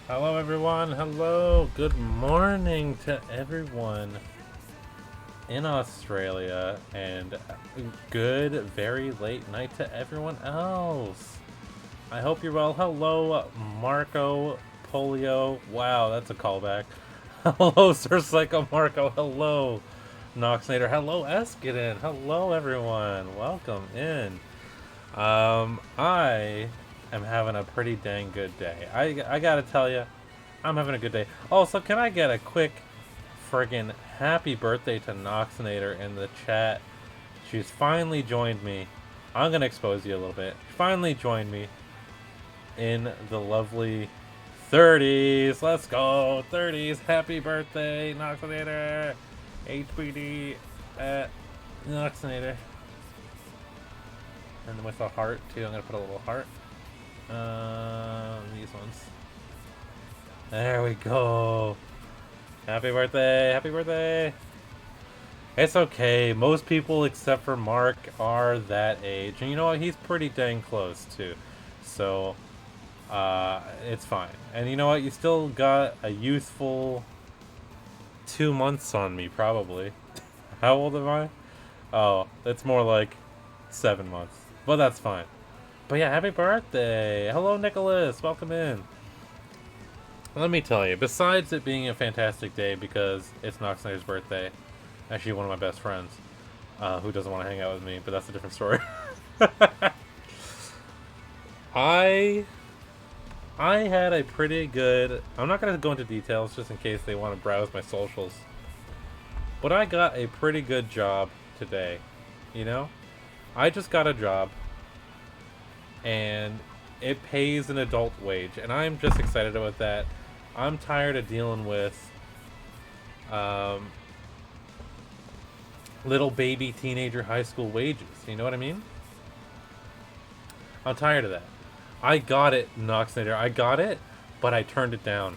Hello, everyone. Hello. Good morning to everyone in Australia, and good, very late night to everyone else. I hope you're well. Hello, Marco Polio. Wow, that's a callback. Hello, Sir Psycho Marco. Hello, Noxnator. Hello, Eskidin. Hello, everyone. Welcome in. I am having a pretty dang good day. I gotta tell you, I'm having a good day. Also, can I get a quick friggin' happy birthday to Noxinator in the chat? She's finally joined me. I'm gonna expose you a little bit. She finally joined me in the lovely 30s. Let's go, 30s. Happy birthday, Noxinator. HBD at Noxinator. And with a heart too. I'm gonna put a little heart. These ones. There we go. Happy birthday! Happy birthday! It's okay. Most people except for Mark are that age, and you know what? He's pretty dang close too. So, it's fine. And you know what? You still got a youthful 2 months on me, probably. How old am I? Oh, it's more like 7 months, but that's fine. But yeah, happy birthday! Hello, Nicholas. Welcome in. Let me tell you, besides it being a fantastic day because it's Noxnator's birthday, actually one of my best friends, who doesn't want to hang out with me, but that's a different story. I I had a pretty good. I'm not gonna go into details just in case they want to browse my socials, but I got a pretty good job today. You know, I just got a job, and it pays an adult wage, and I'm just excited about that. I'm tired of dealing with um, little baby teenager high school wages. You know what I mean? I'm tired of that. I got it, Noxnator. I got it, but I turned it down.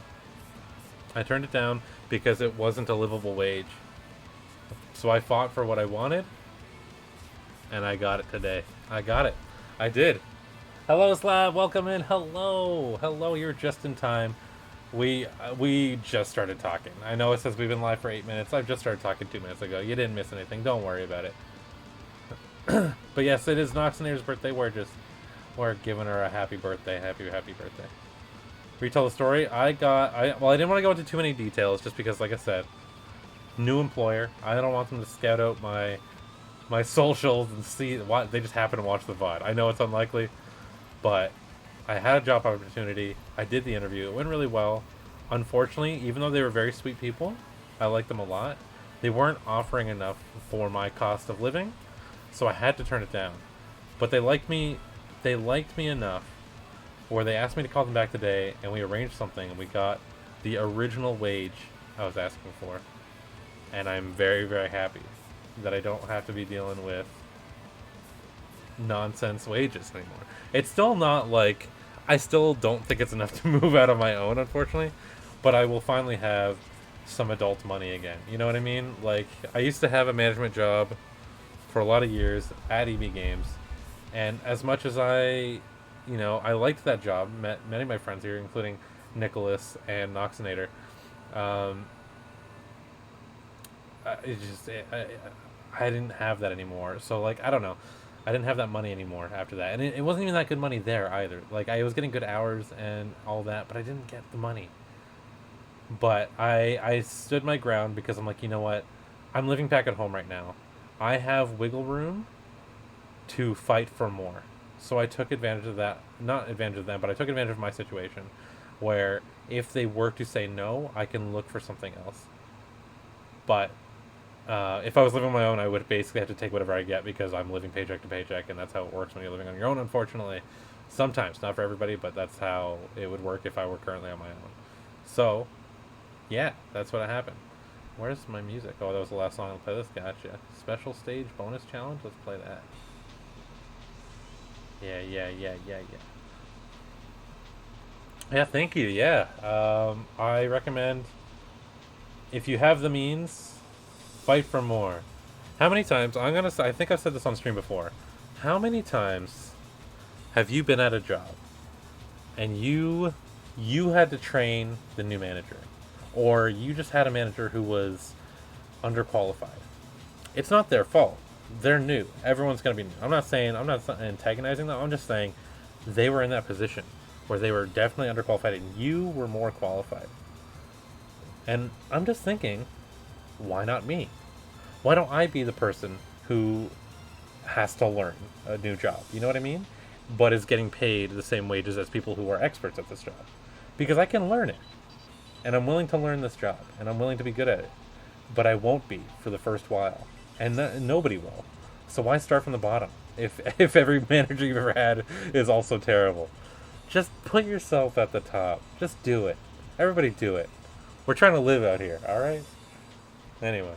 I turned it down because it wasn't a livable wage. So I fought for what I wanted, and I got it today. I got it. I did. Hello, Slab. Welcome in. Hello. Hello. You're just in time. We just started talking. I know it says we've been live for 8 minutes. I've just started talking 2 minutes ago. You didn't miss anything. Don't worry about it. But yes, it is Noxinator's birthday. We're giving her a happy birthday. Happy birthday. Retell the story. I didn't want to go into too many details just because, like I said, new employer. I don't want them to scout out my socials and see what they just happen to watch the VOD. I know it's unlikely, but I had a job opportunity. I did the interview. It went really well. Unfortunately, even though they were very sweet people, I liked them a lot. They weren't offering enough for my cost of living, so I had to turn it down. But they liked me. They liked me enough where they asked me to call them back today, and we arranged something, and we got the original wage I was asking for. And I'm very, very happy that I don't have to be dealing with nonsense wages anymore. It's still not like I still don't think it's enough to move out on my own, unfortunately, but I will finally have some adult money again. You know what I mean? Like I used to have a management job for a lot of years at EB Games, and as much as I liked that job, met many of my friends here, including Nicholas and Noxinator. Um, it just I didn't have that anymore. So like I don't know, I didn't have that money anymore after that, and it wasn't even that good money there either. Like I was getting good hours and all that, but I didn't get the money. But I stood my ground because I'm like, you know what, I'm living back at home right now. I have wiggle room to fight for more. So I took advantage of that. Not advantage of them, but I took advantage of my situation, where if they were to say no, I can look for something else. But if I was living on my own, I would basically have to take whatever I get because I'm living paycheck to paycheck, and that's how it works when you're living on your own. Unfortunately, sometimes not for everybody, but that's how it would work if I were currently on my own. So, yeah, that's what happened. Where's my music? Oh, that was the last song I'll play. This gotcha. Special stage bonus challenge. Let's play that. Yeah. Yeah, thank you. Yeah, I recommend if you have the means, fight for more. How many times? I think I've said this on stream before. How many times have you been at a job and you had to train the new manager, or you just had a manager who was underqualified. It's not their fault. They're new. Everyone's going to be new. I'm not antagonizing them. I'm just saying they were in that position where they were definitely underqualified and you were more qualified. And I'm just thinking, why not me? Why don't I be the person who has to learn a new job? You know what I mean? But is getting paid the same wages as people who are experts at this job. Because I can learn it. And I'm willing to learn this job. And I'm willing to be good at it. But I won't be for the first while. And nobody will. So why start from the bottom? If every manager you've ever had is also terrible. Just put yourself at the top. Just do it. Everybody do it. We're trying to live out here, alright? Anyway.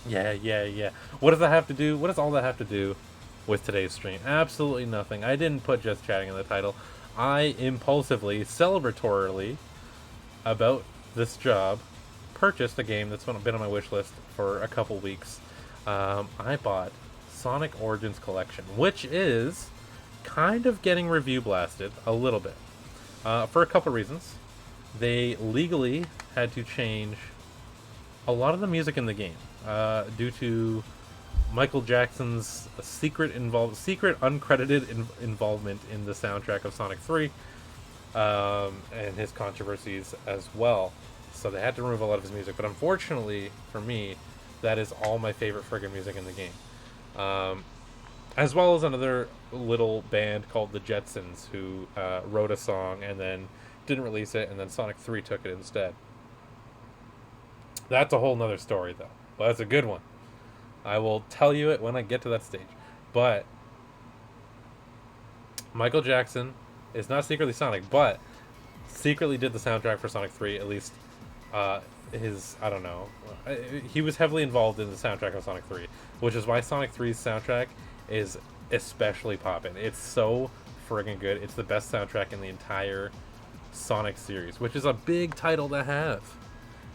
Yeah. What does that have to do? What does all that have to do with today's stream? Absolutely nothing. I didn't put Just Chatting in the title. I impulsively, celebratorily, about this job, purchased a game that's been on my wish list for a couple weeks. I bought Sonic Origins Collection, which is kind of getting review blasted a little bit. For a couple reasons. They legally had to change a lot of the music in the game due to Michael Jackson's secret uncredited involvement in the soundtrack of Sonic 3 and his controversies as well. So they had to remove a lot of his music. But unfortunately for me, that is all my favorite friggin' music in the game. As well as another little band called the Jetsons who wrote a song and then didn't release it, and then Sonic 3 took it instead. That's a whole nother story, though. But that's a good one. I will tell you it when I get to that stage. But Michael Jackson is not secretly Sonic, but secretly did the soundtrack for Sonic 3, at least I don't know. He was heavily involved in the soundtrack of Sonic 3, which is why Sonic 3's soundtrack is especially poppin'. It's so friggin' good. It's the best soundtrack in the entire Sonic series, which is a big title to have.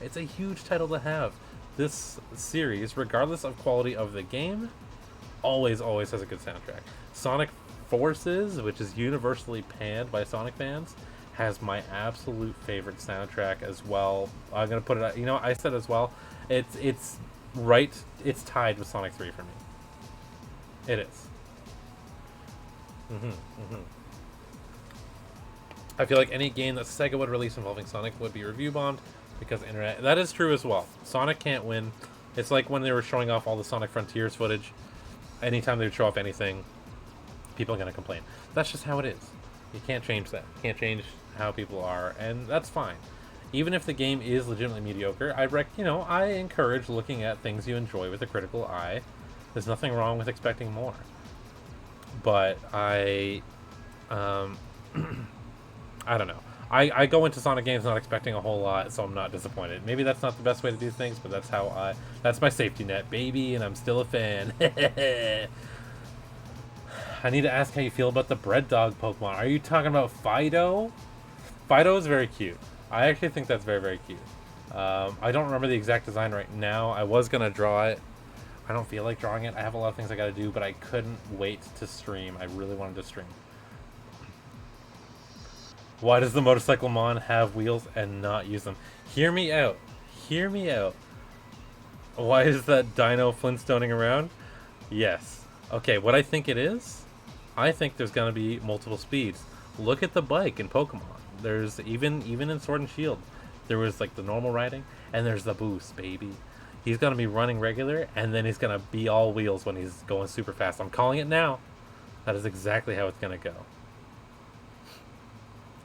It's a huge title to have. This series, regardless of quality of the game, always has a good soundtrack. Sonic Forces, which is universally panned by Sonic fans, has my absolute favorite soundtrack as well. I'm gonna put it. I said as well. It's right. It's tied with Sonic 3 for me. It is. I feel like any game that Sega would release involving Sonic would be review bombed because internet. That is true as well. Sonic can't win. It's like when they were showing off all the Sonic Frontiers footage. Anytime they would show off anything, people are gonna complain. That's just how it is. You can't change that. You can't change how people are, and that's fine. Even if the game is legitimately mediocre, I encourage looking at things you enjoy with a critical eye. There's nothing wrong with expecting more. But I don't know. I go into Sonic games not expecting a whole lot, so I'm not disappointed. Maybe that's not the best way to do things, but that's my safety net, baby, and I'm still a fan. I need to ask how you feel about the Bread Dog Pokemon. Are you talking about Fido? Fido is very cute. I actually think that's very, very cute. I don't remember the exact design right now. I was going to draw it. I don't feel like drawing it. I have a lot of things I got to do, but I couldn't wait to stream. I really wanted to stream. Why does the Motorcycle Mon have wheels and not use them? Hear me out. Hear me out. Why is that Dino Flintstoning around? Yes. Okay, what I think it is, I think there's going to be multiple speeds. Look at the bike in Pokemon. There's even in Sword and Shield, there was like the normal riding, and there's the boost, baby. He's going to be running regular, and then he's going to be all wheels when he's going super fast. I'm calling it now. That is exactly how it's going to go.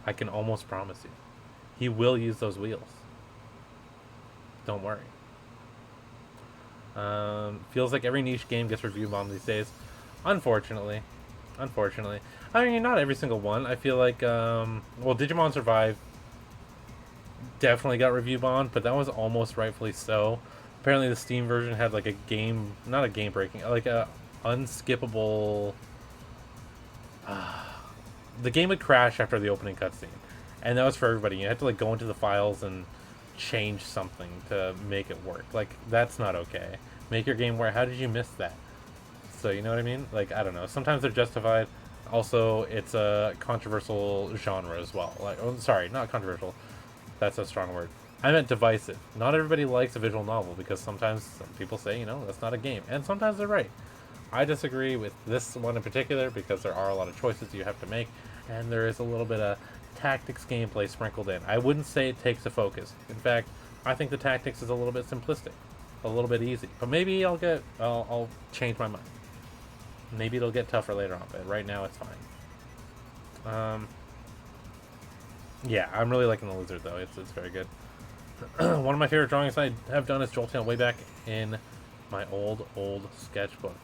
I can almost promise you. He will use those wheels. Don't worry. Feels like every niche game gets review bombed these days. Unfortunately. I mean, not every single one. I feel like, Digimon Survive definitely got review bombed, but that was almost rightfully so. Apparently the Steam version had like not a game breaking, like a unskippable... the game would crash after the opening cutscene. And that was for everybody. You had to like go into the files and change something to make it work. Like, that's not okay. Make your game work. How did you miss that? So, you know what I mean? Like, I don't know. Sometimes they're justified. Also, it's a controversial genre as well. Like, oh, sorry, not controversial. That's a strong word. I meant divisive. Not everybody likes a visual novel because sometimes some people say, that's not a game, and sometimes they're right. I disagree with this one in particular because there are a lot of choices you have to make, and there is a little bit of tactics gameplay sprinkled in. I wouldn't say it takes a focus. In fact, I think the tactics is a little bit simplistic, a little bit easy. But maybe I'll change my mind. Maybe it'll get tougher later on, but right now it's fine. Yeah, I'm really liking the lizard though. It's very good. One of my favorite drawings I have done is Jolteon way back in my old sketchbook.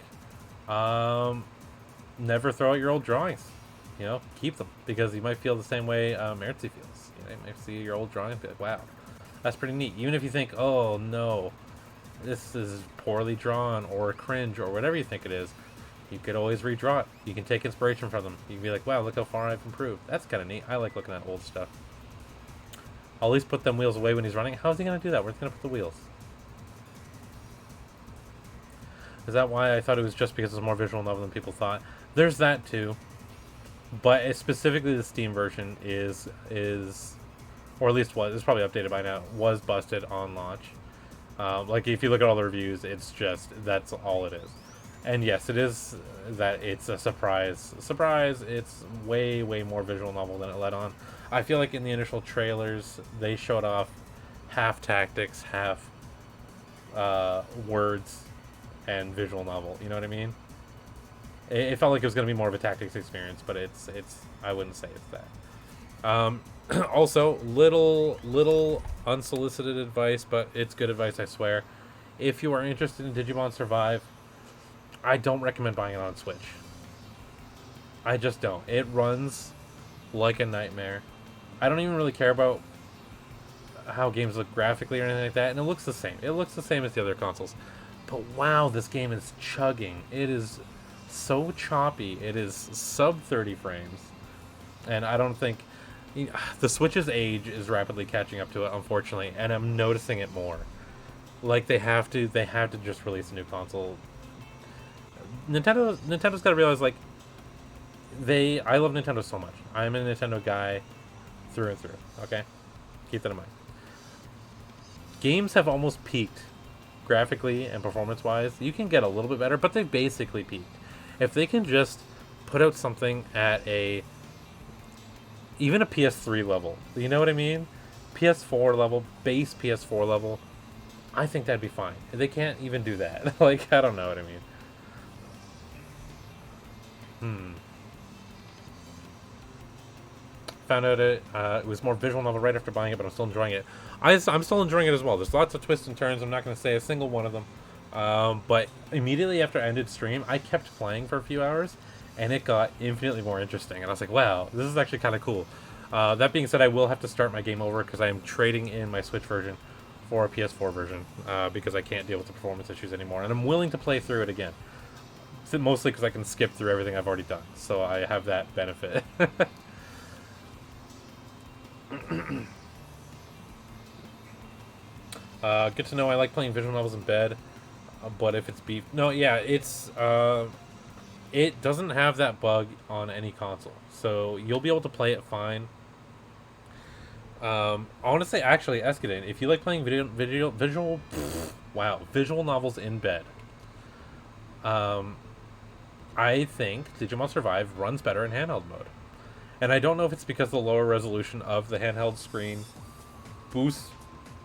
Never throw out your old drawings. Keep them because you might feel the same way Mertzi feels. You might see your old drawing and be like, wow, that's pretty neat. Even if you think, oh no, this is poorly drawn or cringe or whatever you think it is, you could always redraw it. You can take inspiration from them. You can be like, wow, look how far I've improved. That's kind of neat. I like looking at old stuff. I'll at least put them wheels away when he's running. How's he going to do that? Where's he going to put the wheels? Is that why I thought it was just because it's more visual novel than people thought? There's that too. But it's specifically the Steam version is, or at least was, it's probably updated by now, was busted on launch. Like if you look at all the reviews, it's just, that's all it is. And yes, it is that it's a surprise. Surprise, it's way, way more visual novel than it let on. I feel like in the initial trailers, they showed off half tactics, half words, and visual novel. You know what I mean? It felt like it was going to be more of a tactics experience, but it's I wouldn't say it's that. Also, little unsolicited advice, but it's good advice, I swear. If you are interested in Digimon Survive, I don't recommend buying it on Switch. I just don't. It runs like a nightmare. I don't even really care about how games look graphically or anything like that, and it looks the same. It looks the same as the other consoles. But wow, this game is chugging. It is so choppy. It is sub 30 frames. And I don't think... the Switch's age is rapidly catching up to it, unfortunately, and I'm noticing it more. Like, they have to just release a new console. Nintendo's got to realize, like, I love Nintendo so much. I'm a Nintendo guy through and through, okay? Keep that in mind. Games have almost peaked, graphically and performance-wise. You can get a little bit better, but they've basically peaked. If they can just put out something at even a PS3 level, you know what I mean? PS4 level, base PS4 level, I think that'd be fine. They can't even do that. Like, I don't know what I mean. Found out it was more visual novel right after buying it, but I'm still enjoying it. I'm still enjoying it as well. There's lots of twists and turns. I'm not going to say a single one of them. But immediately after I ended stream, I kept playing for a few hours, and it got infinitely more interesting. And I was like, wow, this is actually kind of cool. That being said, I will have to start my game over because I am trading in my Switch version for a PS4 version because I can't deal with the performance issues anymore. And I'm willing to play through it again. Mostly because I can skip through everything I've already done. So I have that benefit. Good to know. I like playing visual novels in bed, but if it's beef, no, yeah, it doesn't have that bug on any console, so you'll be able to play it fine. I want to say actually, Escadin, if you like playing visual novels in bed, I think Digimon Survive runs better in handheld mode. And I don't know if it's because the lower resolution of the handheld screen boosts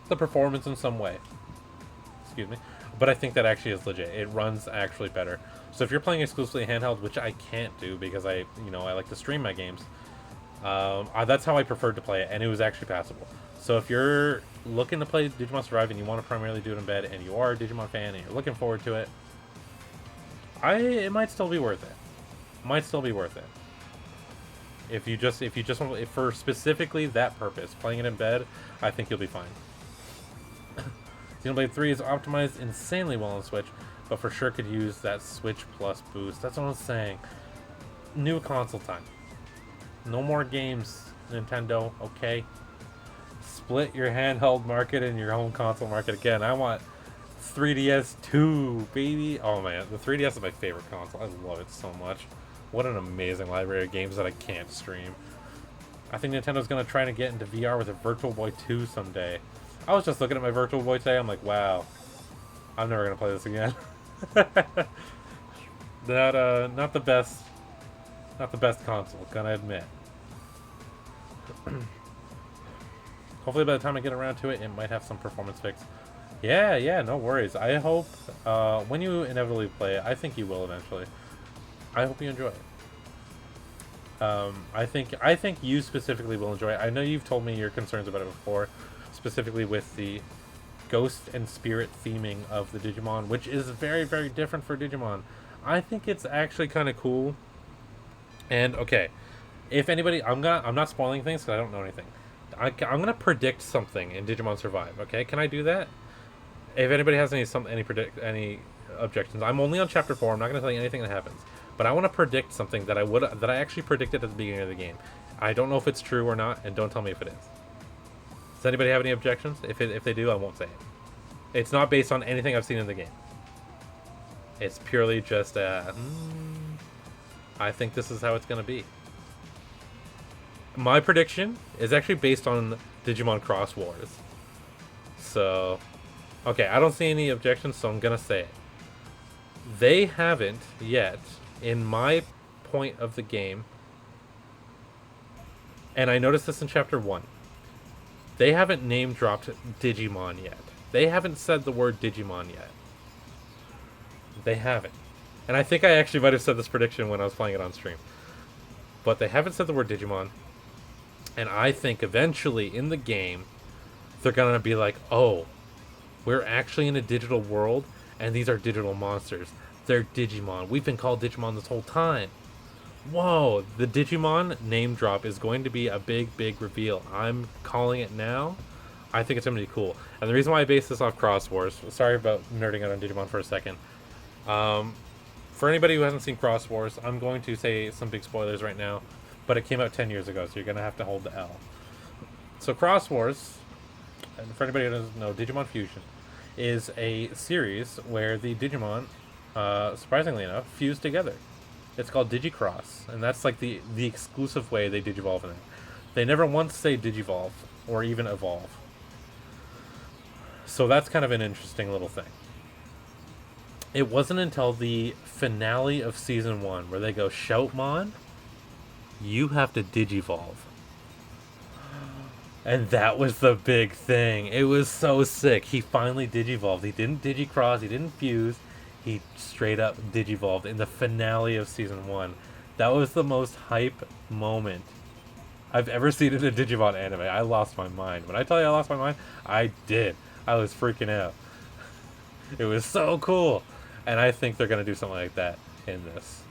the performance in some way. Excuse me. But I think that actually is legit. It runs actually better. So if you're playing exclusively handheld, which I can't do because I like to stream my games, that's how I preferred to play it, and it was actually passable. So if you're looking to play Digimon Survive and you want to primarily do it in bed, and you are a Digimon fan and you're looking forward to it, it might still be worth it. Might still be worth it. If you just want, for specifically that purpose, playing it in bed, I think you'll be fine. Xenoblade 3 is optimized insanely well on Switch, but for sure could use that Switch Plus boost. That's what I'm saying. New console time. No more games, Nintendo, okay? Split your handheld market and your home console market again. I want 3DS 2, baby. Oh man, the 3DS is my favorite console. I love it so much. What an amazing library of games that I can't stream. I think Nintendo's gonna try to get into VR with a Virtual Boy 2 someday. I was just looking at my Virtual Boy today. I'm like, wow, I'm never gonna play this again. Not the best, not the best console. Gonna admit. Hopefully, by the time I get around to it, it might have some performance fix. Yeah, no worries. I hope when you inevitably play it, I think you will eventually. I hope you enjoy it. I think you specifically will enjoy it. I know you've told me your concerns about it before, specifically with the ghost and spirit theming of the Digimon, which is very, very different for Digimon. I think it's actually kind of cool. And okay, if anybody, I'm not spoiling things because I don't know anything. I'm gonna predict something in Digimon Survive. Okay, can I do that? If anybody has any objections, I'm only on chapter 4. I'm not gonna tell you anything that happens. But I want to predict something that I actually predicted at the beginning of the game. I don't know if it's true or not, and don't tell me if it is. Does anybody have any objections? If they do, I won't say it. It's not based on anything I've seen in the game. It's purely just I think this is how it's going to be. My prediction is actually based on Digimon Cross Wars. So, okay, I don't see any objections, so I'm going to say it. They haven't yet, in my point of the game, and I noticed this in chapter 1, they haven't name dropped Digimon yet. They haven't said the word Digimon yet. They haven't. And I think I actually might have said this prediction when I was playing it on stream. But they haven't said the word Digimon. And I think eventually in the game, they're going to be like, oh, we're actually in a digital world, and these are digital monsters. They're Digimon. We've been called Digimon this whole time. Whoa, the Digimon name drop is going to be a big, big reveal. I'm calling it now. I think it's going to be cool. And the reason why I base this off Cross Wars, sorry about nerding out on Digimon for a second. For anybody who hasn't seen Cross Wars, I'm going to say some big spoilers right now, but it came out 10 years ago, so you're going to have to hold the L. So Cross Wars, and for anybody who doesn't know, Digimon Fusion is a series where the Digimon, surprisingly enough, fuse together. It's called Digicross, and that's like the exclusive way they digivolve in it. They never once say digivolve or even evolve. So that's kind of an interesting little thing. It wasn't until the finale of season 1 where they go, Shoutmon, you have to digivolve. And that was the big thing. It was so sick. He finally digivolved. He didn't digicross, he didn't fuse. He straight up digivolved in the finale of season 1. That was the most hype moment I've ever seen in a Digimon anime. I lost my mind. When I tell you I lost my mind, I did. I was freaking out. It was so cool. And I think they're going to do something like that in this.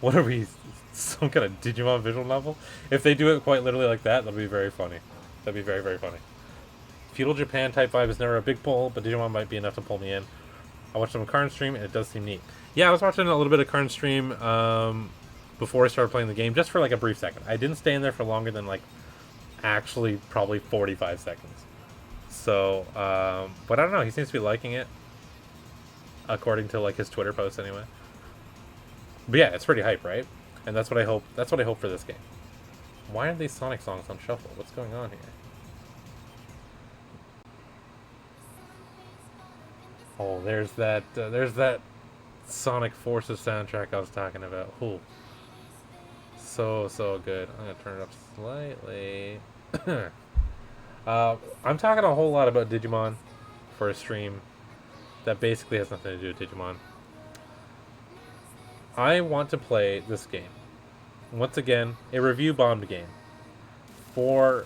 What are we? Some kind of Digimon visual novel? If they do it quite literally like that, that'll be very funny. That'd be very, very funny. Feudal Japan type vibe is never a big pull, but Digimon might be enough to pull me in. I watched some Karn stream, and it does seem neat. Yeah, I was watching a little bit of Karn stream before I started playing the game, just for like a brief second. I didn't stay in there for longer than like actually probably 45 seconds. So, but I don't know. He seems to be liking it, according to like his Twitter posts anyway. But yeah, it's pretty hype, right? And that's what I hope. That's what I hope for this game. Why aren't these Sonic songs on shuffle? What's going on here? Oh, there's that Sonic Forces soundtrack I was talking about. Ooh. So good. I'm gonna turn it up slightly. I'm talking a whole lot about Digimon for a stream that basically has nothing to do with Digimon. I want to play this game. Once again, a review bombed game. For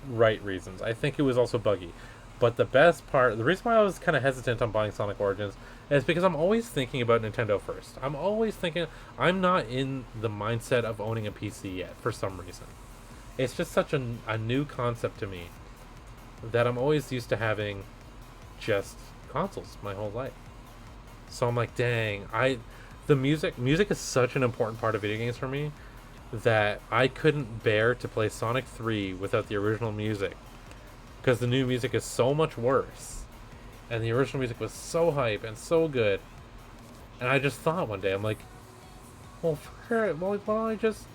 right reasons. I think it was also buggy. But the best part, the reason why I was kind of hesitant on buying Sonic Origins is because I'm always thinking about Nintendo first. I'm always thinking, I'm not in the mindset of owning a PC yet, for some reason. It's just such a new concept to me that I'm always used to having just consoles my whole life. So I'm like, dang, the music is such an important part of video games for me that I couldn't bear to play Sonic 3 without the original music. Because the new music is so much worse. And the original music was so hype and so good. And I just thought one day, I'm like, well, why don't I just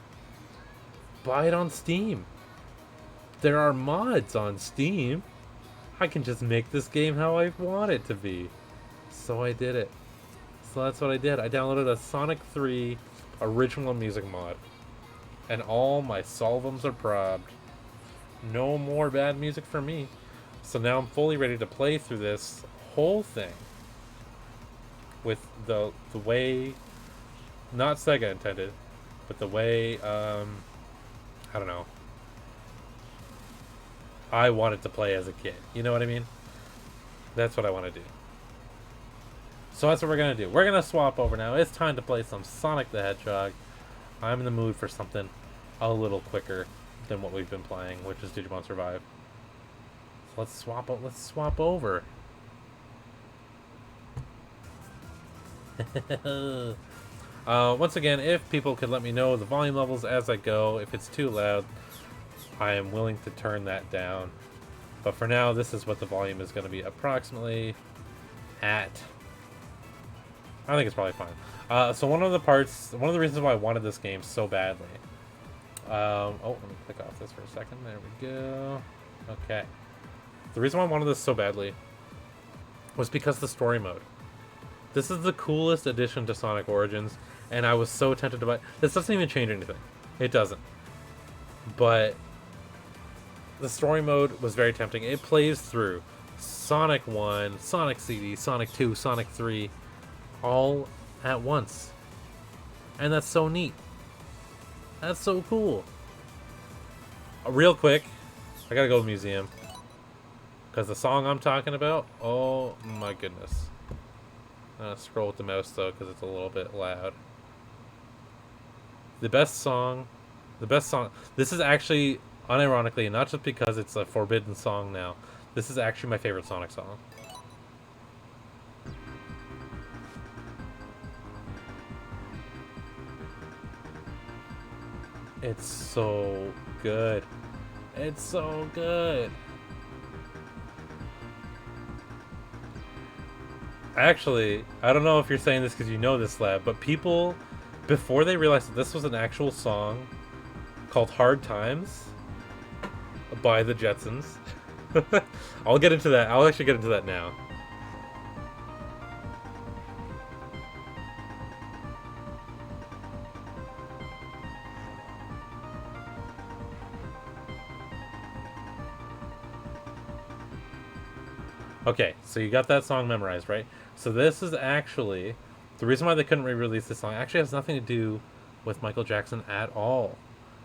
buy it on Steam? There are mods on Steam. I can just make this game how I want it to be. So I did it. So that's what I did. I downloaded a Sonic 3 original music mod. And all my solvums are probbed. No more bad music for me. So now I'm fully ready to play through this whole thing with the way, not Sega intended, but the way I don't know, I wanted to play as a kid. You know what I mean? That's what I want to do. So that's what we're gonna do. We're gonna swap over now. It's time to play some Sonic the Hedgehog. I'm in the mood for something a little quicker than what we've been playing, which is Digimon Survive. So let's swap over. Once again, if people could let me know the volume levels as I go, if it's too loud, I am willing to turn that down. But for now, this is what the volume is going to be approximately at. I think it's probably fine. So one of the reasons why I wanted this game so badly. Oh, let me click off this for a second. There we go. Okay. The reason why I wanted this so badly was because of the story mode. This is the coolest addition to Sonic Origins, and I was so tempted to buy. This doesn't even change anything. It doesn't. But the story mode was very tempting. It plays through Sonic 1, Sonic CD, Sonic 2, Sonic 3, all at once. And that's so neat. That's so cool. Real quick, I gotta go to the museum. Because the song I'm talking about, oh my goodness. I'm gonna scroll with the mouse though, because it's a little bit loud. The best song, this is actually, unironically, not just because it's a forbidden song now, this is actually my favorite Sonic song. It's so good. It's so good. Actually, I don't know if you're saying this because you know this, Lab, but people, before they realized that this was an actual song called Hard Times by the Jetsons. I'll get into that. I'll actually get into that now. Okay, so you got that song memorized, right? So this is actually, the reason why they couldn't re-release this song actually has nothing to do with Michael Jackson at all.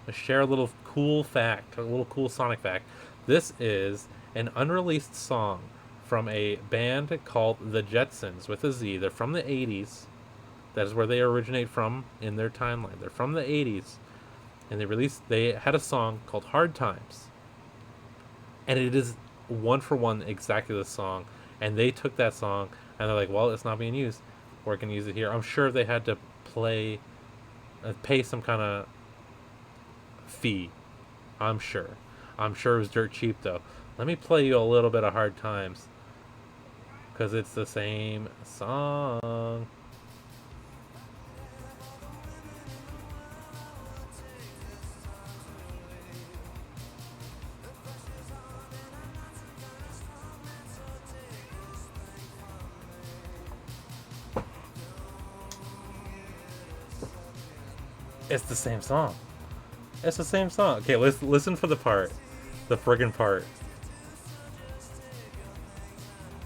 Let's share a little cool fact, a little cool Sonic fact. This is an unreleased song from a band called the Jetsons with a Z. They're from the 80s. That is where they originate from in their timeline. They're from the 80s. And they had a song called Hard Times. And it is one for one exactly the song. And they took that song and they're like, well, it's not being used. We're going to use it here. I'm sure they had to pay some kind of fee. I'm sure it was dirt cheap though. Let me play you a little bit of Hard Times because it's the same song. It's the same song. It's the same song. Okay, listen for the part. The friggin' part.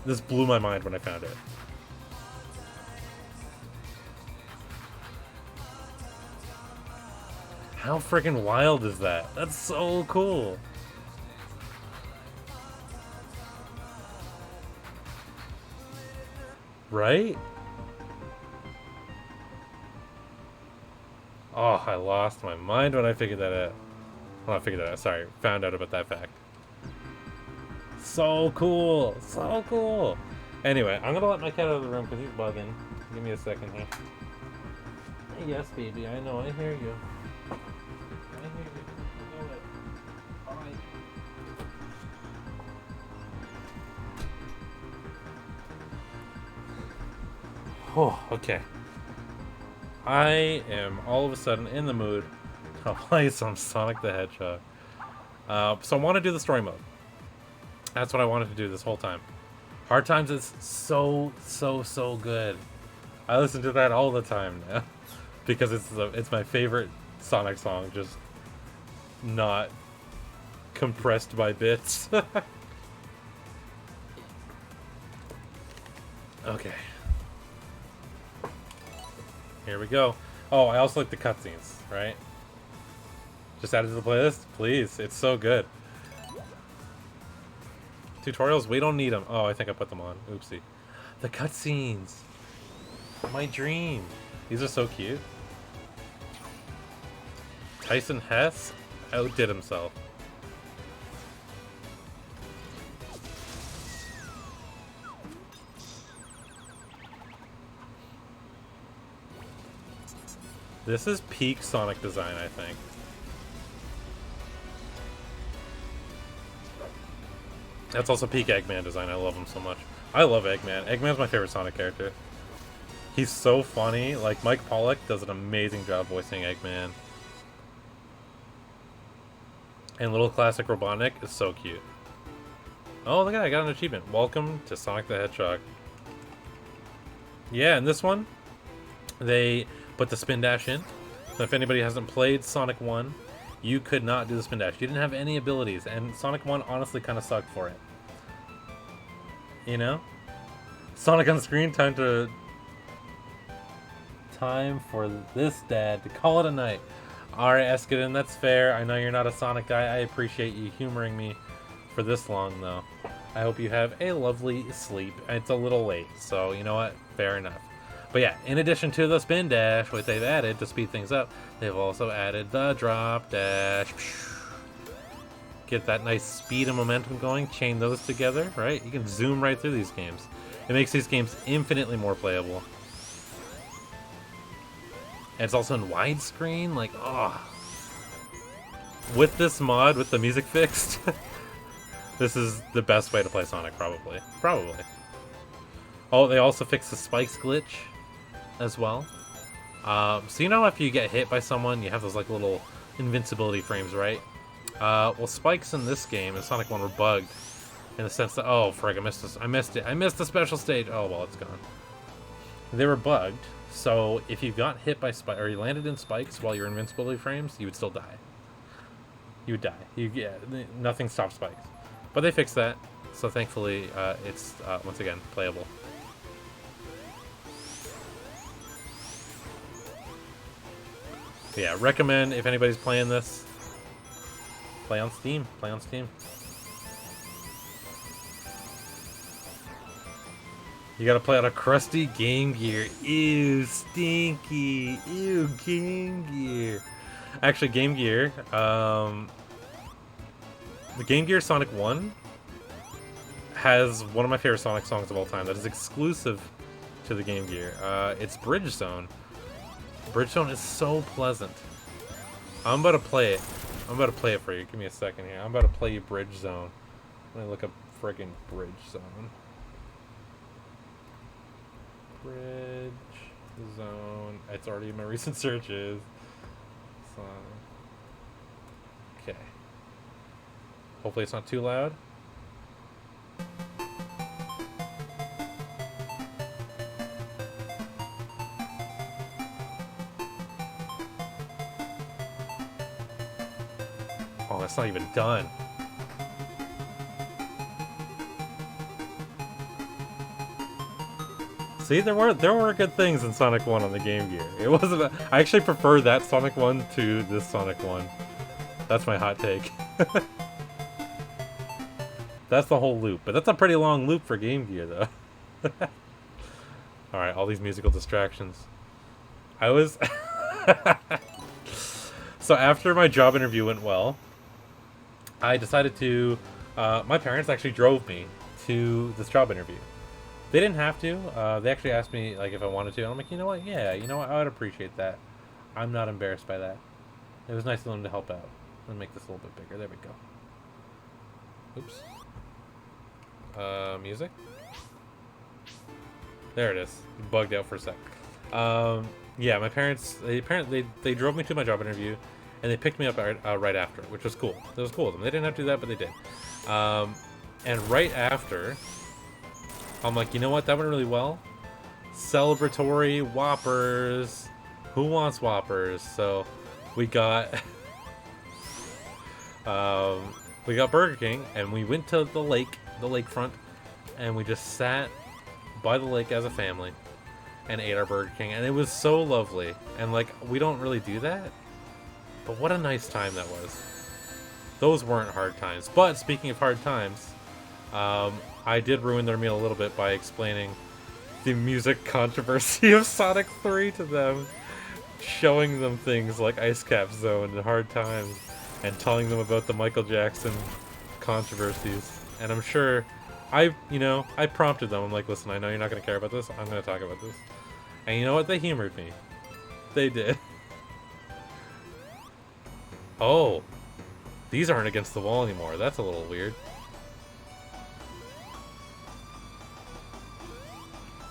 This blew my mind when I found it. How friggin' wild is that? That's so cool. Right? Oh, I lost my mind when I figured that out. Well, I figured that out. Sorry, found out about that fact. So cool. So cool. Anyway, I'm going to let my cat out of the room because he's bugging. Give me a second here. Yes, baby. I know. I hear you. I hear you. You know it. All right. Oh, okay. I am all of a sudden in the mood to play some Sonic the Hedgehog. So I want to do the story mode. That's what I wanted to do this whole time. Hard Times is so good. I listen to that all the time now because it's my favorite Sonic song, just not compressed by bits. Okay. Here we go. Oh, I also like the cutscenes, right? Just added to the playlist? Please, it's so good. Tutorials, we don't need them. Oh, I think I put them on. Oopsie. The cutscenes. My dream. These are so cute. Tyson Hess outdid himself. This is peak Sonic design, I think. That's also peak Eggman design. I love him so much. I love Eggman. Eggman's my favorite Sonic character. He's so funny. Like, Mike Pollock does an amazing job voicing Eggman. And Little Classic Robotnik is so cute. Oh, look at that. I got an achievement. Welcome to Sonic the Hedgehog. Yeah, in this one, they put the spin dash in. So if anybody hasn't played Sonic 1, you could not do the spin dash. You didn't have any abilities, and Sonic 1 honestly kind of sucked for it. You know? Sonic on screen, time for this dad to call it a night. Alright, Escadin, that's fair. I know you're not a Sonic guy. I appreciate you humoring me for this long, though. I hope you have a lovely sleep. It's a little late, so you know what? Fair enough. But yeah, in addition to the spin dash, which they've added to speed things up, they've also added the drop dash. Get that nice speed and momentum going, chain those together, right? You can zoom right through these games. It makes these games infinitely more playable. And it's also in widescreen, like, oh. With this mod, with the music fixed, this is the best way to play Sonic, probably. Probably. Oh, they also fixed the spikes glitch as well. So you know if you get hit by someone, you have those like little invincibility frames, right? Well, spikes in this game, in Sonic 1, were bugged. In the sense that, oh, frig, I missed this. I missed it. I missed the special stage. Oh, well, it's gone. They were bugged, so if you got hit by spikes, or you landed in spikes while your invincibility frames, you would still die. You would die. Yeah, nothing stops spikes. But they fixed that, so thankfully it's, once again, playable. Yeah, recommend if anybody's playing this, play on Steam. Play on Steam. You gotta play on a crusty Game Gear. Ew, stinky. Ew, Game Gear. Actually, Game Gear, the Game Gear Sonic 1 has one of my favorite Sonic songs of all time that is exclusive to the Game Gear. It's Bridge Zone. Bridge Zone is so pleasant. I'm about to play it. I'm about to play it for you. Give me a second here. I'm about to play you Bridge Zone. Let me look up friggin' Bridge Zone. Bridge Zone. It's already in my recent searches. Okay. Hopefully it's not too loud. Oh, it's not even done. See, there were good things in Sonic 1 on the Game Gear. It wasn't. I actually prefer that Sonic 1 to this Sonic 1. That's my hot take. That's the whole loop, but that's a pretty long loop for Game Gear, though. Alright, all these musical distractions. I was... So after my job interview went well, I decided to... my parents actually drove me to this job interview. They didn't have to. They actually asked me like if I wanted to. And I'm like, you know what? Yeah, you know what? I would appreciate that. I'm not embarrassed by that. It was nice of them to help out. Let me make this a little bit bigger. There we go. Oops. Music? There it is. Bugged out for a sec. Yeah, my parents, they drove me to my job interview, and they picked me up right after, which was cool. It was cool of them. They didn't have to do that, but they did. And right after, I'm like, you know what? That went really well. Celebratory Whoppers. Who wants Whoppers? So we got we got Burger King, and we went to the lakefront, and we just sat by the lake as a family and ate our Burger King, and it was so lovely. And like, we don't really do that, but what a nice time that was. Those weren't hard times. But speaking of hard times, I did ruin their meal a little bit by explaining the music controversy of Sonic 3 to them, showing them things like Ice Cap Zone and Hard Times, and telling them about the Michael Jackson controversies. And I'm sure I prompted them. I'm like, listen, I know you're not going to care about this. I'm going to talk about this. And you know what? They humored me. They did. Oh, these aren't against the wall anymore. That's a little weird.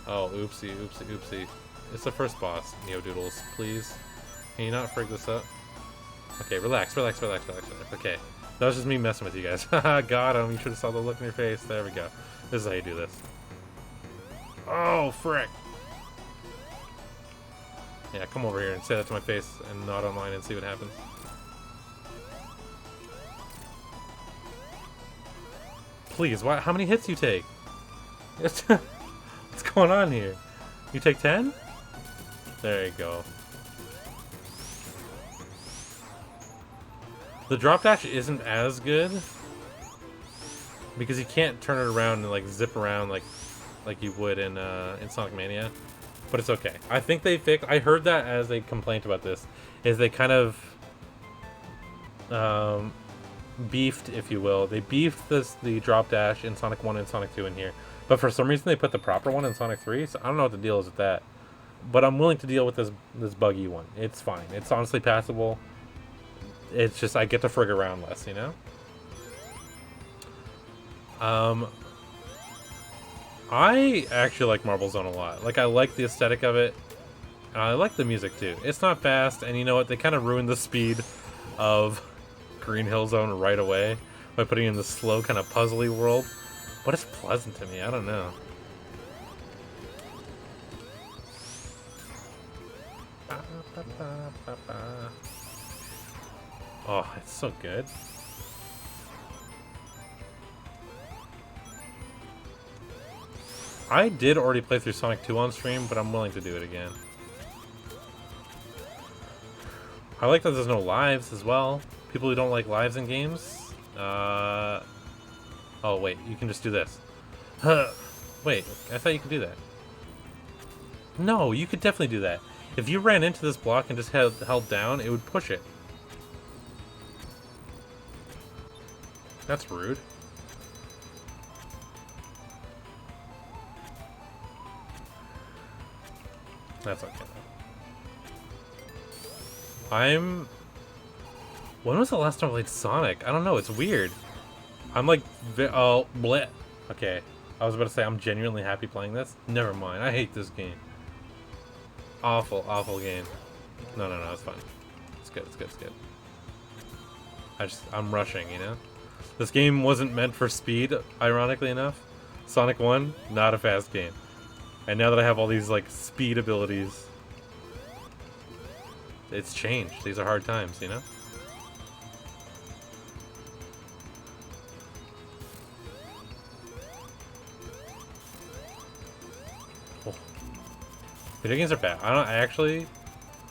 Oh, oopsie, oopsie, oopsie. It's the first boss, Neodoodles. Please. Can you not frig this up? Okay, relax, relax, relax, relax, relax. Okay. That was just me messing with you guys. Haha, got him. You should have saw the look in your face. There we go. This is how you do this. Oh, frick. Yeah, come over here and say that to my face and not online and see what happens. Please, why? How many hits do you take? What's going on here? You take 10? There you go. The drop dash isn't as good because you can't turn it around and like zip around like you would in Sonic Mania, but it's okay. I think they fixed. I heard that as a complaint about this is they kind of beefed, if you will. They beefed the drop dash in Sonic 1 and Sonic 2 in here, but for some reason they put the proper one in Sonic 3. So I don't know what the deal is with that, but I'm willing to deal with this buggy one. It's fine. It's honestly passable. It's just I get to frig around less, you know? I actually like Marble Zone a lot. Like, I like the aesthetic of it. And I like the music, too. It's not fast, and you know what? They kind of ruined the speed of Green Hill Zone right away by putting in the slow, kind of puzzly world. But it's pleasant to me. I don't know. Oh, it's so good. I did already play through Sonic 2 on stream, but I'm willing to do it again. I like that there's no lives as well. People who don't like lives in games. Oh, wait, you can just do this. Wait, I thought you could do that. No, you could definitely do that. If you ran into this block and just held down, it would push it. That's rude. That's okay. When was the last time I played Sonic? I don't know. It's weird. I'm like, oh, bleh. Okay. I was about to say I'm genuinely happy playing this. Never mind. I hate this game. Awful, awful game. No, it's fine. It's good. It's good. It's good. I'm rushing, you know? This game wasn't meant for speed, ironically enough. Sonic 1, not a fast game. And now that I have all these, like, speed abilities, it's changed. These are hard times, you know? Oh. Video games are bad. I actually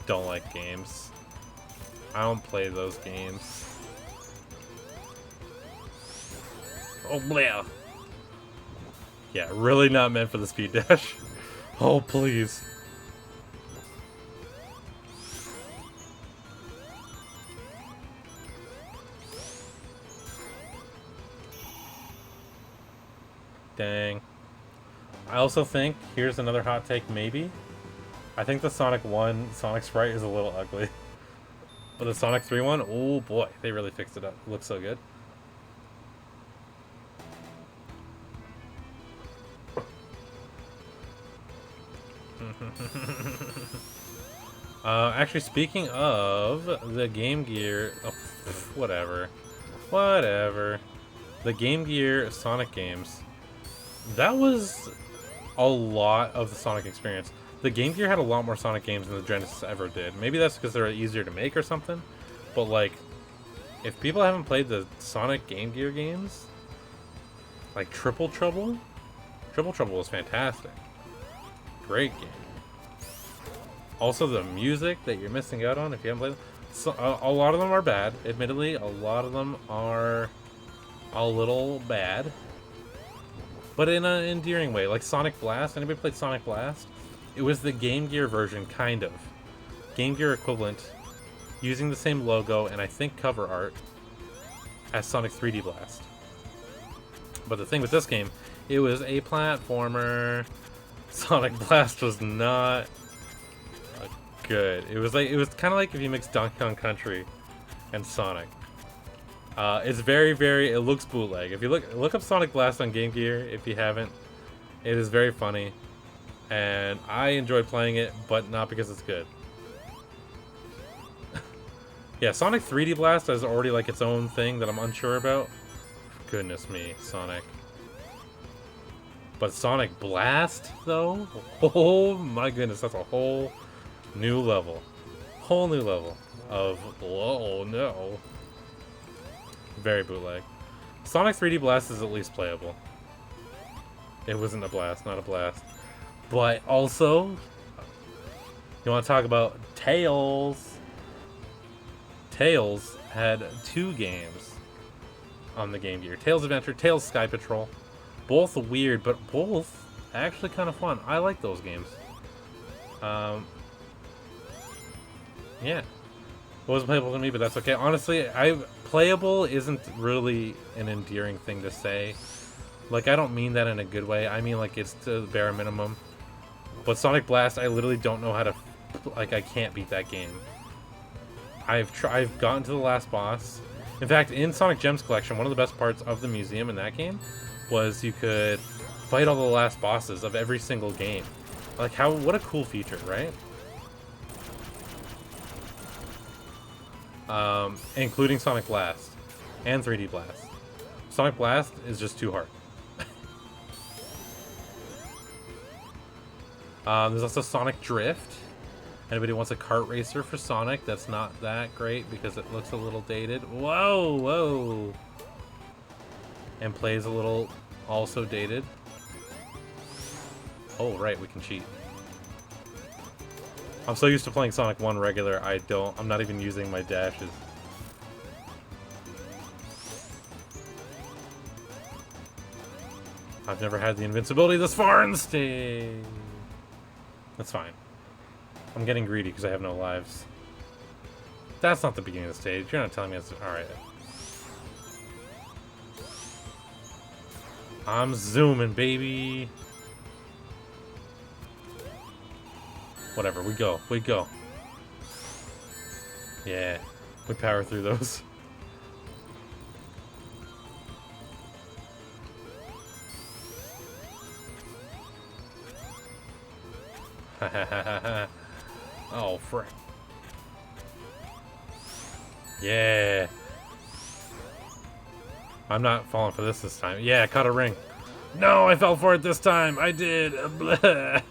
don't like games. I don't play those games. Oh, bleh. Yeah, really not meant for the speed dash. Oh, please. Dang. I also think, here's another hot take, maybe. I think the Sonic 1 Sonic sprite is a little ugly. But the Sonic 3 one, oh boy, they really fixed it up. It looks so good. Actually, speaking of the Game Gear, oh, whatever, whatever. The Game Gear Sonic games. That was a lot of the Sonic experience. The Game Gear had a lot more Sonic games than the Genesis ever did. Maybe that's because they're easier to make or something. But like, if people haven't played the Sonic Game Gear games, like Triple Trouble was fantastic. Great game. Also, the music that you're missing out on if you haven't played them. So, a lot of them are bad. Admittedly, a lot of them are a little bad. But in an endearing way. Like Sonic Blast. Anybody played Sonic Blast? It was the Game Gear version, kind of. Game Gear equivalent. Using the same logo and I think cover art as Sonic 3D Blast. But the thing with this game, it was a platformer. Sonic Blast was not good. It was kind of like if you mixed Donkey Kong Country and Sonic. It's very, very. It looks bootleg. If you look up Sonic Blast on Game Gear, if you haven't, it is very funny, and I enjoyed playing it, but not because it's good. Yeah, Sonic 3D Blast is already like its own thing that I'm unsure about. Goodness me, Sonic. But Sonic Blast, though? Oh my goodness, that's a whole new level. Whole new level of, oh no. Very bootleg. Sonic 3D Blast is at least playable. It wasn't a blast, not a blast. But also, you want to talk about Tails? Tails had 2 games on the Game Gear. Tails Adventure, Tails Sky Patrol. Both weird, but both actually kind of fun. I like those games. Yeah. It wasn't playable to me, but that's okay. Honestly, playable isn't really an endearing thing to say. Like, I don't mean that in a good way. I mean, like, it's the bare minimum. But Sonic Blast, I literally don't know how to... Like, I can't beat that game. I've gotten to the last boss. In fact, in Sonic Gems Collection, one of the best parts of the museum in that game was you could fight all the last bosses of every single game. Like, what a cool feature, right? Including Sonic Blast and 3D Blast. Sonic Blast is just too hard. There's also Sonic Drift. Anybody wants a kart racer for Sonic? That's not that great because it looks a little dated. Whoa, whoa. And plays a little also dated. Oh, right, we can cheat. I'm so used to playing Sonic 1 regular, I'm not even using my dashes. I've never had the invincibility this far in the stage. That's fine. I'm getting greedy because I have no lives. That's not the beginning of the stage. You're not telling me it's... Alright. I'm zooming, baby. Whatever, we go. We go. Yeah. We power through those. Oh, frick. Yeah. I'm not falling for this time. Yeah, I caught a ring. No, I fell for it this time. I did. Blah.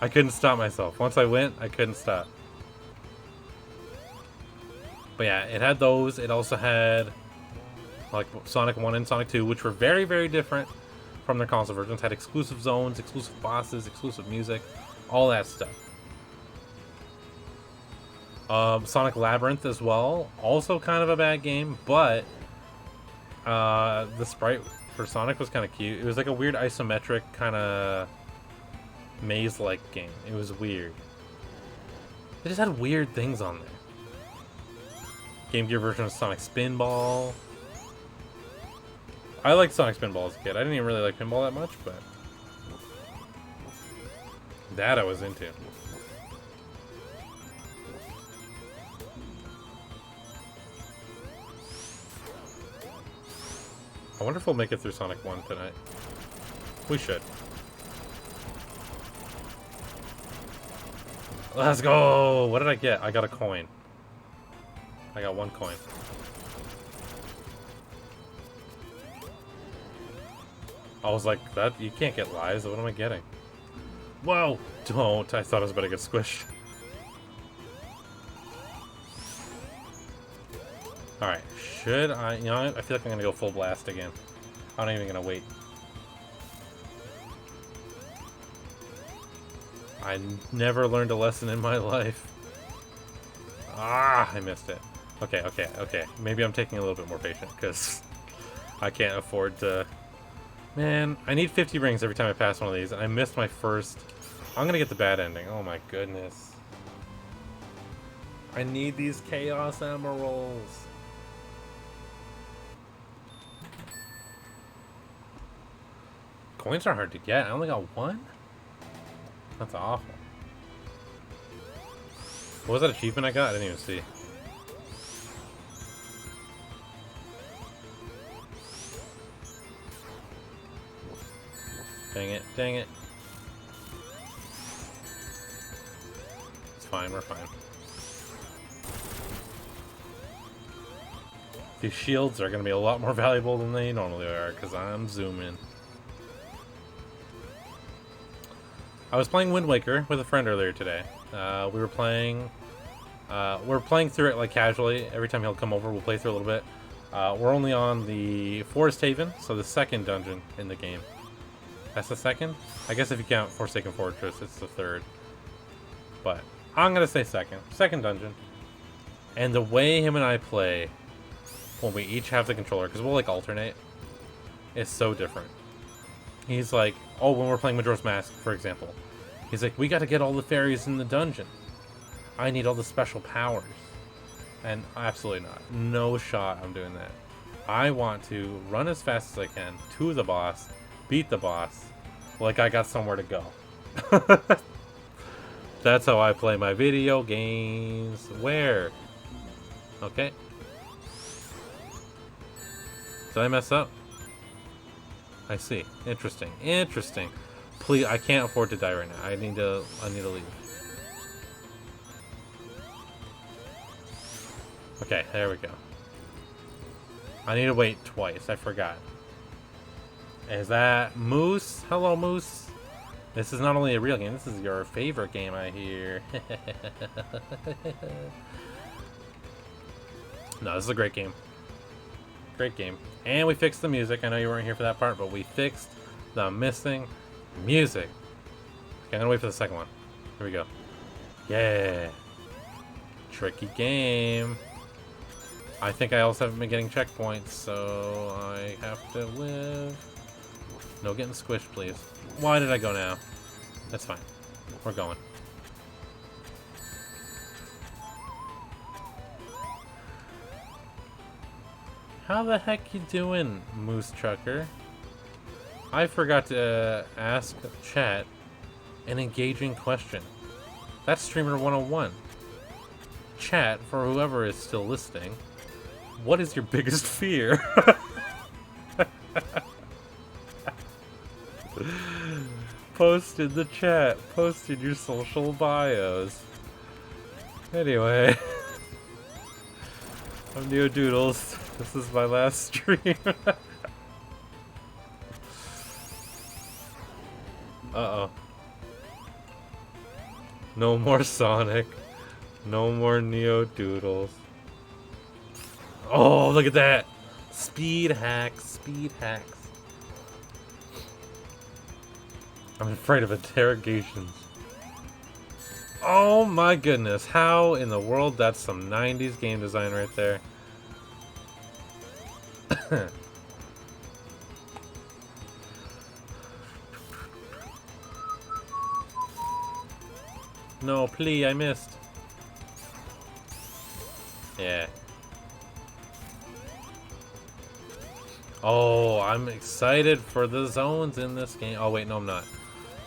I couldn't stop myself. Once I went, I couldn't stop. But yeah, it had those. It also had like Sonic 1 and Sonic 2, which were very, very different from their console versions. Had exclusive zones, exclusive bosses, exclusive music, all that stuff. Sonic Labyrinth as well. Also kind of a bad game, but the sprite for Sonic was kind of cute. It was like a weird isometric kind of maze-like game. It was weird. They just had weird things on there. Game Gear version of Sonic Spinball. I liked Sonic Spinball as a kid. I didn't even really like pinball that much, but that I was into. I wonder if we'll make it through Sonic 1 tonight. We should. Let's go! What did I get? I got a coin. I got 1 coin. I was like, that you can't get lives. What am I getting? Whoa! Don't. I thought I was about to get squished. Alright. Should I... You know, I feel like I'm going to go full blast again. I'm not even going to wait. I never learned a lesson in my life. Ah! I missed it. Okay, okay, okay. Maybe I'm taking a little bit more patient, because I can't afford to... Man, I need 50 rings every time I pass one of these, and I missed my first... I'm gonna get the bad ending. Oh my goodness. I need these Chaos Emeralds. Coins are hard to get. I only got 1? That's awful. What was that achievement I got? I didn't even see. Dang it, dang it. It's fine, we're fine. These shields are going to be a lot more valuable than they normally are, because I'm zooming. I was playing Wind Waker with a friend earlier today. We were playing through it like casually. Every time he'll come over, we'll play through a little bit. We're only on the Forest Haven, so the second dungeon in the game. That's the second? I guess if you count Forsaken Fortress, it's the third. But I'm going to say second. Second dungeon. And the way him and I play, when we each have the controller, because we'll like alternate, is so different. He's like, oh, when we're playing Majora's Mask, for example, he's like, we got to get all the fairies in the dungeon. I need all the special powers. And absolutely not. No shot I'm doing that. I want to run as fast as I can to the boss, beat the boss, like I got somewhere to go. That's how I play my video games. Where? Okay. Did I mess up? I see. Interesting. Interesting. Please, I can't afford to die right now. I need to leave. Okay, there we go. I need to wait twice. I forgot. Is that Moose? Hello, Moose. This is not only a real game, this is your favorite game, I hear. No, this is a great game. Great game. And we fixed the music. I know you weren't here for that part, but we fixed the missing music. Okay, I'm gonna wait for the second one. Here we go. Yeah. Tricky game. I think I also haven't been getting checkpoints, so I have to live. No getting squished, please. Why did I go now? That's fine. We're going. How the heck you doing, Moose Trucker? I forgot to ask chat an engaging question. That's Streamer 101. Chat, for whoever is still listening, what is your biggest fear? Post in the chat. Post in your social bios. Anyway. I'm NeoDoodles. This is my last stream. Uh-oh. No more Sonic. No more NeoDoodles. Oh, look at that! Speed hacks. Speed hacks. I'm afraid of interrogations. Oh my goodness. How in the world? That's some 90s game design right there. No, please, I missed. Yeah. Oh, I'm excited for the zones in this game. Oh, wait, no, I'm not.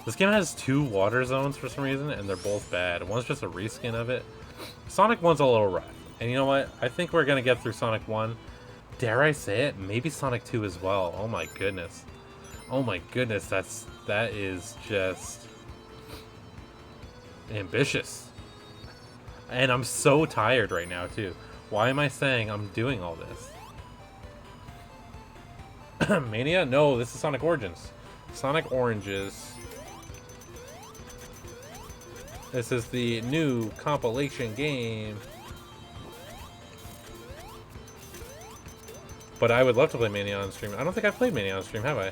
This game has 2 water zones for some reason, and they're both bad. One's just a reskin of it. Sonic 1's a little rough. And you know what? I think we're going to get through Sonic 1. Dare I say it? Maybe Sonic 2 as well. Oh my goodness. Oh my goodness, that is just ambitious. And I'm so tired right now, too. Why am I saying I'm doing all this? Mania? No, this is Sonic Origins. Sonic Oranges. This is the new compilation game. But I would love to play Mania on stream. I don't think I've played Mania on stream, have I?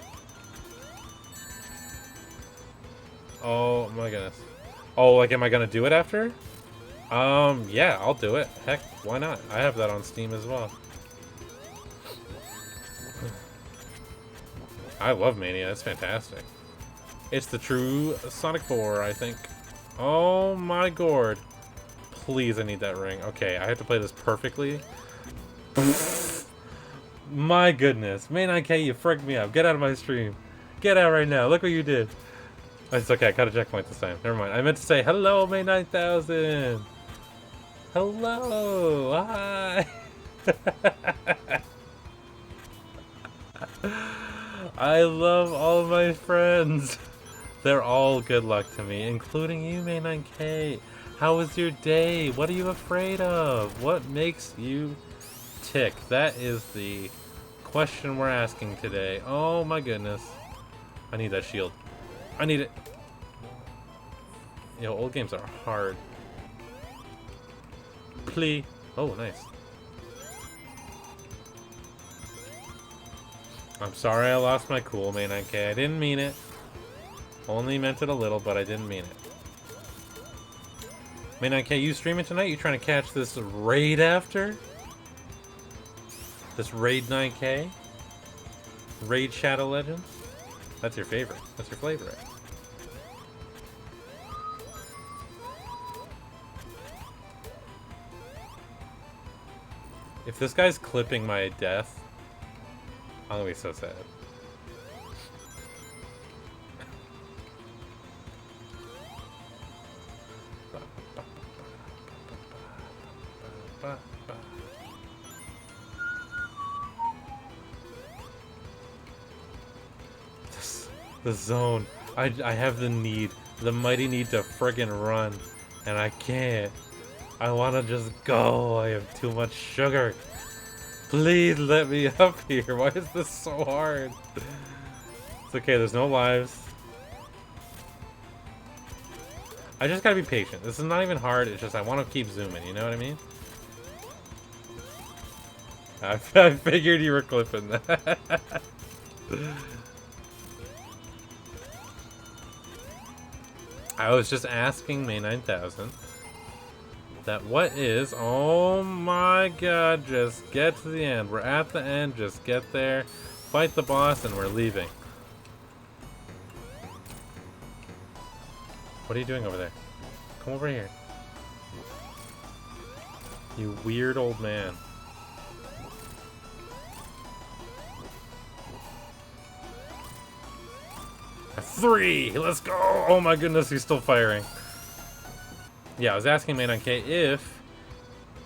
Oh my goodness. Oh, like, am I gonna do it after? Yeah, I'll do it. Heck, why not? I have that on Steam as well. I love Mania. It's fantastic. It's the true Sonic 4, I think. Oh my god. Please, I need that ring. Okay, I have to play this perfectly. My goodness. May 9K, you fricked me up. Get out of my stream. Get out right now. Look what you did. It's okay, I got a checkpoint this time. Never mind. I meant to say, hello, May 9000. Hello. Hi. I love all my friends. They're all good luck to me, including you, May 9K. How was your day? What are you afraid of? What makes you tick? That is the question we're asking today. Oh my goodness. I need that shield. I need it. Yo, old games are hard. Please. Oh, nice. I'm sorry I lost my cool, May 9K. I didn't mean it. Only meant it a little, but I didn't mean it. May 9K, you streaming tonight? You trying to catch this raid after? This raid 9K? Raid Shadow Legends? That's your favorite. That's your flavor. If this guy's clipping my death, I'm gonna be so sad. The zone. I have the need, the mighty need to friggin' run, and I can't. I want to just go. I have too much sugar. Please let me up here. Why is this so hard? It's okay, there's no lives. I just gotta be patient. This is not even hard, it's just I want to keep zooming, you know what I mean? I figured you were clipping that. I was just asking May 9000 that what is, oh my god, just get to the end. We're at the end, just get there, fight the boss, and we're leaving. What are you doing over there? Come over here. You weird old man. Three! Let's go! Oh my goodness, he's still firing. Yeah, I was asking May 9K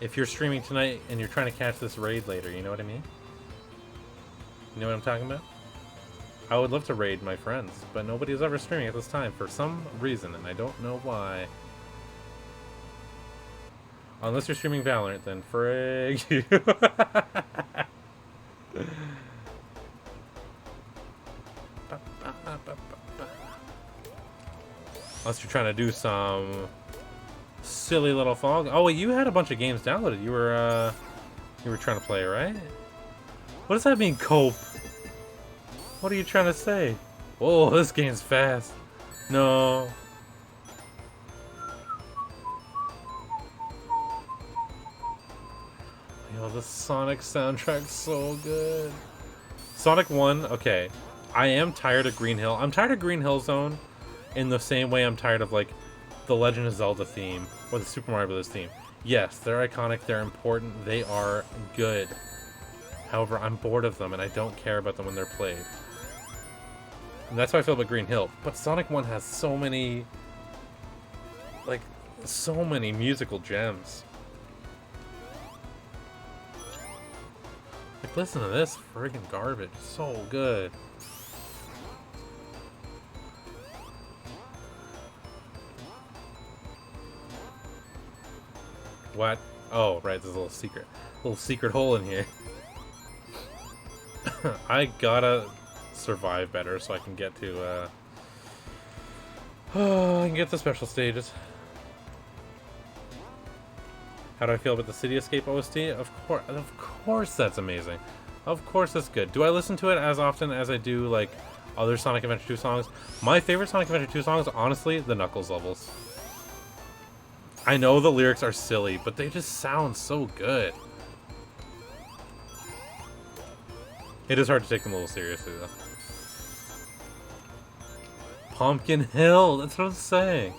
if you're streaming tonight and you're trying to catch this raid later, you know what I mean? You know what I'm talking about? I would love to raid my friends, but nobody's ever streaming at this time for some reason, and I don't know why. Unless you're streaming Valorant, then frig you. Unless you're trying to do some silly little fog. Oh, wait, you had a bunch of games downloaded. You were trying to play, right? What does that mean, cope? What are you trying to say? Whoa, this game's fast. No. Yo, the Sonic soundtrack's so good. Sonic 1, okay. I am tired of Green Hill. I'm tired of Green Hill Zone in the same way I'm tired of, like, the Legend of Zelda theme or the Super Mario Bros. Theme. Yes, they're iconic, they're important, they are good. However, I'm bored of them and I don't care about them when they're played. And that's how I feel about Green Hill. But Sonic 1 has so many, like, so many musical gems. Like, listen to this friggin' garbage. So good. What? Oh, right, there's a little secret hole in here. I gotta survive better so I can get to, I can get the special stages. How do I feel about the City Escape OST? Of course that's amazing. Of course that's good. Do I listen to it as often as I do, like, other Sonic Adventure 2 songs? My favorite Sonic Adventure 2 songs, honestly, the Knuckles levels. I know the lyrics are silly, but they just sound so good. It is hard to take them a little seriously, though. Pumpkin Hill, that's what I'm saying.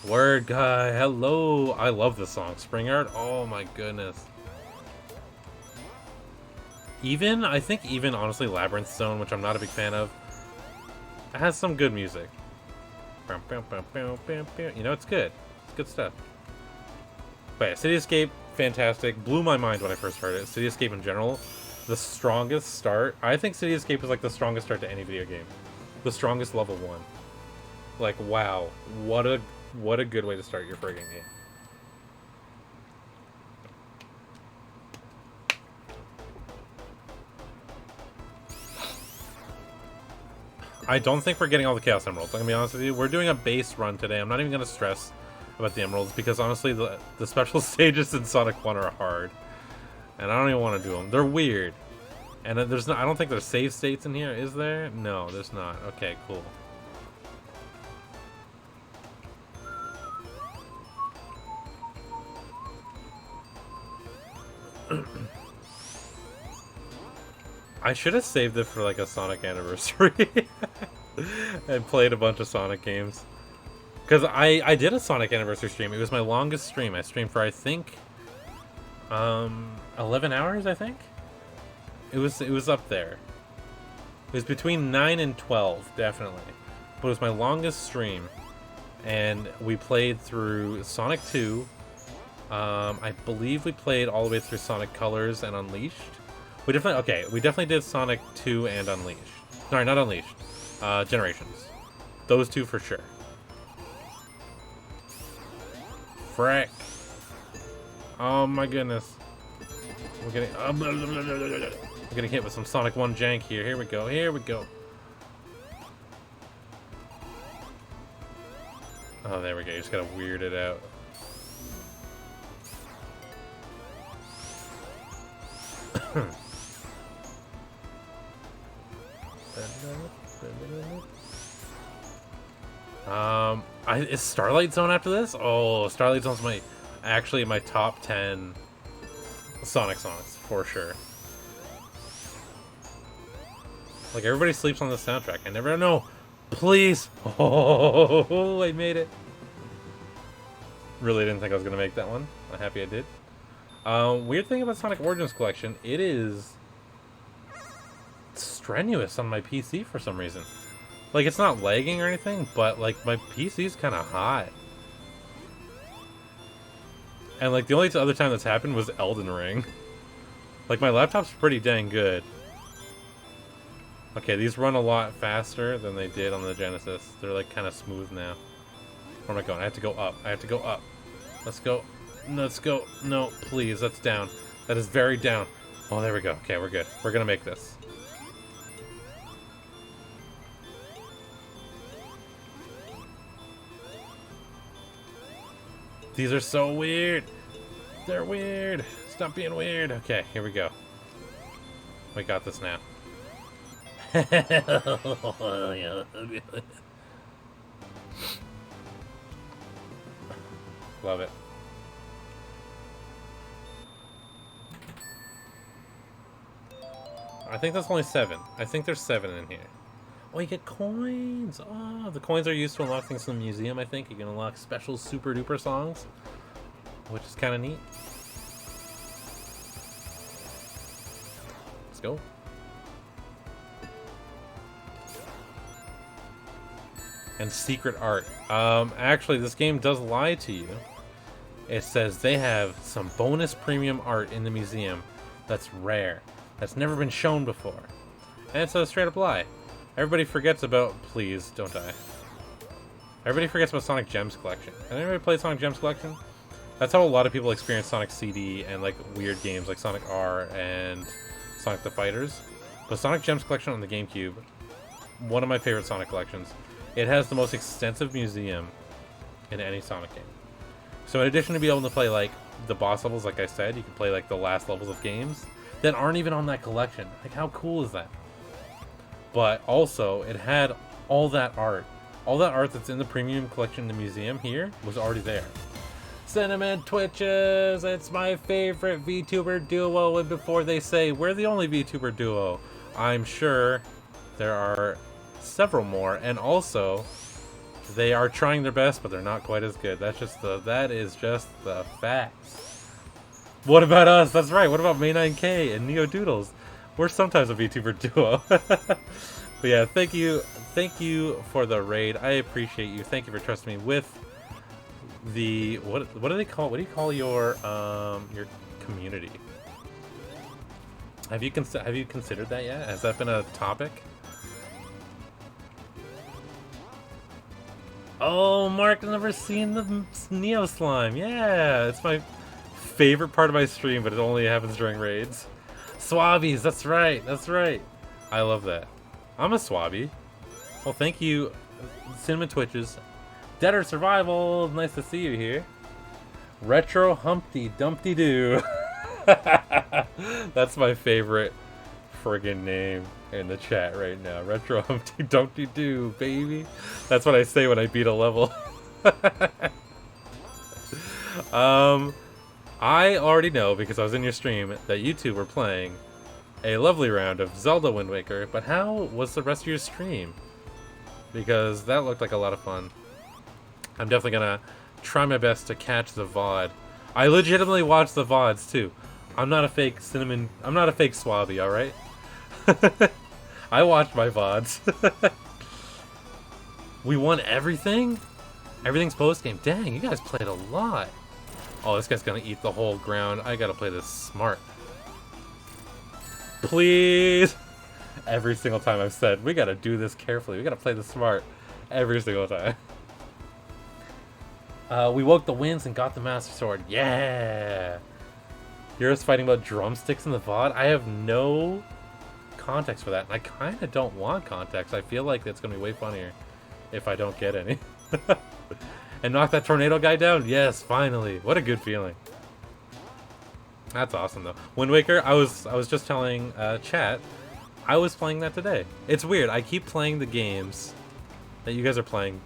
Word guy, hello. I love this song. Spring Art, oh my goodness. I think even honestly Labyrinth Zone, which I'm not a big fan of, it has some good music. You know, it's good. It's good stuff. But yeah, City Escape, fantastic. Blew my mind when I first heard it. City Escape in general, the strongest start. I think City Escape is like the strongest start to any video game. The strongest level 1. Like, wow. What a good way to start your friggin' game. I don't think we're getting all the Chaos Emeralds. I'm gonna be honest with you. We're doing a base run today. I'm not even gonna stress about the Emeralds because honestly, the special stages in Sonic 1 are hard, and I don't even want to do them. They're weird, and there's no. I don't think there's save states in here. Is there? No, there's not. Okay, cool. I should have saved it for like a Sonic anniversary and played a bunch of Sonic games. Because I did a Sonic anniversary stream. It was my longest stream. I streamed for I think 11 hours, I think. It was up there. It was between 9 and 12, definitely. But it was my longest stream. And we played through Sonic 2. I believe we played all the way through Sonic Colors and Unleashed. We definitely did Sonic 2 and Unleashed. Sorry, not Unleashed. Generations. Those two for sure. Frick. Oh my goodness. We're getting hit with some Sonic 1 jank here. Here we go. Here we go. Oh, there we go. You just gotta weird it out. Is Starlight Zone after this? Oh, Starlight Zone's actually my top 10 Sonic songs for sure. Like everybody sleeps on the soundtrack. I never know. Please. Oh, I made it. Really didn't think I was gonna make that one. I'm happy I did. Weird thing about Sonic Origins Collection, it is strenuous on my PC for some reason. Like, it's not lagging or anything, but, like, my PC's kind of hot. And, like, the only other time that's happened was Elden Ring. Like, my laptop's pretty dang good. Okay, these run a lot faster than they did on the Genesis. They're, like, kind of smooth now. Where am I going? I have to go up. I have to go up. Let's go. Let's go. No, please, that's down. That is very down. Oh, there we go. Okay, we're good. We're gonna make this. These are so weird. They're weird. Stop being weird. Okay, here we go. We got this now. Love it. I think that's only 7. I think there's 7 in here. Oh, you get coins! Oh, the coins are used to unlock things in the museum, I think. You can unlock special super duper songs, which is kind of neat. Let's go. And secret art. Actually, this game does lie to you. It says they have some bonus premium art in the museum that's rare, that's never been shown before. And it's a straight up lie. Everybody forgets about... Please, don't die. Everybody forgets about Sonic Gems Collection. Has anybody played Sonic Gems Collection? That's how a lot of people experience Sonic CD and like weird games like Sonic R and Sonic the Fighters. But Sonic Gems Collection on the GameCube, one of my favorite Sonic collections. It has the most extensive museum in any Sonic game. So in addition to being able to play like the boss levels, like I said, you can play like the last levels of games that aren't even on that collection. Like, how cool is that? But also, it had all that art. All that art that's in the premium collection in the museum here was already there. Cinnamon Twitches! It's my favorite VTuber duo, and before they say, we're the only VTuber duo, I'm sure there are several more, and also, they are trying their best, but they're not quite as good. That is just the facts. What about us? That's right, what about May9K and Neo Doodles? We're sometimes a VTuber duo. But yeah, thank you for the raid. I appreciate you. Thank you for trusting me with the what do they call? What do you call your community? Have you considered that yet? Has that been a topic? Oh, Mark's never seen the Neo Slime. Yeah, it's my favorite part of my stream, but it only happens during raids. Swabbies, that's right, that's right. I love that. I'm a Swabby. Well, thank you, Cinnamon Twitches. Deader Survival, nice to see you here. Retro Humpty Dumpty Doo. That's my favorite friggin' name in the chat right now. Retro Humpty Dumpty Doo, baby. That's what I say when I beat a level. I already know, because I was in your stream, that you two were playing a lovely round of Zelda Wind Waker, but how was the rest of your stream? Because that looked like a lot of fun. I'm definitely gonna try my best to catch the VOD. I legitimately watch the VODs too. I'm not a fake Swabby, alright? I watch my VODs. We won everything? Everything's post-game. Dang, you guys played a lot. Oh, this guy's gonna eat the whole ground. I gotta play this smart. Please! Every single time I've said, we gotta do this carefully. We gotta play this smart. Every single time. We woke the winds and got the Master Sword. Yeah! Heroes fighting about drumsticks in the VOD? I have no context for that. And I kinda don't want context. I feel like it's gonna be way funnier if I don't get any. And knock that tornado guy down? Yes, finally. What a good feeling. That's awesome, though. Wind Waker, I was just telling chat, I was playing that today. It's weird. I keep playing the games that you guys are playing.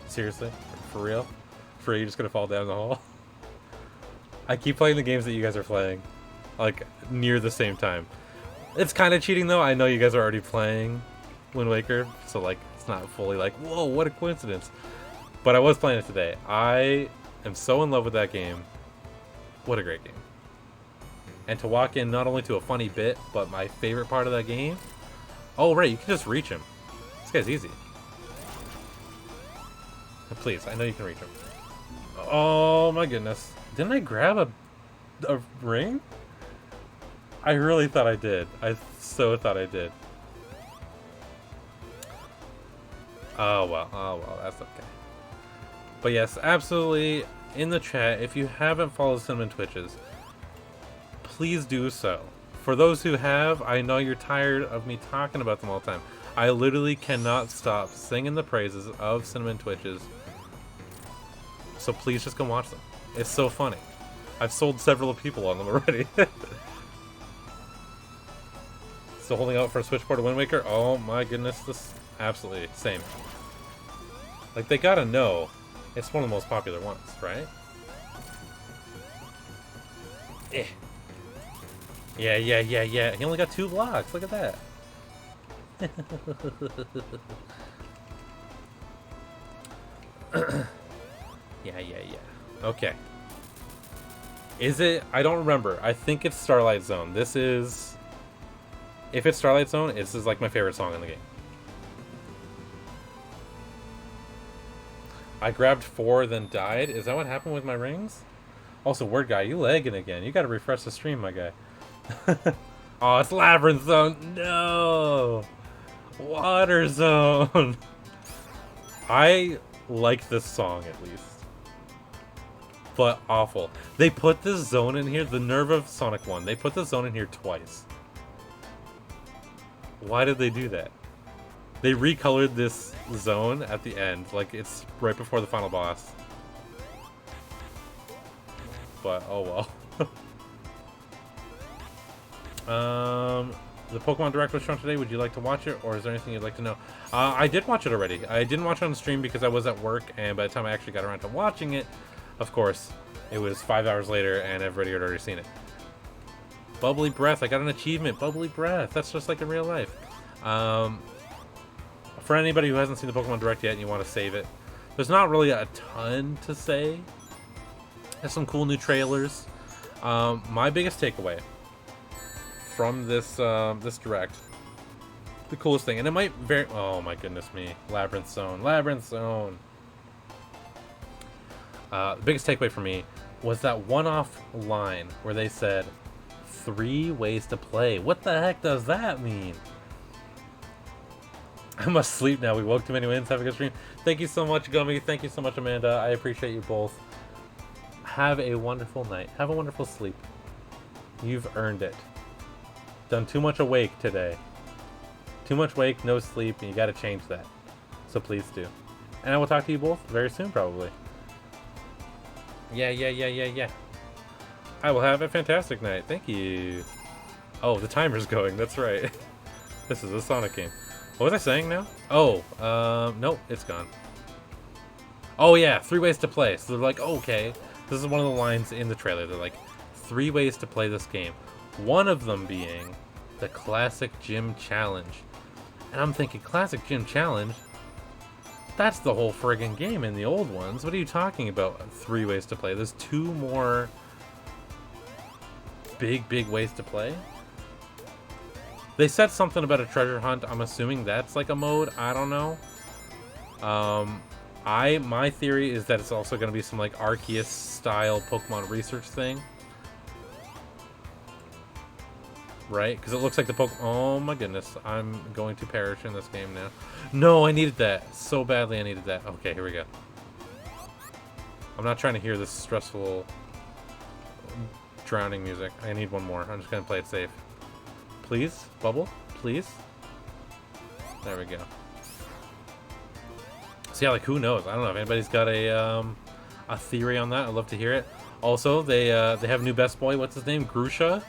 Seriously? For real? For real, you're just gonna fall down the hole? I keep playing the games that you guys are playing, like, near the same time. It's kind of cheating, though. I know you guys are already playing Wind Waker, so, like, it's not fully like, whoa, what a coincidence. But I was playing it today. I am so in love with that game. What a great game. And to walk in not only to a funny bit, but my favorite part of that game. Oh, right, you can just reach him. This guy's easy. Please, I know you can reach him. Oh my goodness. Didn't I grab a ring? I really thought I did. I so thought I did. Oh well, that's okay. But yes, absolutely, in the chat, if you haven't followed Cinnamon Twitches, please do so. For those who have, I know you're tired of me talking about them all the time. I literally cannot stop singing the praises of Cinnamon Twitches. So please just go watch them. It's so funny. I've sold several people on them already. Still holding out for a Switchport Wind Waker? Oh my goodness, this absolutely same. Like, they gotta know it's one of the most popular ones, right? Eh. Yeah. He only got 2 blocks. Look at that. Yeah. Okay. Is it? I don't remember. I think it's Starlight Zone. This is... If it's Starlight Zone, this is like my favorite song in the game. I grabbed 4, then died. Is that what happened with my rings? Also, Word Guy, you lagging again. You gotta refresh the stream, my guy. Oh, it's Labyrinth Zone. No! Water Zone! I like this song at least. But awful. They put this zone in here, the nerve of Sonic 1. They put the zone in here twice. Why did they do that? They recolored this zone at the end, like it's right before the final boss. But, oh well. The Pokemon Direct was shown today. Would you like to watch it, or is there anything you'd like to know? I did watch it already. I didn't watch it on the stream because I was at work, and by the time I actually got around to watching it, of course, it was 5 hours later, and everybody had already seen it. Bubbly Breath. I got an achievement. Bubbly Breath. That's just like in real life. For anybody who hasn't seen the Pokemon Direct yet and you want to save it, there's not really a ton to say. There's some cool new trailers. My biggest takeaway from this this Direct, the coolest thing, and it might vary. Oh my goodness me, Labyrinth Zone, Labyrinth Zone. The biggest takeaway for me was that one-off line where they said 3 ways to play. What the heck does that mean? I must sleep now. We woke too many wins. Have a good stream. Thank you so much, Gummy. Thank you so much, Amanda. I appreciate you both. Have a wonderful night. Have a wonderful sleep. You've earned it. Done too much awake today. Too much wake, no sleep, and you gotta change that. So please do. And I will talk to you both very soon, probably. Yeah. I will have a fantastic night. Thank you. Oh, the timer's going. That's right. This is a Sonic game. What was I saying now? Oh, nope, it's gone. Oh yeah, 3 ways to play. So they're like, oh, okay. This is one of the lines in the trailer. They're like, 3 ways to play this game. One of them being the Classic Gym Challenge. And I'm thinking, Classic Gym Challenge? That's the whole friggin' game in the old ones. What are you talking about? 3 ways to play. There's 2 more big ways to play. They said something about a treasure hunt. I'm assuming that's like a mode. I don't know. My theory is that it's also going to be some like Arceus style Pokemon research thing. Right? Because it looks like the Pokemon... Oh my goodness. I'm going to perish in this game now. No, I needed that. So badly I needed that. Okay, here we go. I'm not trying to hear this stressful drowning music. I need one more. I'm just going to play it safe. Please? Bubble? Please? There we go. So yeah, like, who knows? I don't know if anybody's got a theory on that. I'd love to hear it. Also, they have new best boy. What's his name? Grusha?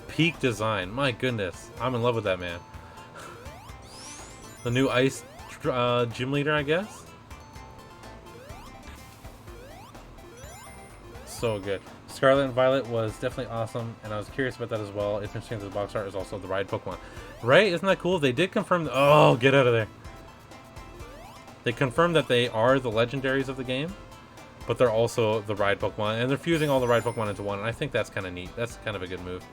Peak design. My goodness. I'm in love with that man. The new ice gym leader, I guess? So good. Scarlet and Violet was definitely awesome, and I was curious about that as well. It's interesting that the box art is also the ride Pokemon. Right? Isn't that cool? They did confirm... Oh, get out of there. They confirmed that they are the legendaries of the game, but they're also the ride Pokemon, and they're fusing all the ride Pokemon into one, and I think that's kind of neat. That's kind of a good move.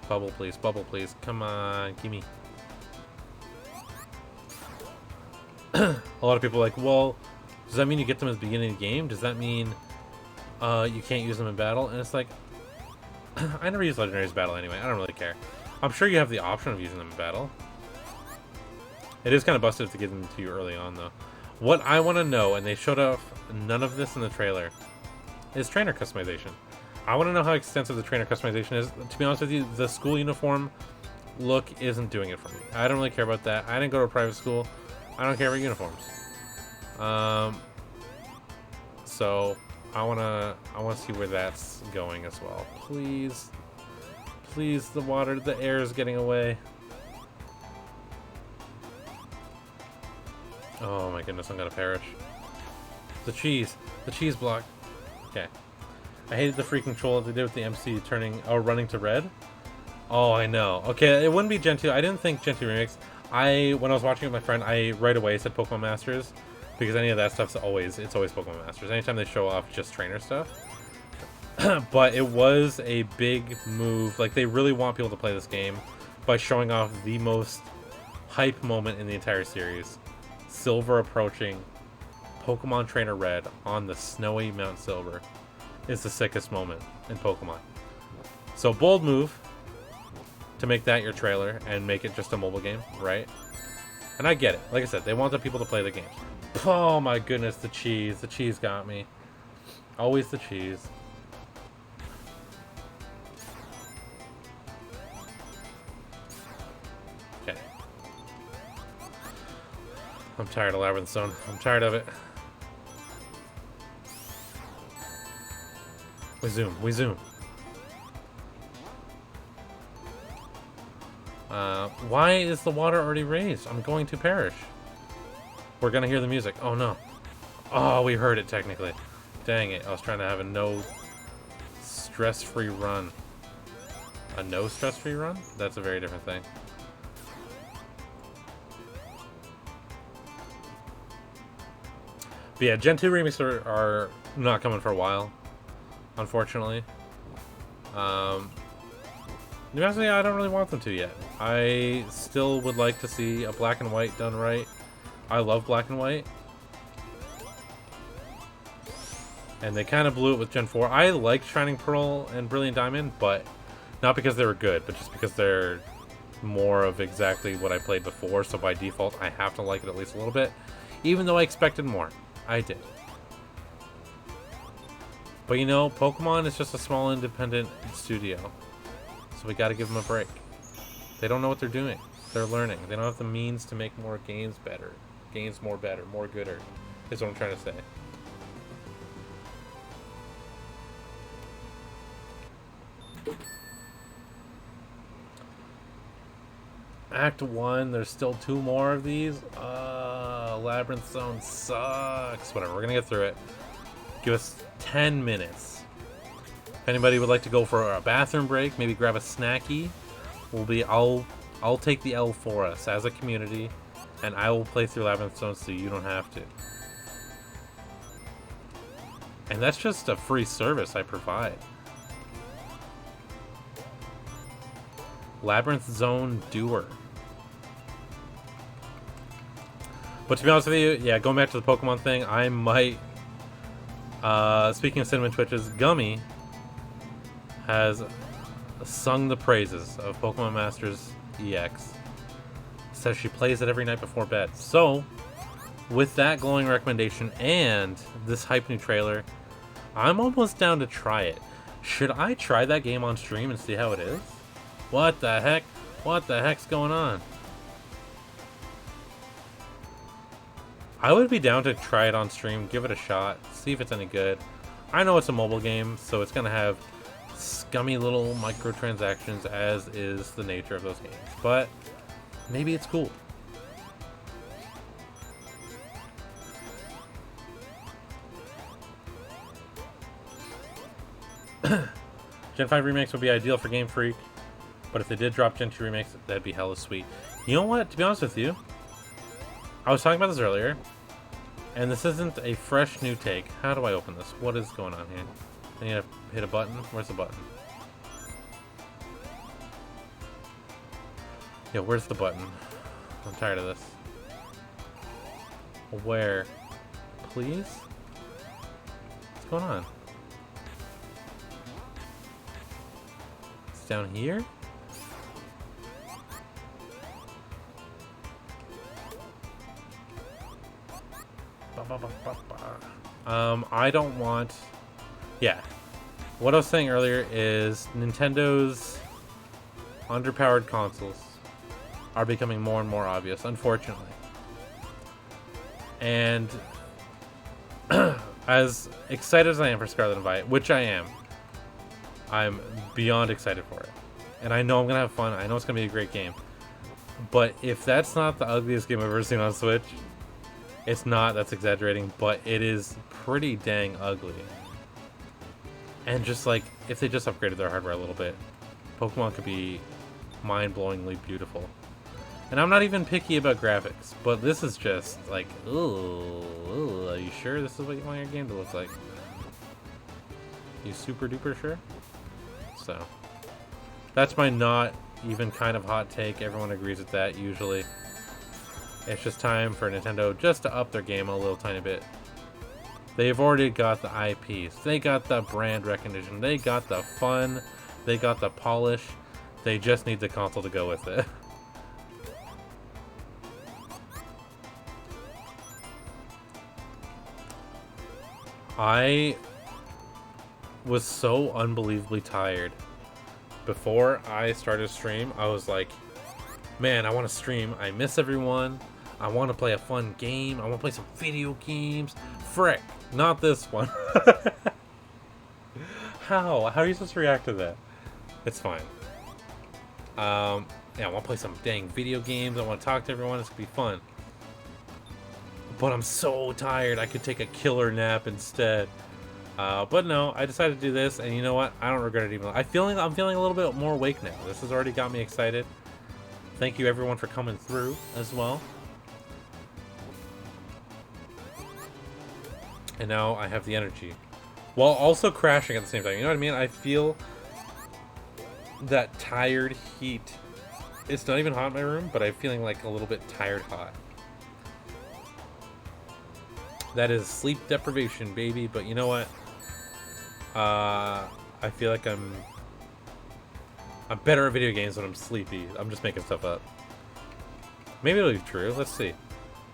Bubble, please. Bubble, please. Come on. Gimme. A lot of people are like, well... Does that mean you get them at the beginning of the game? Does that mean you can't use them in battle? And it's like, I never use legendaries in battle anyway. I don't really care. I'm sure you have the option of using them in battle. It is kind of busted to give them to you early on, though. What I want to know, and they showed off none of this in the trailer, is trainer customization. I want to know how extensive the trainer customization is. To be honest with you, the school uniform look isn't doing it for me. I don't really care about that. I didn't go to a private school. I don't care about uniforms. So I wanna see where that's going as well. Please, the air is getting away. Oh my goodness, I'm gonna perish. The cheese block. Okay. I hated the free control they did with the MC running to red. Oh, I know. Okay, it wouldn't be Gen 2. I didn't think Gen 2 Remix. When I was watching with my friend, I right away said Pokemon Masters. Because any of that stuff's always Pokemon Masters. Anytime they show off just trainer stuff. But it was a big move. Like, they really want people to play this game by showing off the most hype moment in the entire series. Silver approaching Pokemon Trainer Red on the snowy Mount Silver is the sickest moment in Pokemon. So, bold move to make that your trailer and make it just a mobile game, right? And I get it. Like I said, they want the people to play the games. Oh my goodness, the cheese. The cheese got me. Always the cheese. Okay. I'm tired of Labyrinth Zone. I'm tired of it. We zoom. We zoom. Why is the water already raised? I'm going to perish. We're gonna hear the music. Oh no. Oh, we heard it technically. Dang it. I was trying to have a no stress-free run. A no stress-free run? That's a very different thing. But yeah, Gen 2 remakes are not coming for a while, unfortunately. Honestly, I don't really want them to yet. I still would like to see a black and white done right. I love black and white. And they kind of blew it with Gen 4. I liked Shining Pearl and Brilliant Diamond, but not because they were good, but just because they're more of exactly what I played before, so by default I have to like it at least a little bit. Even though I expected more. I did. But you know, Pokemon is just a small independent studio. So we gotta give them a break. They don't know what they're doing. They're learning. They don't have the means to make more games better. Games more better, more gooder, is what I'm trying to say. Act 1, there's still 2 more of these. Labyrinth Zone sucks. Whatever, we're gonna get through it. Give us 10 minutes. If anybody would like to go for a bathroom break, maybe grab a snacky, I'll take the L for us as a community, and I will play through Labyrinth Zone so you don't have to. And that's just a free service I provide. Labyrinth Zone Doer. But to be honest with you, yeah, going back to the Pokemon thing, I might... speaking of Cinnamon Twitches, Gummy has sung the praises of Pokemon Masters EX. Says she plays it every night before bed. So, with that glowing recommendation and this hype new trailer, I'm almost down to try it. Should I try that game on stream and see how it is? What the heck? What the heck's going on? I would be down to try it on stream, give it a shot, see if it's any good. I know it's a mobile game, so it's gonna have scummy little microtransactions, as is the nature of those games. But maybe it's cool. Gen 5 remakes would be ideal for Game Freak, but if they did drop Gen 2 remakes, that'd be hella sweet. You know what? To be honest with you, I was talking about this earlier, and this isn't a fresh new take. How do I open this? What is going on here? I need to hit a button. Where's the button? Yeah, where's the button? I'm tired of this. Where? Please? What's going on? It's down here? I don't want... Yeah. What I was saying earlier is Nintendo's underpowered consoles are becoming more and more obvious, unfortunately. And as excited as I am for Scarlet and Violet, which I am, I'm beyond excited for it. And I know I'm going to have fun. I know it's going to be a great game. But if that's not the ugliest game I've ever seen on Switch, it's not, that's exaggerating, but it is pretty dang ugly. And just like, if they just upgraded their hardware a little bit, Pokemon could be mind-blowingly beautiful. And I'm not even picky about graphics, but this is just like, ooh, are you sure this is what you want your game to look like? You super duper sure? So, that's my not even kind of hot take. Everyone agrees with that usually. It's just time for Nintendo just to up their game a little tiny bit. They've already got the IPs. They got the brand recognition. They got the fun. They got the polish. They just need the console to go with it. I was so unbelievably tired. Before I started stream, I was like, man, I want to stream. I miss everyone. I want to play a fun game. I want to play some video games. Frick, not this one. How? How are you supposed to react to that? It's fine. Yeah, I want to play some dang video games. I want to talk to everyone. It's going to be fun. But I'm so tired. I could take a killer nap instead. But no, I decided to do this, and you know what? I don't regret it even. I'm feeling a little bit more awake now. This has already got me excited. Thank you everyone for coming through as well. And now I have the energy. While also crashing at the same time. You know what I mean? I feel that tired heat. It's not even hot in my room, but I'm feeling like a little bit tired hot. That is sleep deprivation, baby. But you know what? I feel like I'm better at video games when I'm sleepy. I'm just making stuff up. Maybe it'll be true. Let's see.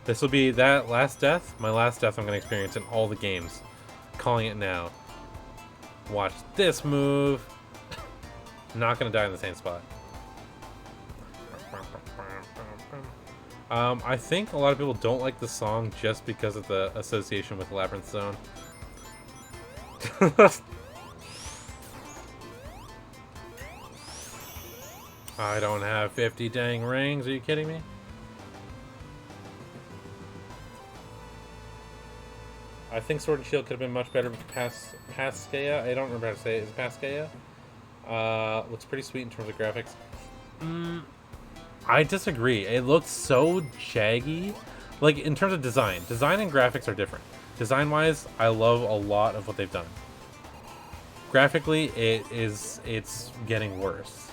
This will be that last death. My last death I'm going to experience in all the games. Calling it now. Watch this move. Not going to die in the same spot. I think a lot of people don't like the song just because of the association with Labyrinth Zone. I don't have 50 dang rings. Are you kidding me? I think Sword and Shield could have been much better with Pascaya. I don't remember how to say it. Is it Pascaya? Looks pretty sweet in terms of graphics. I disagree. It looks so jaggy. Like, in terms of design. Design and graphics are different. Design-wise, I love a lot of what they've done. Graphically, it's getting worse.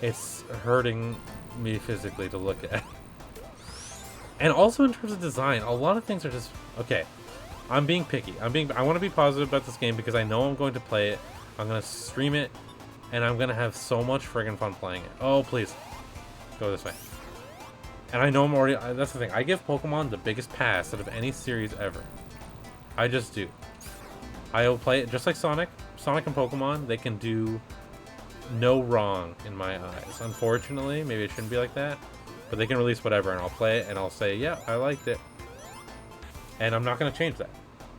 It's hurting me physically to look at. And also in terms of design, a lot of things are just... Okay, I'm being picky. I want to be positive about this game because I know I'm going to play it. I'm going to stream it. And I'm going to have so much friggin' fun playing it. Oh, please. Go this way. And I know I'm already... That's the thing. I give Pokemon the biggest pass out of any series ever. I just do. I will play it just like Sonic. Sonic and Pokemon, they can do no wrong in my eyes. Unfortunately, maybe it shouldn't be like that. But they can release whatever, and I'll play it, and I'll say, yeah, I liked it. And I'm not going to change that.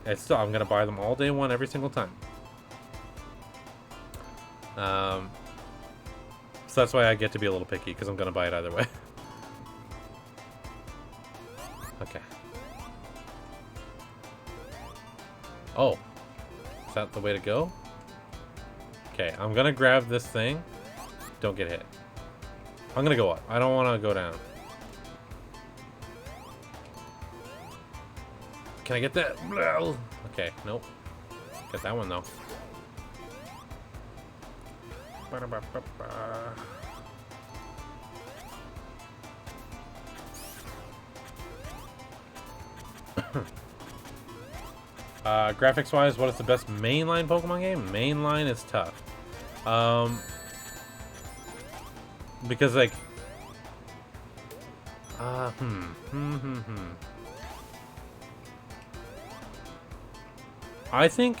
It's still, I'm going to buy them all day one every single time. So that's why I get to be a little picky, because I'm going to buy it either way. Okay. Oh. Is that the way to go? Okay, I'm going to grab this thing. Don't get hit. I'm going to go up. I don't want to go down. Can I get that? Okay, nope. Get that one, though. Graphics-wise, what is the best mainline Pokemon game? Mainline is tough. Because, like... I think...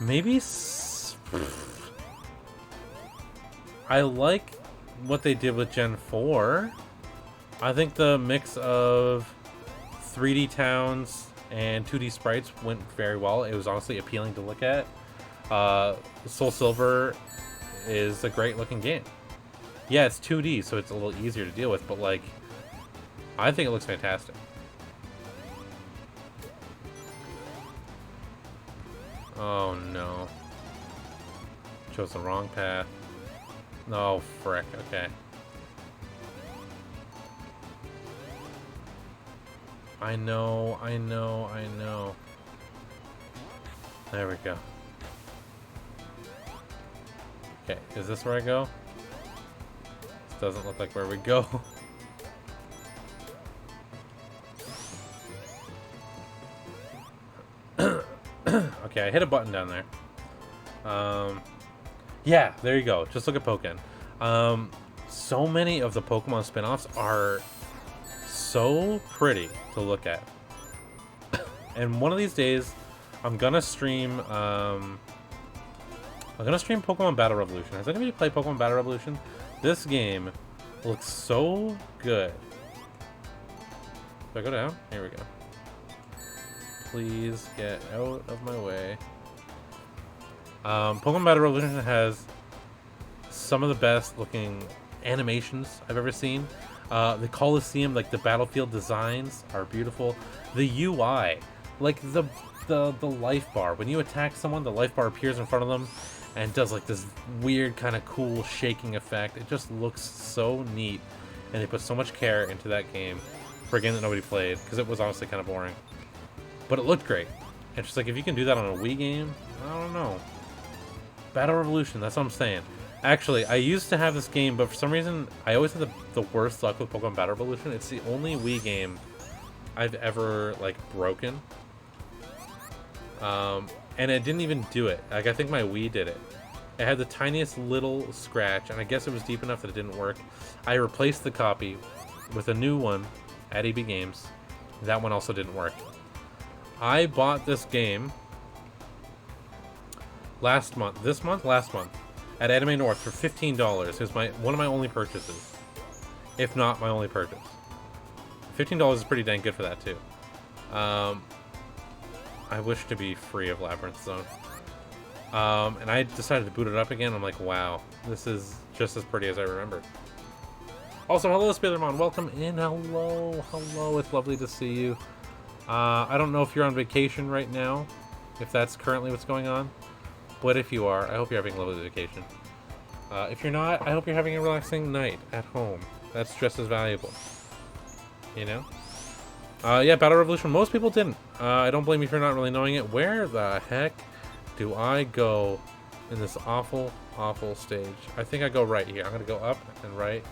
Maybe... I like what they did with Gen 4. I think the mix of 3D towns and 2D sprites went very well. It was honestly appealing to look at. Soul Silver is a great looking game. Yeah, it's 2D, so it's a little easier to deal with, but like, I think it looks fantastic. Oh no. Chose the wrong path. Oh, frick. Okay. I know. There we go. Okay, is this where I go? This doesn't look like where we go. Okay, I hit a button down there. Yeah, there you go. Just look at Pokken. So many of the Pokemon spin-offs are so pretty to look at. And one of these days, I'm gonna stream. I'm gonna stream Pokemon Battle Revolution. Has anybody played Pokemon Battle Revolution? This game looks so good. Do I go down? Here we go. Please get out of my way. Pokemon Battle Revolution has some of the best looking animations I've ever seen. The Coliseum, like the battlefield designs are beautiful. The UI, like the life bar. When you attack someone, the life bar appears in front of them and does like this weird kind of cool shaking effect. It just looks so neat, and they put so much care into that game for a game that nobody played because it was honestly kind of boring. But it looked great. And just like if you can do that on a Wii game, I don't know. Battle Revolution, that's what I'm saying. Actually, I used to have this game, but for some reason, I always had the worst luck with Pokemon Battle Revolution. It's the only Wii game I've ever, like, broken. And it didn't even do it. Like, I think my Wii did it. It had the tiniest little scratch, and I guess it was deep enough that it didn't work. I replaced the copy with a new one at EB Games. That one also didn't work. I bought this game last month, at Anime North for $15. It was one of my only purchases, if not my only purchase. $15 is pretty dang good for that too. I wish to be free of Labyrinth Zone. And I decided to boot it up again. I'm like, wow, this is just as pretty as I remembered. Also, hello, Spidermon. Welcome in. Hello, hello. It's lovely to see you. I don't know if you're on vacation right now, if that's currently what's going on. But if you are, I hope you're having a lovely vacation. If you're not, I hope you're having a relaxing night at home. That's just as valuable. You know? Yeah, Battle Revolution. Most people didn't. I don't blame you for not really knowing it. Where the heck do I go in this awful, awful stage? I think I go right here. I'm going to go up and right.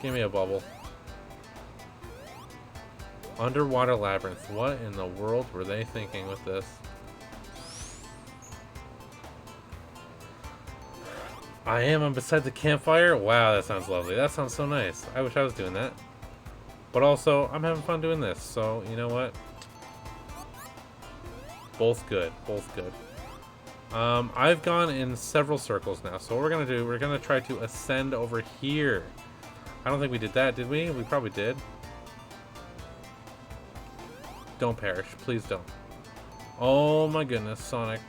Give me a bubble. Underwater Labyrinth. What in the world were they thinking with this? I am. I'm beside the campfire. Wow, that sounds lovely. That sounds so nice. I wish I was doing that. But also, I'm having fun doing this. So, you know what? Both good. Both good. I've gone in several circles now. So what we're going to do, we're going to try to ascend over here. I don't think we did that, did we? We probably did. Don't perish. Please don't. Oh my goodness, Sonic.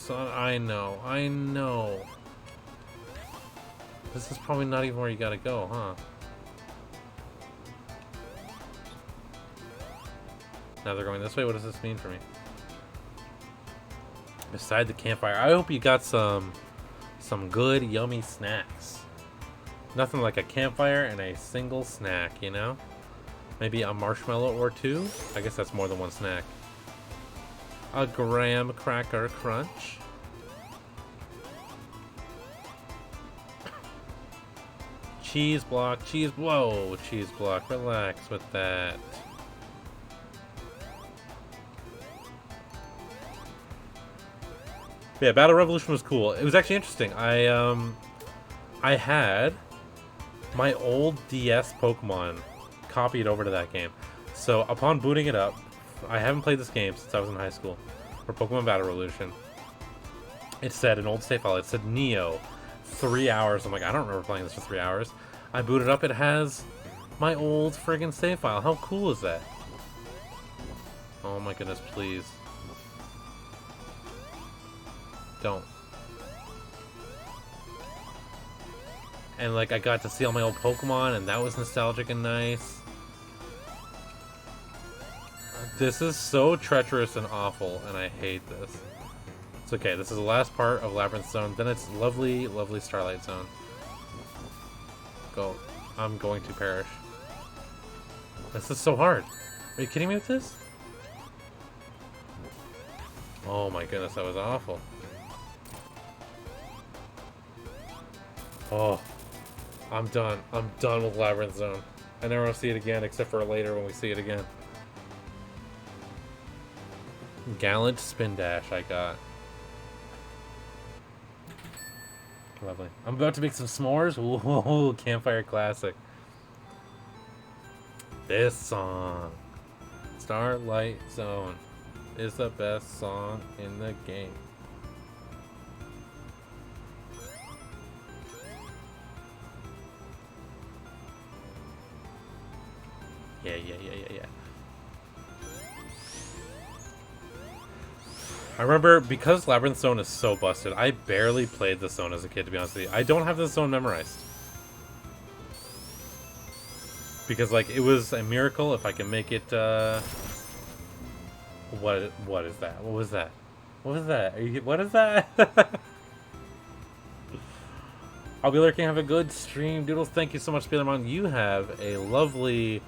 I know. I know. This is probably not even where you gotta go, huh? Now they're going this way. What does this mean for me? Beside the campfire. I hope you got some good, yummy snacks. Nothing like a campfire and a single snack, you know? Maybe a marshmallow or two? I guess that's more than one snack. A graham cracker crunch. Cheese block, whoa, cheese block, relax with that. Yeah, Battle Revolution was cool. It was actually interesting. I had my old DS Pokemon copied over to that game. So upon booting it up, I haven't played this game since I was in high school, for Pokemon Battle Revolution. It said an old save file. It said Neo, 3 hours. I'm like, I don't remember playing this for 3 hours. I booted up. It has my old friggin' save file. How cool is that? Oh my goodness, please. Don't. And like, I got to see all my old Pokemon, and that was nostalgic and nice. This is so treacherous and awful, and I hate this. It's okay, this is the last part of Labyrinth Zone, then it's lovely, lovely Starlight Zone. Go. I'm going to perish. This is so hard. Are you kidding me with this? Oh my goodness, that was awful. Oh. I'm done. I'm done with Labyrinth Zone. I never want to see it again, except for later when we see it again. Gallant Spin Dash I got. Lovely. I'm about to make some s'mores. Whoa, Campfire Classic. This song. Starlight Zone. is the best song in the game. Yeah. I remember, because Labyrinth Zone is so busted, I barely played this zone as a kid, to be honest with you. I don't have this zone memorized. Because, like, it was a miracle if I can make it, What is that? What was that? What was that? What is that? I'll be lurking. Have a good stream. Doodles, thank you so much, Spielermon. You have a lovely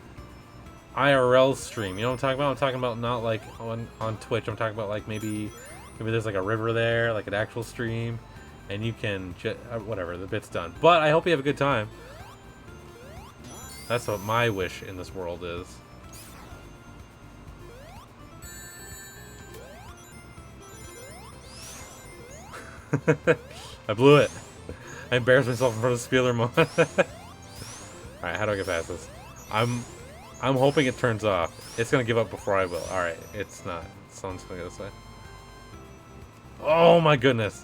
IRL stream. You know what I'm talking about? I'm talking about not like on Twitch. I'm talking about like maybe there's like a river there, like an actual stream, and you can whatever, the bit's done. But I hope you have a good time. That's what my wish in this world is. I blew it. I embarrassed myself in front of Spielermon. Alright, how do I get past this? I'm hoping it turns off. It's gonna give up before I will. Alright, it's not. Someone's gonna go this way. Oh my goodness.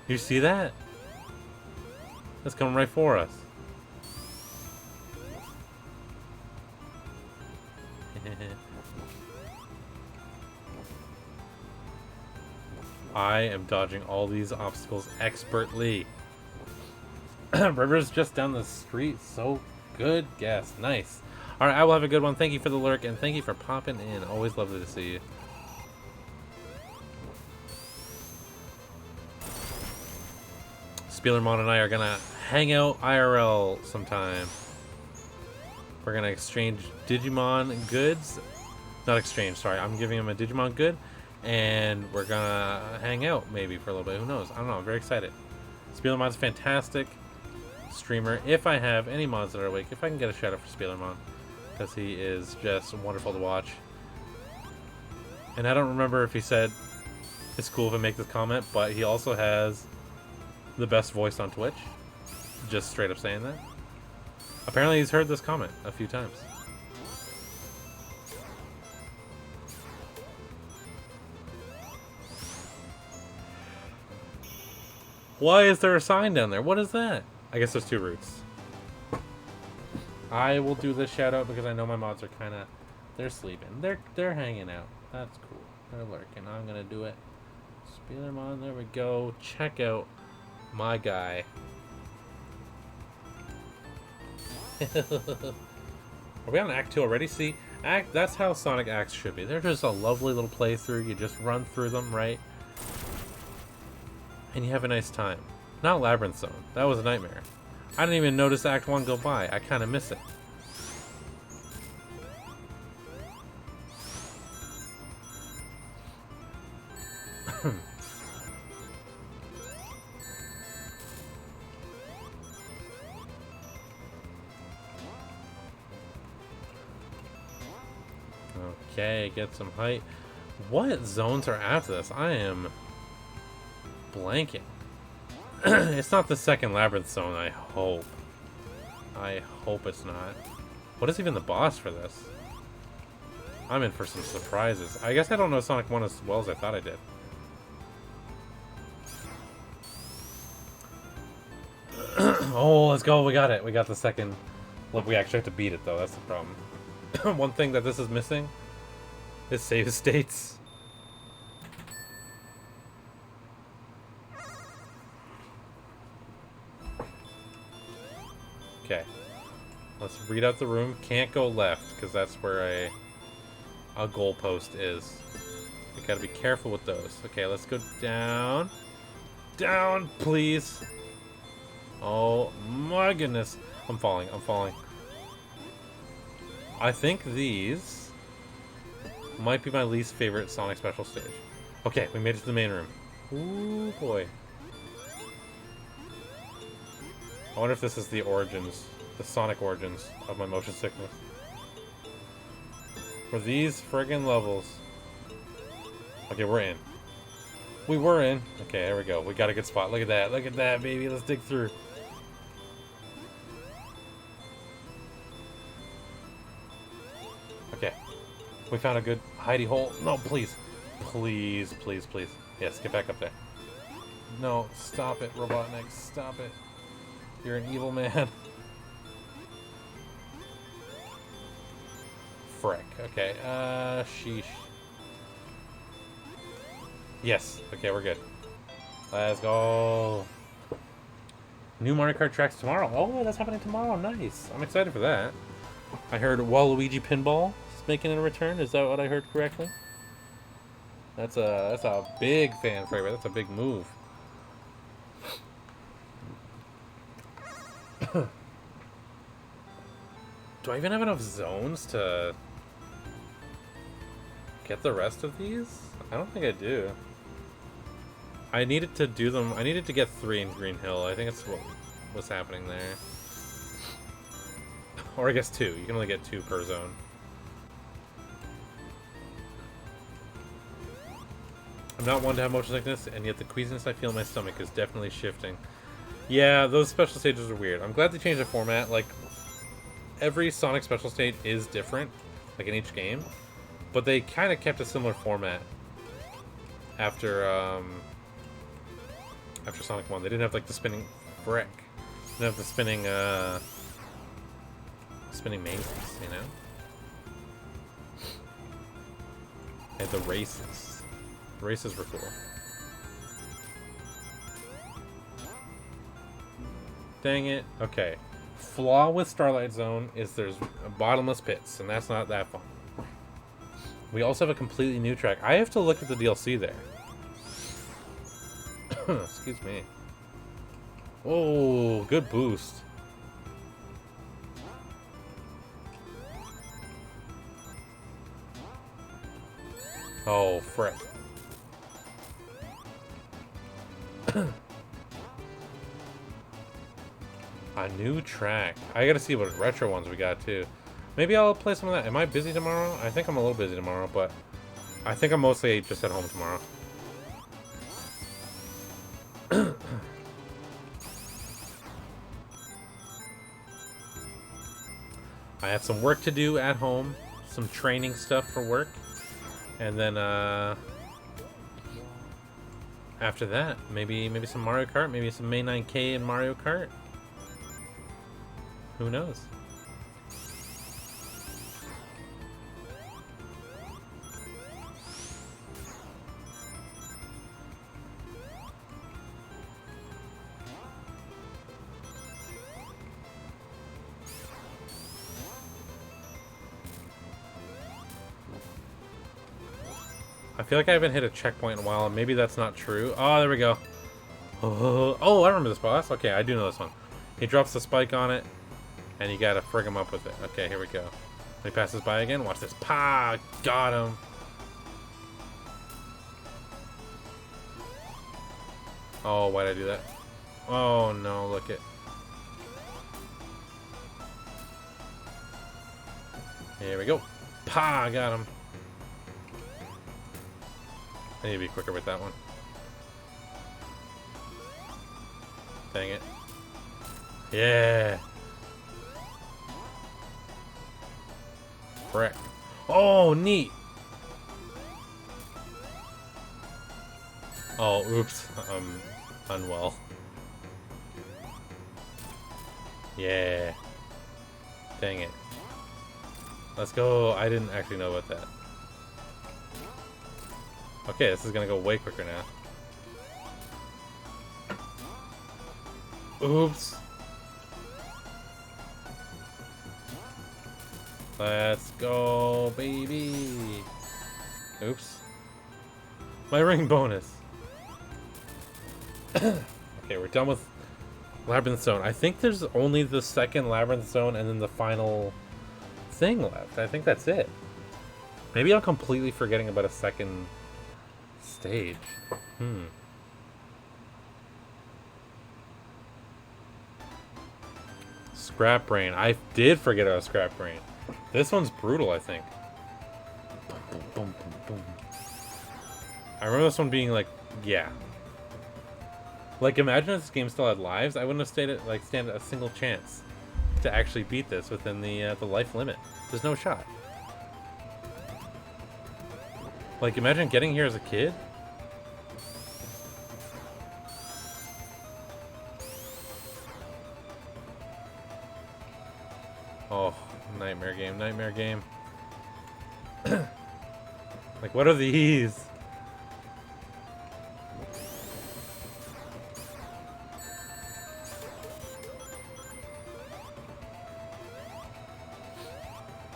You see that? That's coming right for us. I am dodging all these obstacles expertly. River's just down the street. So good guess. Nice. Alright, I will have a good one. Thank you for the lurk, and thank you for popping in. Always lovely to see you. Spielermon and I are gonna hang out IRL sometime. We're gonna exchange Digimon goods. Not exchange, sorry. I'm giving him a Digimon good. And we're gonna hang out maybe for a little bit. Who knows? I don't know. I'm very excited. Spielermon's a fantastic streamer. If I have any mods that are awake, if I can get a shout out for Spielermon, because he is just wonderful to watch. And I don't remember if he said it's cool if I make this comment, but he also has the best voice on Twitch. Just straight up saying that. Apparently he's heard this comment a few times. Why is there a sign down there? What is that? I guess there's two routes. I will do this shout out because I know my mods are kind of... They're sleeping. They're hanging out. That's cool. They're lurking. I'm going to do it. Spielermon, there we go. Check out my guy. Are we on Act 2 already? See, that's how Sonic Acts should be. They're just a lovely little playthrough. You just run through them, right? And you have a nice time. Not Labyrinth Zone. That was a nightmare. I didn't even notice Act 1 go by. I kind of miss it. Okay, get some height. What zones are after this? I am blanking. It's not the second Labyrinth Zone, I hope. I hope it's not. What is even the boss for this? I'm in for some surprises. I guess I don't know Sonic 1 as well as I thought I did. Oh, let's go. We got it. We got the second. Look, we actually have to beat it, though. That's the problem. One thing that this is missing is save states. Okay. Let's read out the room. Can't go left, because that's where a goalpost is. We gotta be careful with those. Okay, let's go down. Down, please. Oh my goodness. I'm falling. I'm falling. I think these might be my least favorite Sonic Special stage. Okay, we made it to the main room. Ooh, boy. I wonder if this is the origins, the Sonic origins of my motion sickness. For these friggin' levels. Okay, we're in. We were in. Okay, there we go. We got a good spot. Look at that. Look at that, baby. Let's dig through. Okay. We found a good hidey hole. No, please. Please, please, please. Yes, get back up there. No, stop it, Robotnik. Stop it. You're an evil man. Frick. Okay, sheesh. Yes. Okay, we're good. Let's go. New Mario Kart tracks tomorrow. Oh, that's happening tomorrow. Nice. I'm excited for that. I heard Waluigi Pinball is making a return. Is that what I heard correctly? That's a big fan favorite. That's a big move. Do I even have enough zones to get the rest of these? I don't think I do. I needed to do them. I needed to get 3 in Green Hill. I think that's what was happening there. Or I guess 2. You can only get 2 per zone. I'm not one to have motion sickness, and yet the queasiness I feel in my stomach is definitely shifting. Yeah, those special stages are weird. I'm glad they changed the format. Like, every Sonic special stage is different, like in each game, but they kind of kept a similar format after after Sonic 1. They didn't have like the spinning brick. They didn't have the spinning mazes, you know? And the races. The races were cool. Dang it. Okay. Flaw with Starlight Zone is there's bottomless pits, and that's not that fun. We also have a completely new track. I have to look at the DLC there. Excuse me. Oh, good boost. Oh, frick. A new track. I gotta see what retro ones we got too. Maybe I'll play some of that. Am I busy tomorrow? I think I'm a little busy tomorrow, but I think I'm mostly just at home tomorrow. I have some work to do at home, some training stuff for work, and then after that, maybe some Mario Kart, maybe some May 9K in Mario Kart. Who knows? I feel like I haven't hit a checkpoint in a while, and maybe that's not true. Oh, there we go. Oh, I remember this boss. Okay, I do know this one. He drops the spike on it, and you gotta frig him up with it. Okay, here we go. He passes by again. Watch this. Pa! Got him. Oh, why'd I do that? Oh, no, look it. Here we go. Pa! Got him. I need to be quicker with that one. Dang it. Yeah. Frick. Oh, neat. Oh, oops. I'm unwell. Yeah. Dang it. Let's go. I didn't actually know about that. Okay, this is gonna go way quicker now. Oops. Let's go, baby. Oops. My ring bonus. Okay, we're done with Labyrinth Zone. I think there's only the second Labyrinth Zone and then the final thing left. I think that's it. Maybe I'm completely forgetting about a second stage. Scrap Brain. I did forget about Scrap Brain. This one's brutal, I think. Boom, boom, boom, boom, boom. I remember this one being like, yeah. Like, imagine if this game still had lives, I wouldn't have stand a single chance to actually beat this within the life limit. There's no shot. Like, imagine getting here as a kid. Oh, nightmare game, nightmare game. Like, what are these?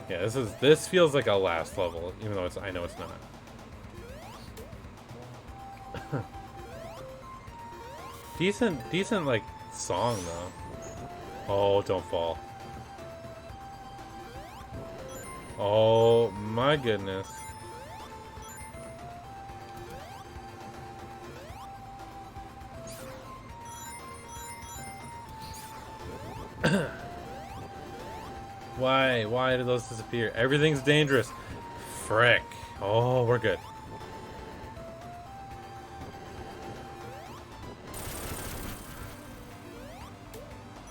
Yeah, this feels like a last level, even though I know it's not. decent like song though. Oh, don't fall. Oh my goodness. Why did those disappear? Everything's dangerous. Frick. Oh, we're good.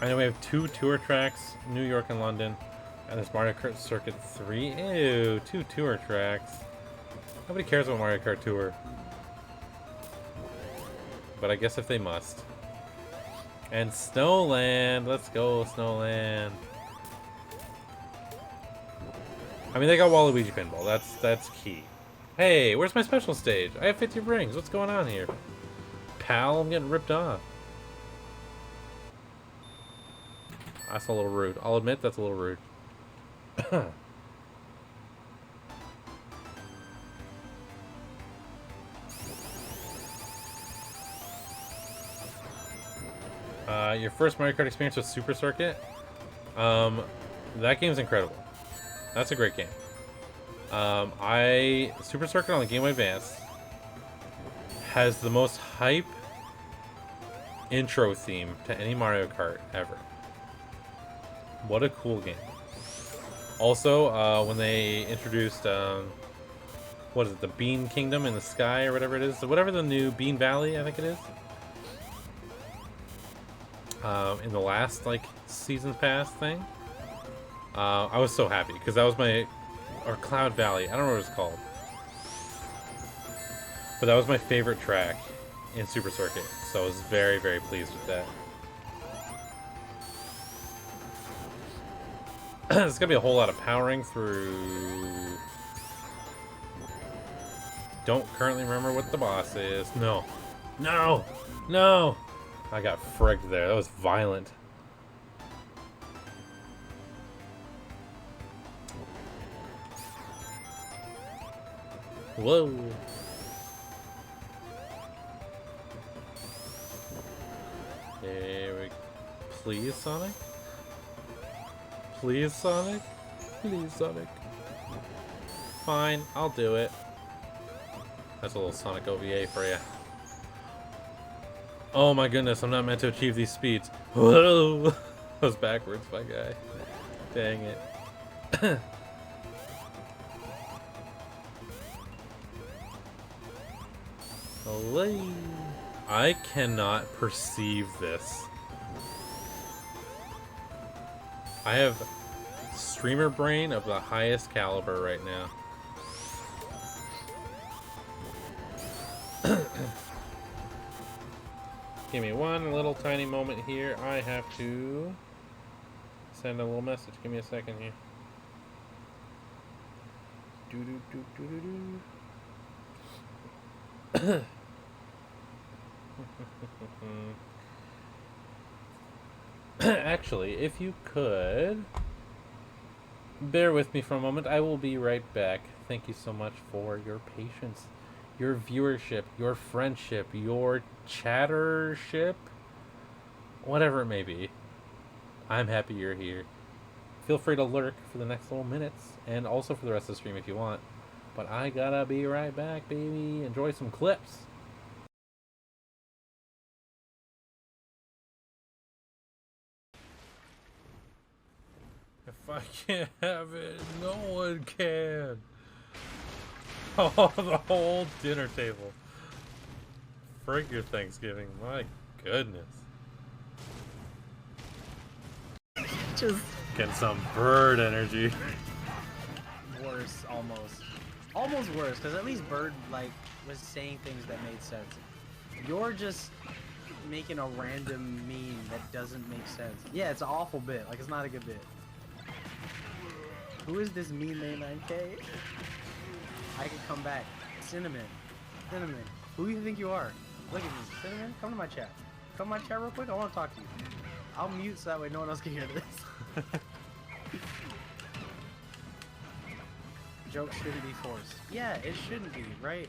I know we have 2 tour tracks, New York and London, and this Mario Kart Circuit 3. Ew, 2 tour tracks. Nobody cares about Mario Kart Tour. But I guess if they must. And Snowland. Let's go, Snowland. I mean, they got Waluigi Pinball. That's key. Hey, where's my special stage? I have 50 rings. What's going on here? Pal, I'm getting ripped off. That's a little rude. I'll admit that's a little rude. Your first Mario Kart experience with Super Circuit? That game's incredible. That's a great game. Super Circuit on the Game Boy Advance has the most hype intro theme to any Mario Kart ever. What a cool game. Also, when they introduced, what is it, the Bean Kingdom in the sky or whatever it is? Whatever the new Bean Valley, I think it is. In the last, like, Seasons Pass thing. I was so happy, because that was my... Or Cloud Valley, I don't know what it's called. But that was my favorite track in Super Circuit, so I was very, very pleased with that. There's gonna be a whole lot of powering through... Don't currently remember what the boss is. No. No! No! I got frigged there. That was violent. Whoa. There we go. Please, Sonic? Please, Sonic? Please, Sonic. Fine, I'll do it. That's a little Sonic OVA for you. Oh my goodness, I'm not meant to achieve these speeds. Whoa! That was backwards, my guy. Dang it. Olay. I cannot perceive this. I have streamer brain of the highest caliber right now. Give me one little tiny moment here. I have to send a little message. Give me a second here. Actually, if you could bear with me for a moment, I will be right back. Thank you so much for your patience, your viewership, your friendship, your chattership, whatever it may be. I'm happy you're here. Feel free to lurk for the next little minutes, and also for the rest of the stream if you want. But I gotta be right back, baby. Enjoy some clips. If I can't have it, no one can. Oh, the whole dinner table. Frig your Thanksgiving, my goodness. Just Getting some bird energy. worse, almost. almost worse, because at least Bird like was saying things that made sense. You're just making a random meme that doesn't make sense. Yeah, it's an awful bit. Like, it's not a good bit. Who is this mean name 9K? I could come back. Cinnamon. Cinnamon. Who do you think you are? Look at me. Cinnamon, come to my chat. Come to my chat real quick. I want to talk to you. I'll mute so that way no one else can hear this. Joke shouldn't be forced. Yeah, it shouldn't be, right?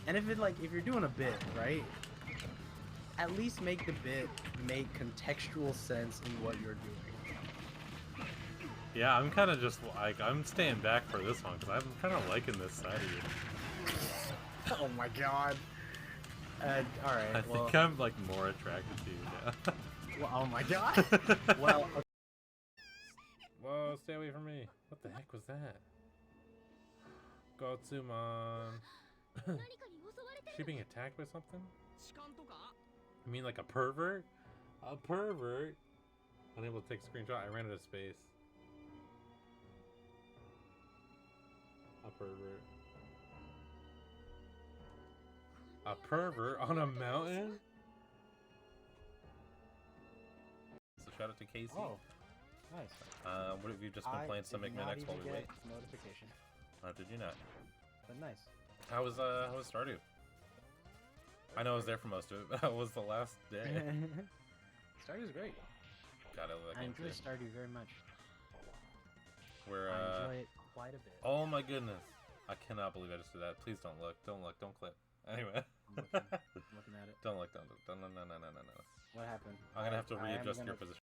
And if you're doing a bit, right? At least make the bit make contextual sense in what you're doing. Yeah, I'm kind of just like, I'm staying back for this one because I'm kind of liking this side of you. Oh my god. Alright, I think I'm like more attracted to you now. Well, oh my god. Well, okay. Whoa, stay away from me. What the heck was that? Gotsumon. Is she being attacked by something? You mean like a pervert? A pervert? Unable to take a screenshot. I ran out of space. A pervert. A pervert on a mountain? So shout out to Casey. Oh, nice. What have you just been playing some McMahon while we wait? Notification. Did you not? But nice. How was Stardew? I know I was there for most of it, but how was the last day? Stardew's great. God, I love that I game enjoy too. Stardew very much. We're I enjoy it quite a bit. oh my goodness. I cannot believe I just did that. Please don't look. Don't look. Don't clip. Anyway. I'm looking at it. Don't look. Don't. No. What happened? I'm gonna have to readjust your position.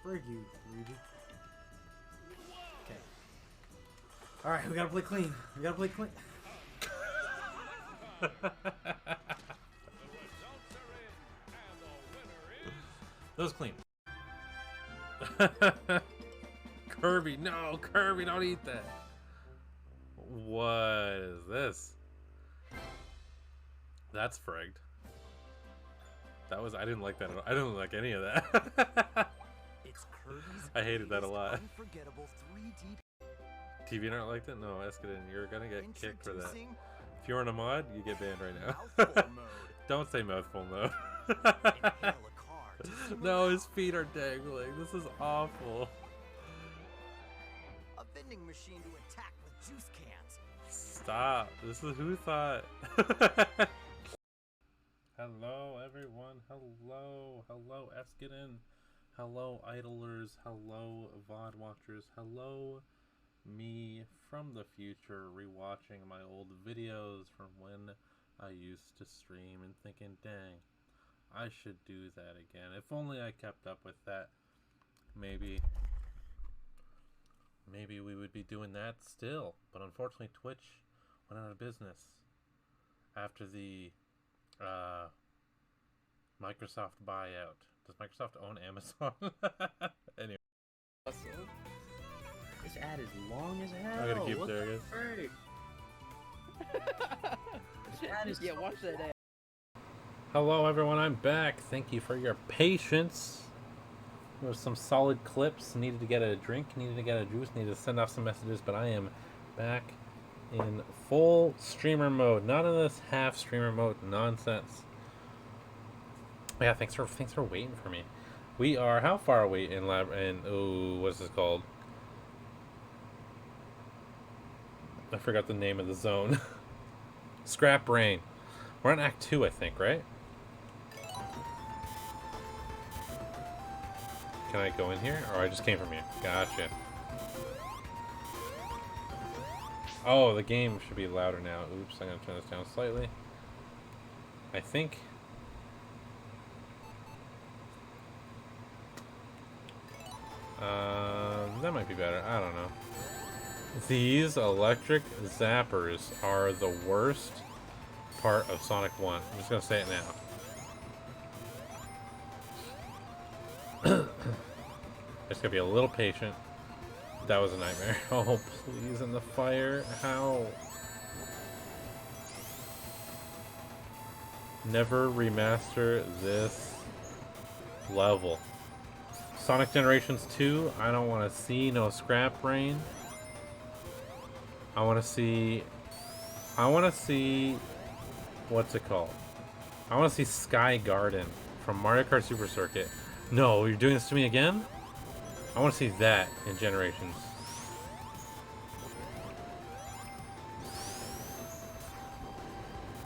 Frig you, Rudy. Okay. Alright, we gotta play clean. We gotta play clean. That was clean. Kirby, no, Kirby, don't eat that. What is this? That's frigged. That was, I didn't like that at all. I didn't like any of that. It's Kirby's I hated that a lot. Unforgettable 3D TV not liked it? No, Escadin, you're gonna get kicked for that. introducing If you're in a mod, you get banned right now. Mouthful mode. Don't say mouthful mode. Inhale a card to simulate No, his feet are dangling. This is awful. a vending machine to attack with juice cans. Stop. This is who thought. Hello, everyone. Hello. Hello, Escadin. Hello, idlers. Hello, VOD watchers. Hello, me from the future rewatching my old videos from when I used to stream and thinking, dang, I should do that again. If only I kept up with that. Maybe we would be doing that still. But unfortunately, Twitch went out of business after the Microsoft buyout. Does Microsoft own Amazon? Anyway. This ad is long as hell. I gotta keep What there, the guys. frick? This ad is Yeah, watch that ad. Hello, everyone. I'm back. Thank you for your patience. There was some solid clips. Needed to get a drink. Needed to get a juice. Needed to send off some messages. But I am back in full streamer mode. Not in this half streamer mode nonsense. Yeah, thanks for waiting for me. We are how far away in lab? And oh, what's this called? I forgot the name of the zone. Scrap Brain. We're on Act 2, I think, right? Can I go in here? Or I just came from here? Gotcha. Oh, the game should be louder now. Oops, I'm gonna turn this down slightly. I think. That might be better. I don't know. These electric zappers are the worst part of Sonic 1. I'm just gonna say it now. Just gotta be a little patient. That was a nightmare. Oh, please, in the fire. How? Never remaster this level. Sonic Generations 2, I don't want to see no Scrap Brain. I want to see... I want to see... What's it called? I want to see Sky Garden from Mario Kart Super Circuit. No, you're doing this to me again? I want to see that in Generations.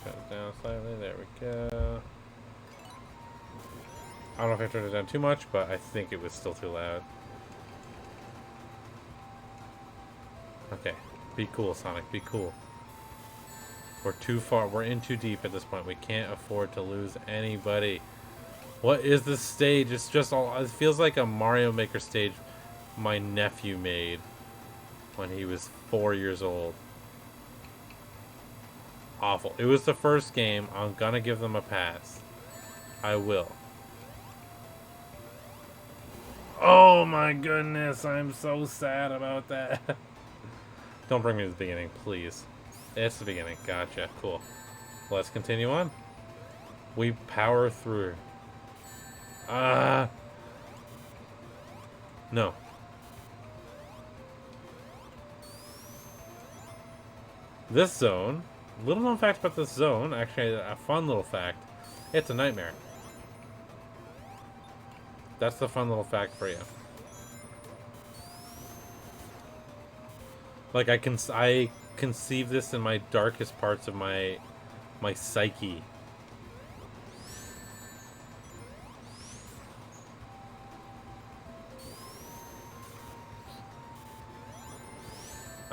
Cut it down slightly. There we go. I don't know if I turned it down too much, but I think it was still too loud. Okay. Be cool, Sonic. Be cool. We're too far. We're in too deep at this point. We can't afford to lose anybody. What is this stage? It's just all... It feels like a Mario Maker stage my nephew made when he was 4 years old. Awful. It was the first game. I'm gonna give them a pass. I will. Oh my goodness. I'm so sad about that. Don't bring me to the beginning, please. It's the beginning. Gotcha. Cool. Let's continue on. We power through. No. This zone, little known fact about this zone, actually a fun little fact, it's a nightmare. That's the fun little fact for you. Like I conceive this in my darkest parts of my psyche.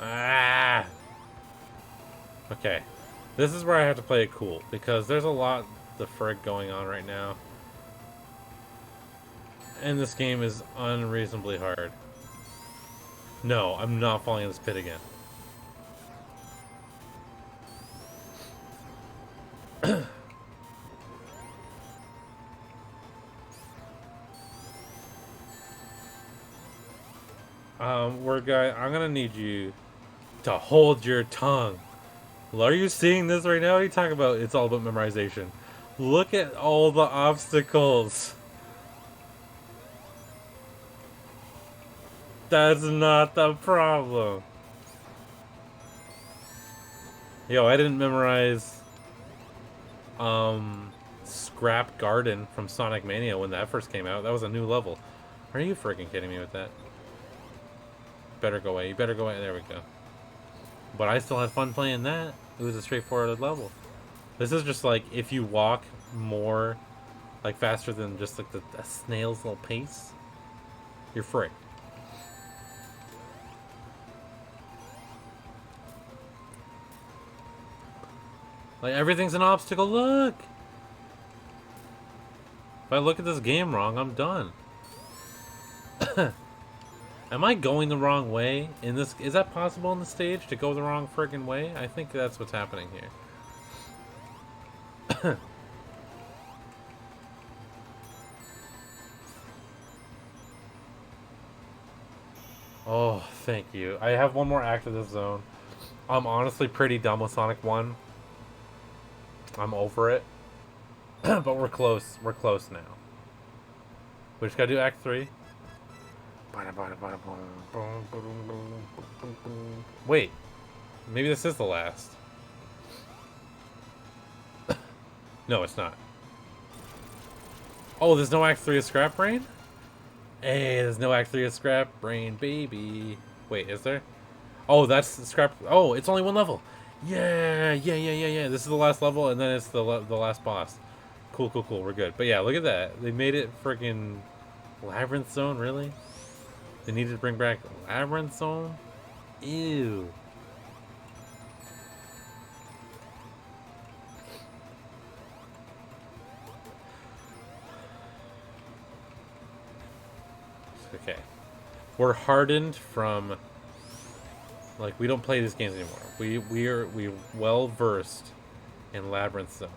Ah! Okay. This is where I have to play it cool, because there's a lot the frig going on right now. And this game is unreasonably hard. No, I'm not falling in this pit again. I'm gonna need you to hold your tongue. Are you seeing this right now? What are you talking about? It's all about memorization. Look at all the obstacles. That's not the problem. Yo, I didn't memorize Scrap Garden from Sonic Mania when that first came out. That was a new level. Are you freaking kidding me with that? Better go away. You better go away. There we go. But I still had fun playing that. It was a straightforward level. This is just like if you walk more, like faster than just like a snail's little pace, you're free. Like everything's an obstacle. Look. If I look at this game wrong, I'm done. Am I going the wrong way in this? Is that possible in the stage to go the wrong friggin' way? I think that's what's happening here. Oh, thank you. I have one more act of this zone. I'm honestly pretty done with Sonic 1. I'm over it. But we're close. We're close now. We just gotta do Act 3. Wait. Maybe this is the last. No, it's not. Oh, there's no Act 3 of Scrap Brain? Hey, there's no Act 3 of Scrap Brain, baby. Wait, is there? Oh, that's the Scrap... Oh, it's only one level. Yeah. This is the last level, and then it's the last boss. Cool. We're good. But yeah, look at that. They made it freaking Labyrinth Zone, really? They needed to bring back Labyrinth Zone? Ew. Okay. We're hardened from... Like, we don't play these games anymore. We're well versed in Labyrinth Zone.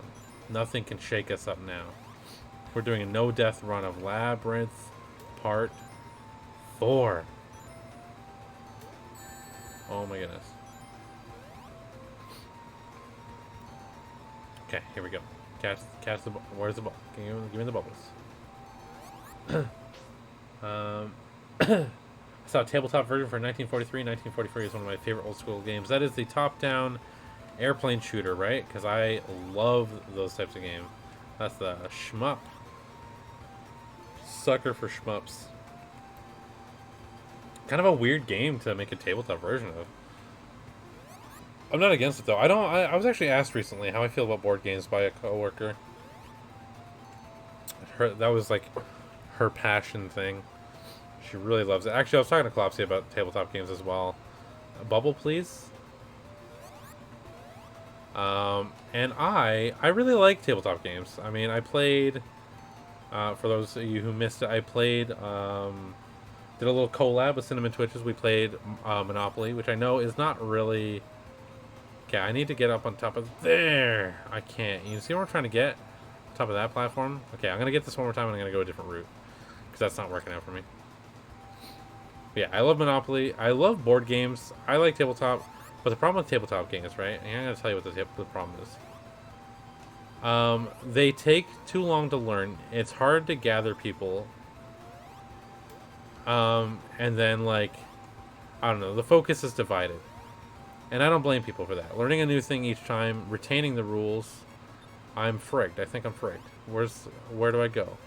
Nothing can shake us up now. We're doing a no-death run of Labyrinth Part 4. Oh my goodness. Okay, here we go. Catch the ball. Where's the ball? Give me the bubbles. saw a tabletop version for 1943. 1943 is one of my favorite old school games. That is the top-down airplane shooter, right? Because I love those types of games. That's the shmup. Sucker for shmups. Kind of a weird game to make a tabletop version of. I'm not against it though. I was actually asked recently how I feel about board games by a coworker. That was like her passion thing. She really loves it. Actually, I was talking to Klopsy about tabletop games as well. Bubble, please. And I really like tabletop games. I mean, I played. For those of you who missed it, I played. Did a little collab with Cinnamon Twitches. We played Monopoly, which I know is not really. Okay, I need to get up on top of there. I can't. You see what I'm trying to get? Top of that platform. Okay, I'm gonna get this one more time, and I'm gonna go a different route because that's not working out for me. But yeah, I love Monopoly. I love board games. I like tabletop, but the problem with tabletop games, right? And I'm gonna tell you what the problem is. They take too long to learn. It's hard to gather people. And then like, I don't know. The focus is divided. And I don't blame people for that. Learning a new thing each time, retaining the rules. I'm frigged. I think I'm frigged. Where do I go?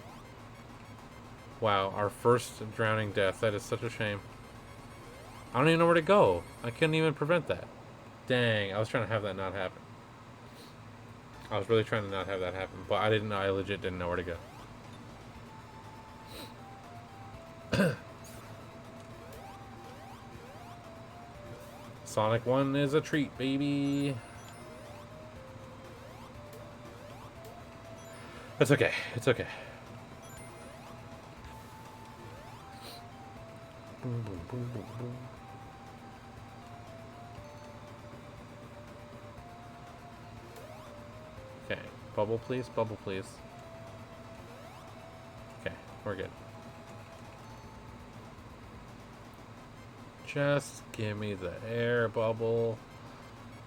Wow, our first drowning death. That is such a shame. I don't even know where to go. I couldn't even prevent that. Dang, I was trying to have that not happen. I was really trying to not have that happen, but I didn't know. I legit didn't know where to go. Sonic 1 is a treat, baby. That's okay. It's okay. Boom, boom, boom, boom, boom. Okay. Bubble, please. Bubble, please. Okay. We're good. Just give me the air bubble.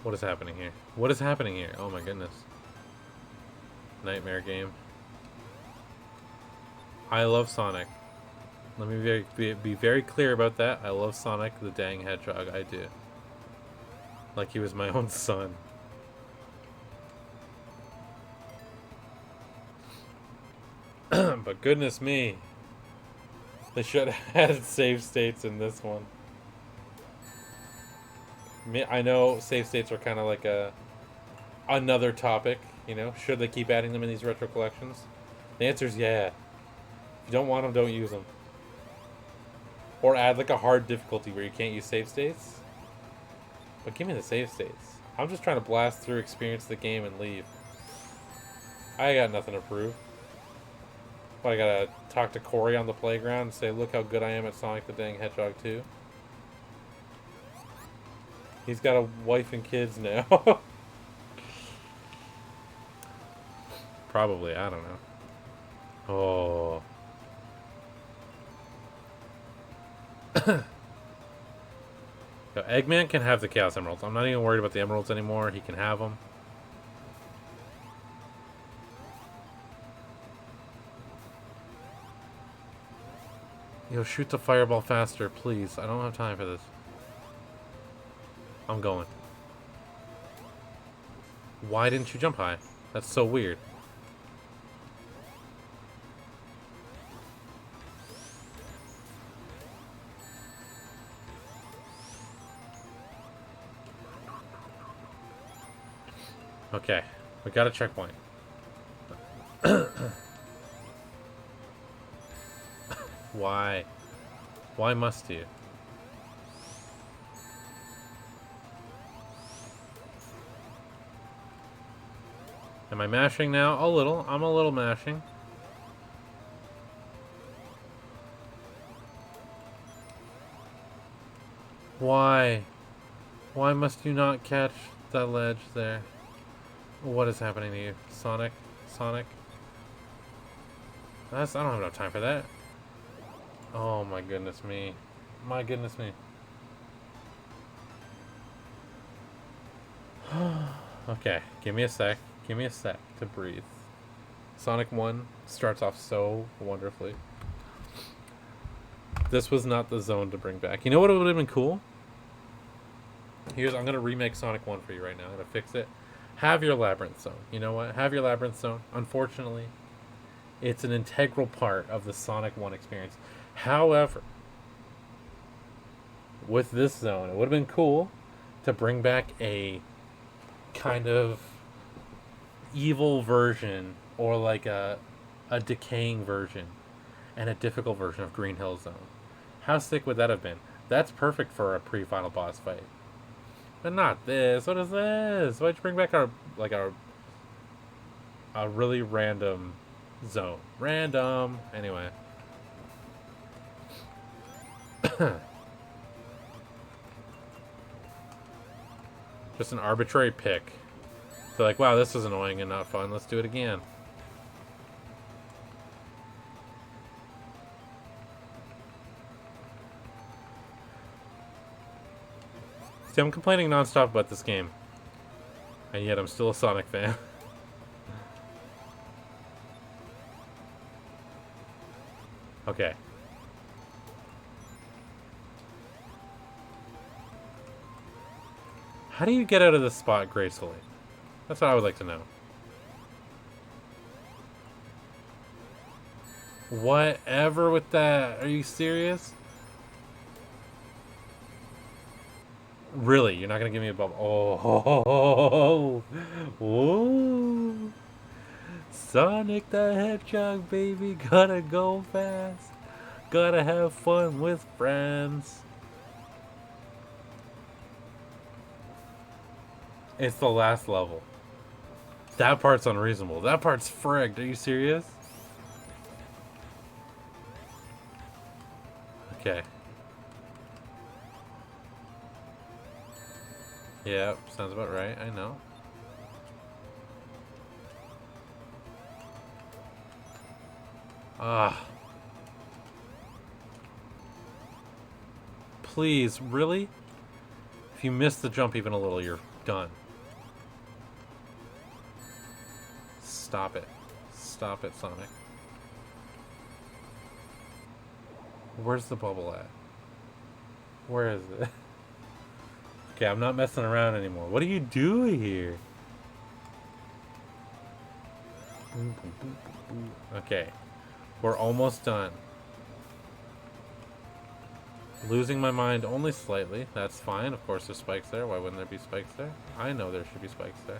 What is happening here? What is happening here? Oh my goodness. Nightmare game. I love Sonic. Let me be very clear about that. I love Sonic the dang Hedgehog. I do. Like he was my own son. But goodness me. They should have had save states in this one. I know save states are kind of like another topic, you know. Should they keep adding them in these retro collections? The answer is yeah. If you don't want them, don't use them. Or add like a hard difficulty where you can't use save states. But give me the save states. I'm just trying to blast through, experience the game, and leave. I got nothing to prove. What, I gotta talk to Corey on the playground and say, look how good I am at Sonic the dang Hedgehog 2? He's got a wife and kids now. Probably, I don't know. Oh. Yo, Eggman can have the Chaos Emeralds. I'm not even worried about the Emeralds anymore. He can have them. Yo, shoot the fireball faster, please. I don't have time for this. I'm going. Why didn't you jump high? That's so weird. Okay, we got a checkpoint. Why? Why must you? Am I mashing now? A little. I'm a little mashing. Why? Why must you not catch that ledge there? What is happening to you? Sonic? Sonic? I don't have enough time for that. Oh my goodness me. My goodness me. Okay, give me a sec. Give me a sec to breathe. Sonic 1 starts off so wonderfully. This was not the zone to bring back. You know what would have been cool? I'm gonna remake Sonic 1 for you right now. I'm gonna fix it. Have your Labyrinth Zone. You know what? Have your Labyrinth Zone. Unfortunately, it's an integral part of the Sonic 1 experience. However, with this zone, it would have been cool to bring back a kind of evil version, or like a decaying version and a difficult version of Green Hill Zone. How sick would that have been? That's perfect for a pre-final boss fight. But not this. What is this? Why'd you bring back a really random zone? Random. Anyway. Just an arbitrary pick. They're like, wow, this is annoying and not fun. Let's do it again. See, I'm complaining nonstop about this game. And yet I'm still a Sonic fan. Okay. How do you get out of this spot gracefully? That's what I would like to know. Whatever with that. Are you serious? Really? You're not going to give me a bubble? Oh. Whoa. Sonic the Hedgehog, baby. Gotta go fast. Gotta have fun with friends. It's the last level. That part's unreasonable. That part's frigged. Are you serious? Okay. Yep, sounds about right. I know. Ah. Please, really? If you miss the jump even a little, you're done. Stop it. Stop it, Sonic. Where's the bubble at? Where is it? Okay, I'm not messing around anymore. What are you doing here? Okay. We're almost done. Losing my mind only slightly. That's fine. Of course there's spikes there. Why wouldn't there be spikes there? I know there should be spikes there.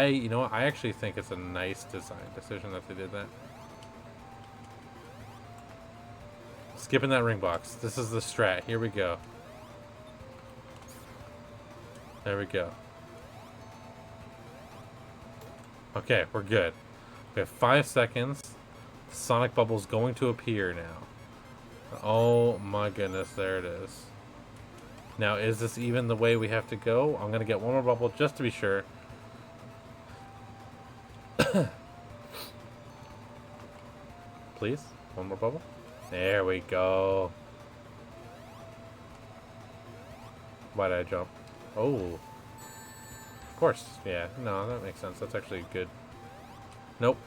You know what? I actually think it's a nice design decision that they did that. Skipping that ring box. This is the strat. Here we go. There we go. Okay, we're good. We have 5 seconds. The Sonic bubble's going to appear now. Oh my goodness, there it is. Now, is this even the way we have to go? I'm gonna get one more bubble just to be sure. Please, one more bubble. There we go. Why did I jump? Oh. Of course. Yeah, no, that makes sense. That's actually good. Nope.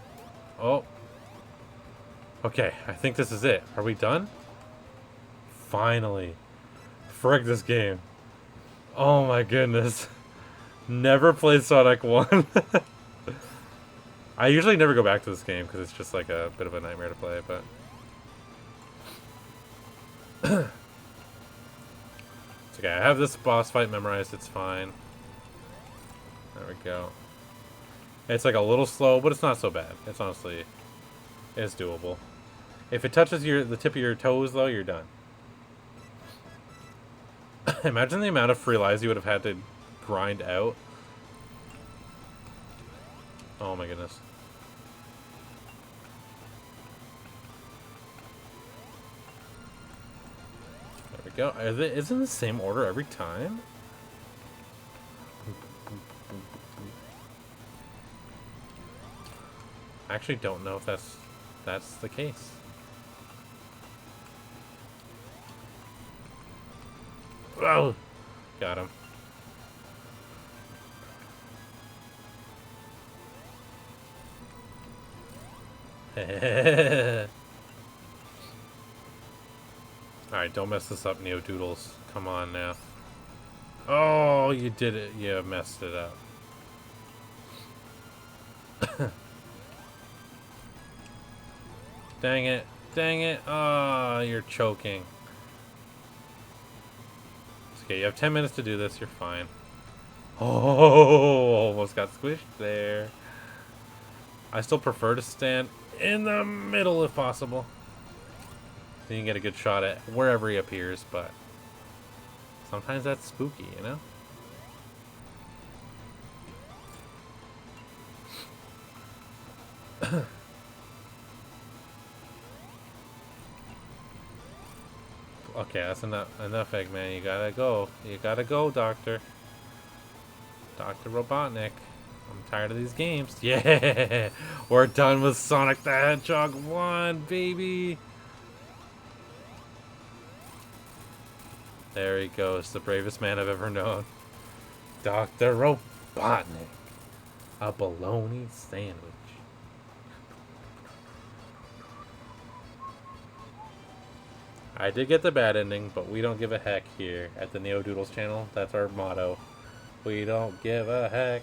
Oh. Okay, I think this is it. Are we done? Finally. Frig this game. Oh my goodness. Never played Sonic 1. I usually never go back to this game because it's just like a bit of a nightmare to play, but... It's okay, I have this boss fight memorized, it's fine. There we go. It's like a little slow, but it's not so bad. It's honestly... It's doable. If it touches the tip of your toes, though, you're done. Imagine the amount of free lives you would have had to grind out. Oh my goodness. There we go. Is it in the same order every time? I actually don't know if that's the case. Oh, got him. Alright, don't mess this up, Neo Doodles. Come on now. Oh, you did it. You messed it up. Dang it. Dang it. Oh, you're choking. Okay, you have 10 minutes to do this. You're fine. Oh, almost got squished there. I still prefer to stand in the middle if possible. Then you can get a good shot at wherever he appears, but sometimes that's spooky, you know? Okay, that's enough, Eggman. You gotta go. You gotta go, Doctor. Dr. Robotnik. I'm tired of these games. Yeah! We're done with Sonic the Hedgehog 1, baby! There he goes, the bravest man I've ever known. Dr. Robotnik. A bologna sandwich. I did get the bad ending, but we don't give a heck here at the Neo Doodles channel. That's our motto. We don't give a heck.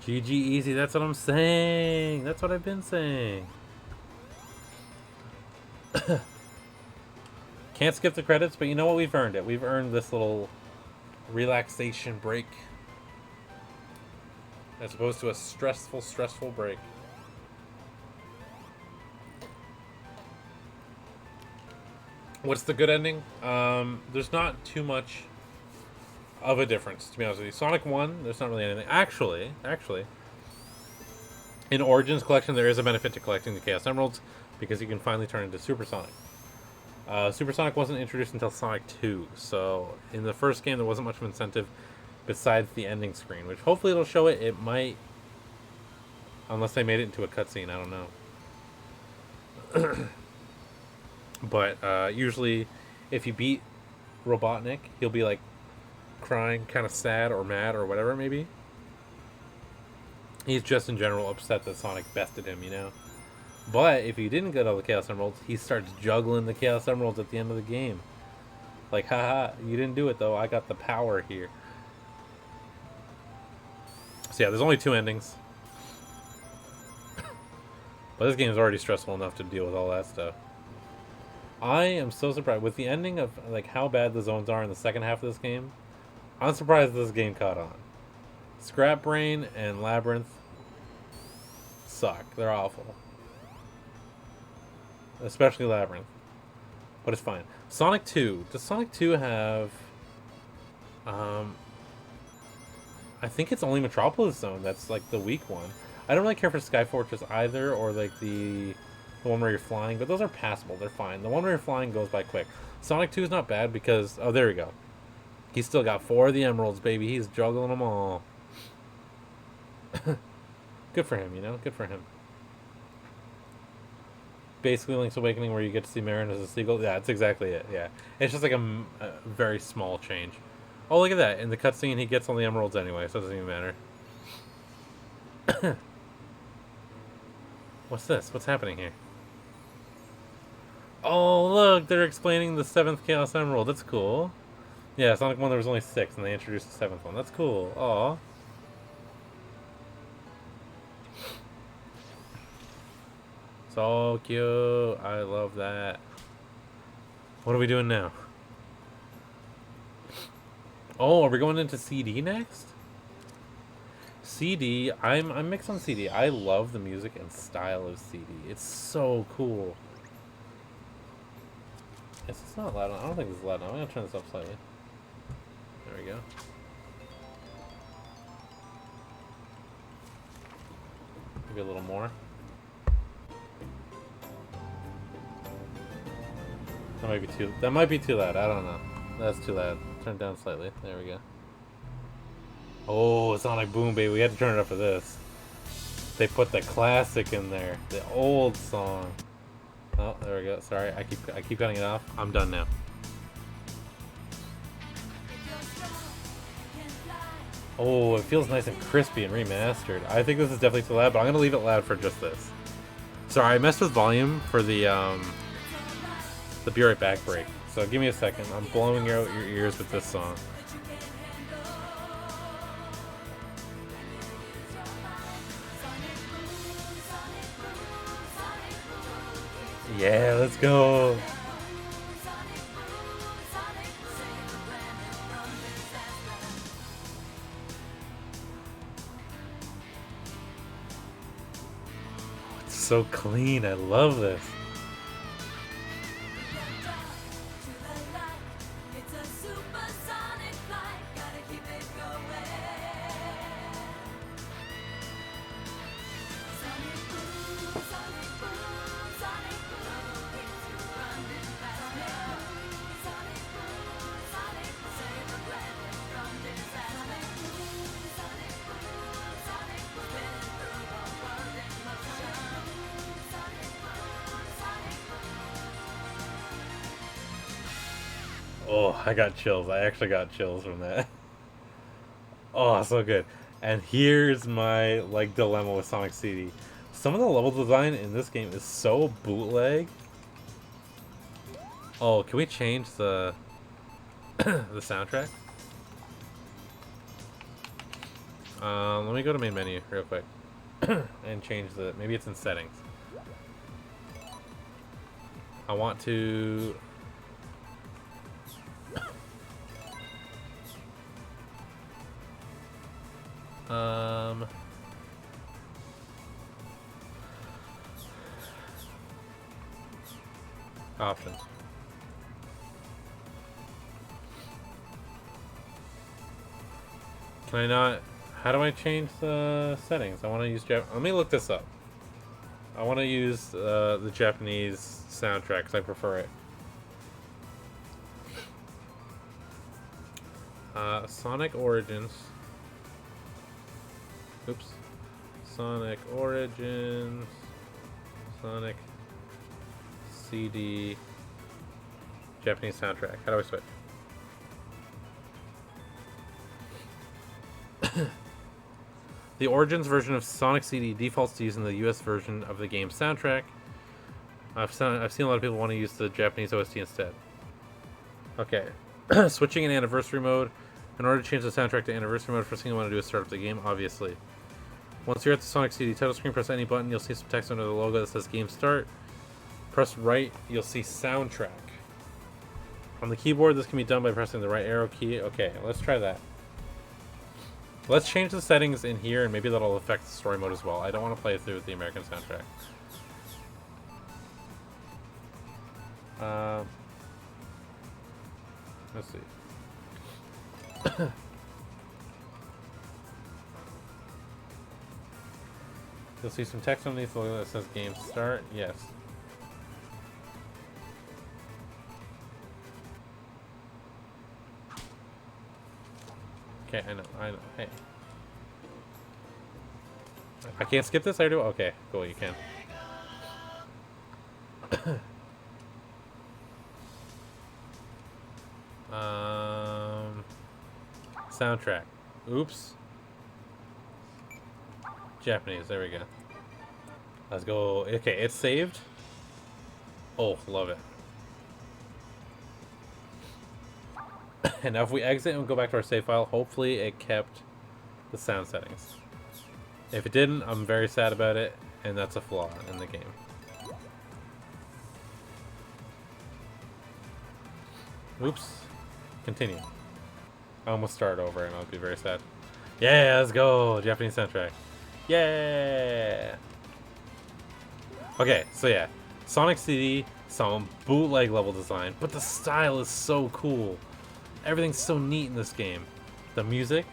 GG easy, that's what I'm saying. That's what I've been saying. Can't skip the credits, but you know what? We've earned it. We've earned this little relaxation break. As opposed to a stressful break. What's the good ending? There's not too much of a difference, to be honest with you. Sonic 1, there's not really anything. Actually, in Origins Collection, there is a benefit to collecting the Chaos Emeralds because you can finally turn into Super Sonic. Super Sonic wasn't introduced until Sonic 2, so in the first game there wasn't much of an incentive besides the ending screen, which hopefully it'll show it. It might, unless they made it into a cutscene, I don't know. But usually if you beat Robotnik, he'll be like crying, kind of sad or mad or whatever it may be. He's just in general upset that Sonic bested him, you know. But if you didn't get all the Chaos Emeralds, he starts juggling the Chaos Emeralds at the end of the game. Like, haha, you didn't do it though, I got the power here. So yeah, there's only 2 endings. But this game is already stressful enough to deal with all that stuff. I am so surprised with the ending of like how bad the zones are in the second half of this game. I'm surprised this game caught on. Scrap Brain and Labyrinth suck. They're awful. Especially Labyrinth. But it's fine. Sonic 2. Does Sonic 2 have... I think it's only Metropolis Zone that's like the weak one. I don't really care for Sky Fortress either, or like the one where you're flying, but those are passable. They're fine. The one where you're flying goes by quick. Sonic 2 is not bad because... Oh, there we go. He's still got 4 of the emeralds, baby. He's juggling them all. Good for him, you know? Good for him. Basically Link's Awakening where you get to see Marin as a seagull. Yeah, that's exactly it. Yeah. It's just like a very small change. Oh, look at that. In the cutscene, he gets all the emeralds anyway, so it doesn't even matter. What's this? What's happening here? Oh, look! They're explaining the 7th Chaos Emerald. That's cool. Yeah, Sonic 1 there was only 6, and they introduced the 7th one. That's cool. Aw. So cute. I love that. What are we doing now? Oh, are we going into CD next? CD, I'm mixed on CD. I love the music and style of CD. It's so cool. Yes, it's not loud enough. I don't think it's loud enough. I'm gonna turn this up slightly. There we go. Maybe a little more. That might be too loud. I don't know. That's too loud. Turn it down slightly. There we go. Oh, Sonic Boom, baby. We had to turn it up for this. They put the classic in there. The old song. Oh, there we go. Sorry, I keep cutting it off. I'm done now. Oh, it feels nice and crispy and remastered. I think this is definitely too loud, but I'm gonna leave it loud for just this. Sorry, I messed with volume for the Be Right Back break. So give me a second. I'm blowing out your ears with this song. Yeah, let's go. It's so clean. I love this. Oh, I got chills. I actually got chills from that. Oh, so good. And here's my like dilemma with Sonic CD. Some of the level design in this game is so bootleg. Oh, can we change the the soundtrack? Let me go to main menu real quick and change the. Maybe it's in settings. I want to. Options. Can I not? How do I change the settings? I want to use Let me look this up. I want to use the Japanese soundtrack because I prefer it. Sonic Origins. Oops. Sonic Origins. Sonic CD. Japanese soundtrack. How do I switch? The Origins version of Sonic CD defaults to using the US version of the game's soundtrack. I've seen a lot of people want to use the Japanese OST instead. Okay. Switching in anniversary mode. In order to change the soundtrack to anniversary mode, first thing you want to do is start up the game, obviously. Once you're at the Sonic CD title screen, press any button. You'll see some text under the logo that says Game Start. Press right, you'll see Soundtrack. On the keyboard, this can be done by pressing the right arrow key. Okay, let's try that. Let's change the settings in here, and maybe that'll affect the story mode as well. I don't want to play it through with the American soundtrack. Let's see. You'll see some text underneath the logo that says Game Start. Yes. Okay, I know. Hey. I can't skip this, I do? Okay, cool, you can. Soundtrack. Oops. Japanese, there we go. Let's go. Okay, it's saved. Oh, love it. And now if we exit and go back to our save file, hopefully it kept the sound settings. If it didn't, I'm very sad about it, and that's a flaw in the game. Oops. Continue. I almost start over and I'll be very sad. Yeah, let's go! Japanese soundtrack. Yeah! Okay, so yeah. Sonic CD, some bootleg level design, but the style is so cool. Everything's so neat in this game. The music,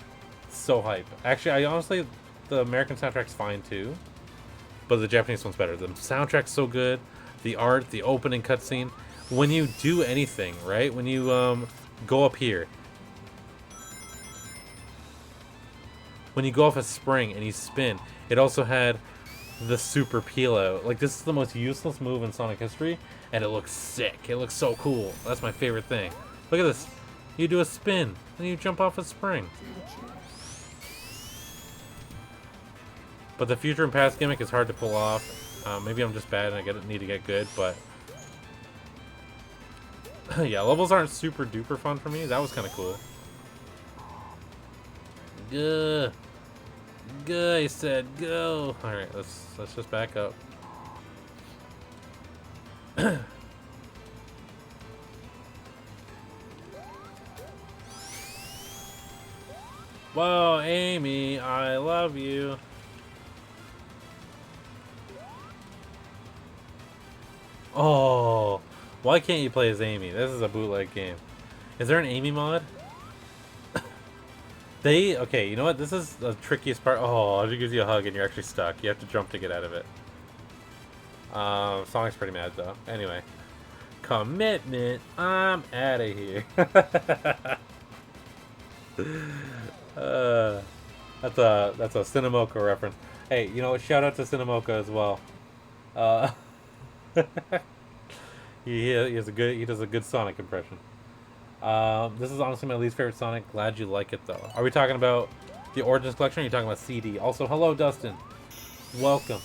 so hype. Actually, honestly, the American soundtrack's fine too, but the Japanese one's better. The soundtrack's so good. The art, the opening cutscene. When you do anything, right? When you go up here. When you go off a spring and you spin, it also had the super peel out. Like, this is the most useless move in Sonic history, and it looks sick. It looks so cool. That's my favorite thing. Look at this. You do a spin, and you jump off a spring. But the future and past gimmick is hard to pull off. Maybe I'm just bad and I need to get good, but yeah, levels aren't super duper fun for me. That was kind of cool. Go, go! I said go. All right, let's just back up. Whoa, Amy, I love you. Oh, why can't you play as Amy? This is a bootleg game. Is there an Amy mod? Okay, you know what? This is the trickiest part. Oh, it gives you a hug and you're actually stuck. You have to jump to get out of it. Sonic's pretty mad though. Anyway. Commitment. I'm out of here. That's a Cinemoka reference. Hey, you know what? Shout out to Cinemoka as well. He does a good Sonic impression. This is honestly my least favorite Sonic. Glad you like it though. Are we talking about the Origins Collection? Or are you talking about CD? Also, hello Dustin. Welcome.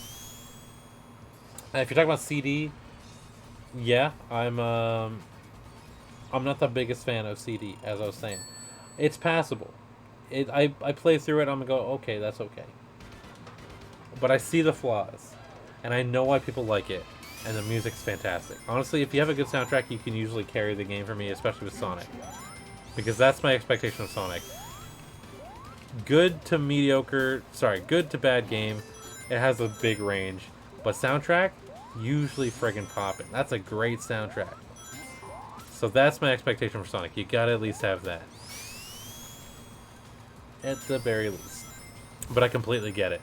And if you're talking about CD, yeah, I'm not the biggest fan of CD, as I was saying. It's passable. I play through it, I'm gonna go, okay, that's okay. But I see the flaws. And I know why people like it. And the music's fantastic. Honestly, if you have a good soundtrack, you can usually carry the game for me, especially with Sonic. Because that's my expectation of Sonic. Good to mediocre, good to bad game. It has a big range. But soundtrack, usually friggin' poppin'. That's a great soundtrack. So that's my expectation for Sonic. You gotta at least have that. At the very least. But I completely get it.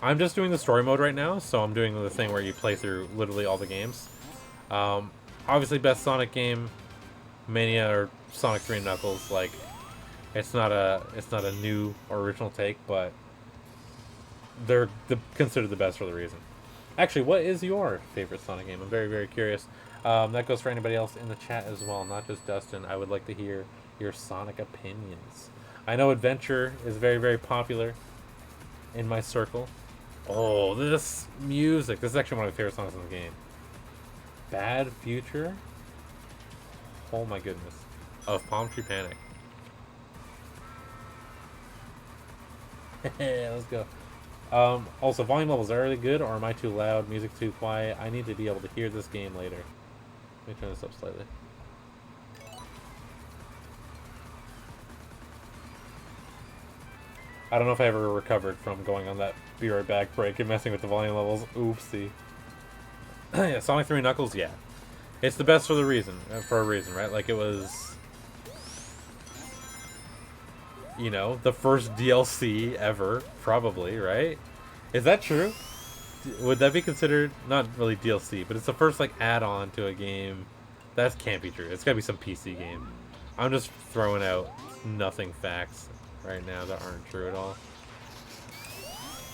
I'm just doing the story mode right now, so I'm doing the thing where you play through literally all the games. Obviously, best Sonic game, Mania or Sonic 3 and Knuckles. Like, it's not a new or original take, but they're considered the best for the reason. Actually, what is your favorite Sonic game? I'm very, very curious. That goes for anybody else in the chat as well, not just Dustin. I would like to hear your Sonic opinions. I know Adventure is very, very popular in my circle. Oh, this music. This is actually one of my favorite songs in the game. Bad Future? Oh my goodness. Of Palm Tree Panic. Let's go. Also, volume levels are really good, or am I too loud? Music too quiet? I need to be able to hear this game later. Let me turn this up slightly. I don't know if I ever recovered from going on that be right back break and messing with the volume levels. Oopsie. Yeah, Sonic 3 Knuckles, yeah. It's the best for a reason, right? Like, it was, you know, the first DLC ever, probably, right? Is that true? Would that be considered, not really DLC, but it's the first, like, add-on to a game? That can't be true. It's gotta be some PC game. I'm just throwing out nothing facts right now that aren't true at all.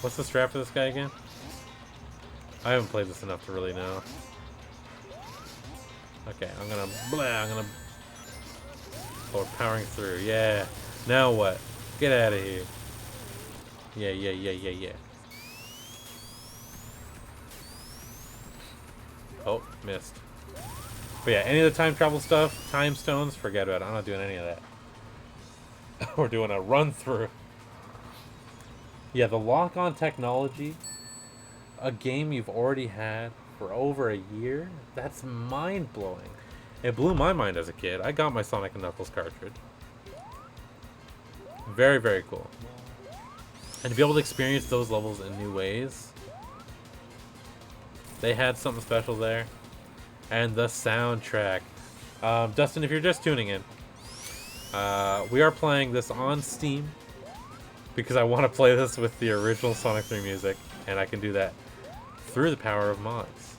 What's the strat for this guy again? I haven't played this enough to really know. Okay, I'm gonna oh, powering through. Yeah. Now what? Get out of here. Yeah. Oh, missed. But yeah, any of the time travel stuff, time stones, forget about it. I'm not doing any of that. We're doing a run through. Yeah, the lock-on technology, a game you've already had for over a year, that's mind-blowing. It blew my mind as a kid. I got my Sonic & Knuckles cartridge. Very, very cool. And to be able to experience those levels in new ways, they had something special there. And the soundtrack. Dustin, if you're just tuning in, we are playing this on Steam because I want to play this with the original Sonic 3 music, and I can do that through the power of mods.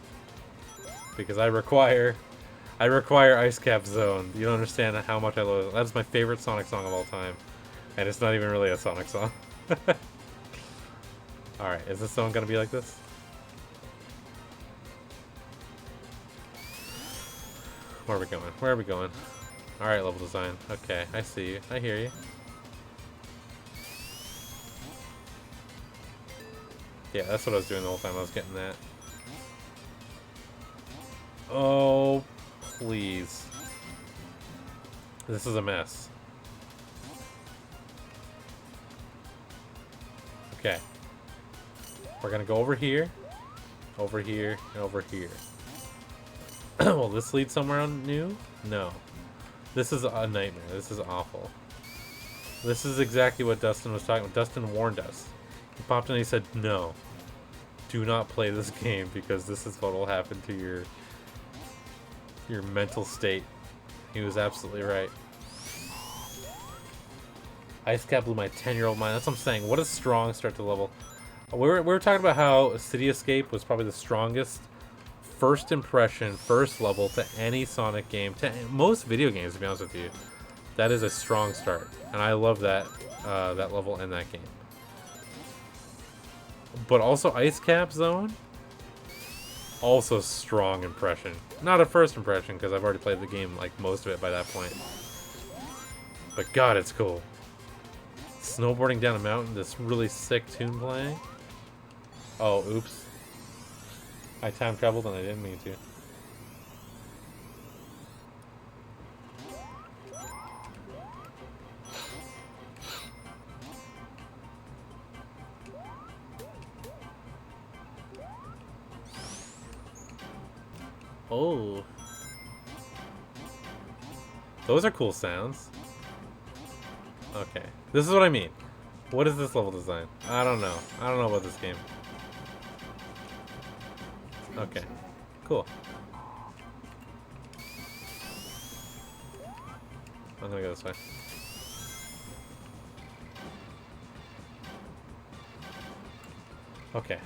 Because I require Ice Cap Zone. You don't understand how much I love it. That's my favorite Sonic song of all time, and it's not even really a Sonic song. Alright, is this song gonna be like this? Where are we going? Where are we going? Alright, level design. Okay, I see you. I hear you. Yeah, that's what I was doing the whole time. I was getting that. Oh, please. This is a mess. Okay. We're gonna go over here, and over here. Will this lead somewhere new? No. This is a nightmare. This is awful. This is exactly what Dustin was talking about. Dustin warned us. He popped in and he said, no. Do not play this game because this is what will happen to your mental state. He was absolutely right. Ice Cap blew my 10-year-old mind. That's what I'm saying. What a strong start to level. We were talking about how City Escape was probably the strongest first impression, first level to any Sonic game, to most video games, to be honest with you. That is a strong start, and I love that that level in that game. But also Ice Cap Zone, also strong impression. Not a first impression because I've already played the game like most of it by that point. But God, it's cool. Snowboarding down a mountain, this really sick tune playing. Oh, oops. I time traveled and I didn't mean to. Oh. Those are cool sounds. Okay. This is what I mean. What is this level design? I don't know. I don't know about this game. Okay. Cool. I'm gonna go this way. Okay.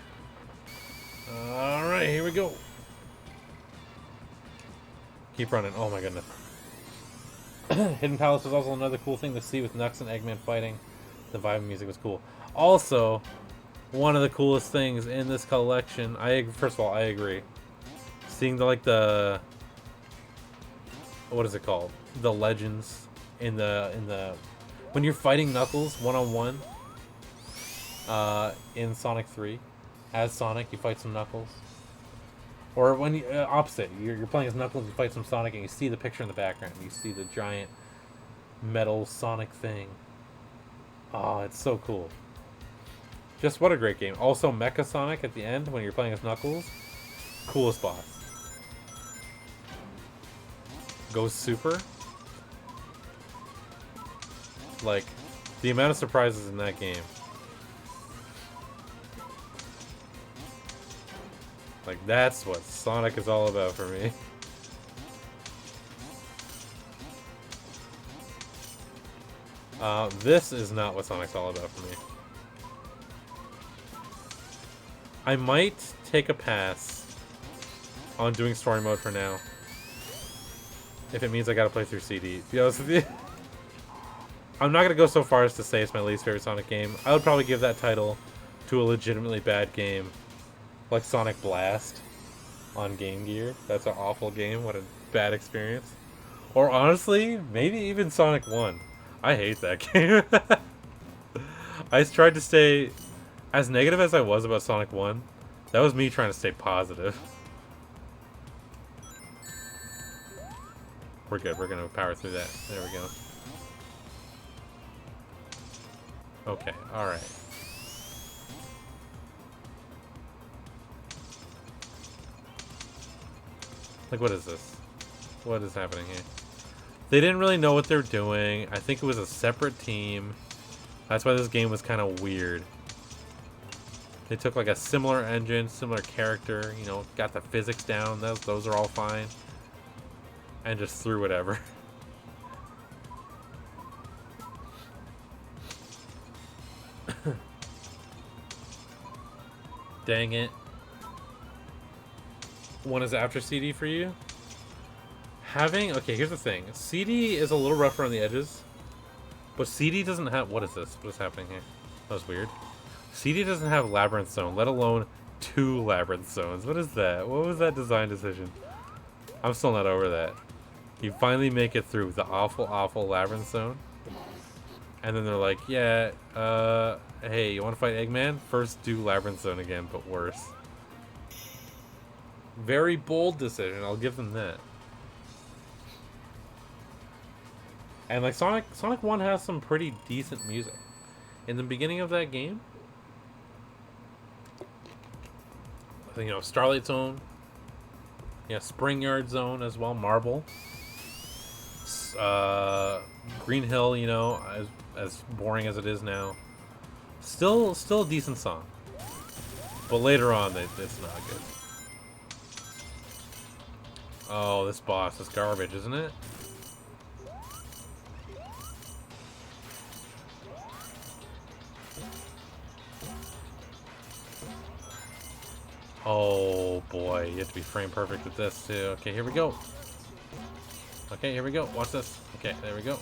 Alright, here we go. Keep running. Oh my goodness. Hidden Palace was also another cool thing to see with Nux and Eggman fighting. The vibe music was cool. Also, one of the coolest things in this collection, first of all, I agree. Seeing the what is it called? The legends in the when you're fighting Knuckles one-on-one in Sonic 3. As Sonic, you fight some Knuckles. Or when you opposite, you're playing as Knuckles, you fight some Sonic, and you see the picture in the background. You see the giant metal Sonic thing. Oh, it's so cool. Just what a great game. Also, Mecha Sonic at the end when you're playing as Knuckles. Coolest boss. Ghost Super. Like, the amount of surprises in that game. Like, that's what Sonic is all about for me. This is not what Sonic's all about for me. I might take a pass on doing story mode for now. If it means I gotta play through CD. To be honest with you. I'm not gonna go so far as to say it's my least favorite Sonic game. I would probably give that title to a legitimately bad game. Like Sonic Blast on Game Gear. That's an awful game. What a bad experience. Or honestly, maybe even Sonic 1. I hate that game. I tried to stay as negative as I was about Sonic 1. That was me trying to stay positive. We're good. We're going to power through that. There we go. Okay. Alright. Like, what is this? What is happening here? They didn't really know what they're doing. I think it was a separate team. That's why this game was kind of weird. They took like a similar engine, similar character, you know, got the physics down. Those are all fine. And just threw whatever. Dang it. One is after CD for you? Okay, here's the thing. CD is a little rougher on the edges, but CD doesn't have... What is this? What is happening here? That was weird. CD doesn't have Labyrinth Zone, let alone 2 Labyrinth Zones. What is that? What was that design decision? I'm still not over that. You finally make it through the awful, awful Labyrinth Zone. And then they're like, yeah, hey, you want to fight Eggman? First do Labyrinth Zone again, but worse. Very bold decision, I'll give them that. And like Sonic 1 has some pretty decent music. In the beginning of that game, you know, Starlight Zone, yeah, Spring Yard Zone as well, Marble, Green Hill, you know, as boring as it is now, still a decent song. But later on, it's not good. Oh, this boss is garbage, isn't it? Oh boy, you have to be frame perfect with this too. Okay, here we go. Okay, here we go. Watch this. Okay, there we go.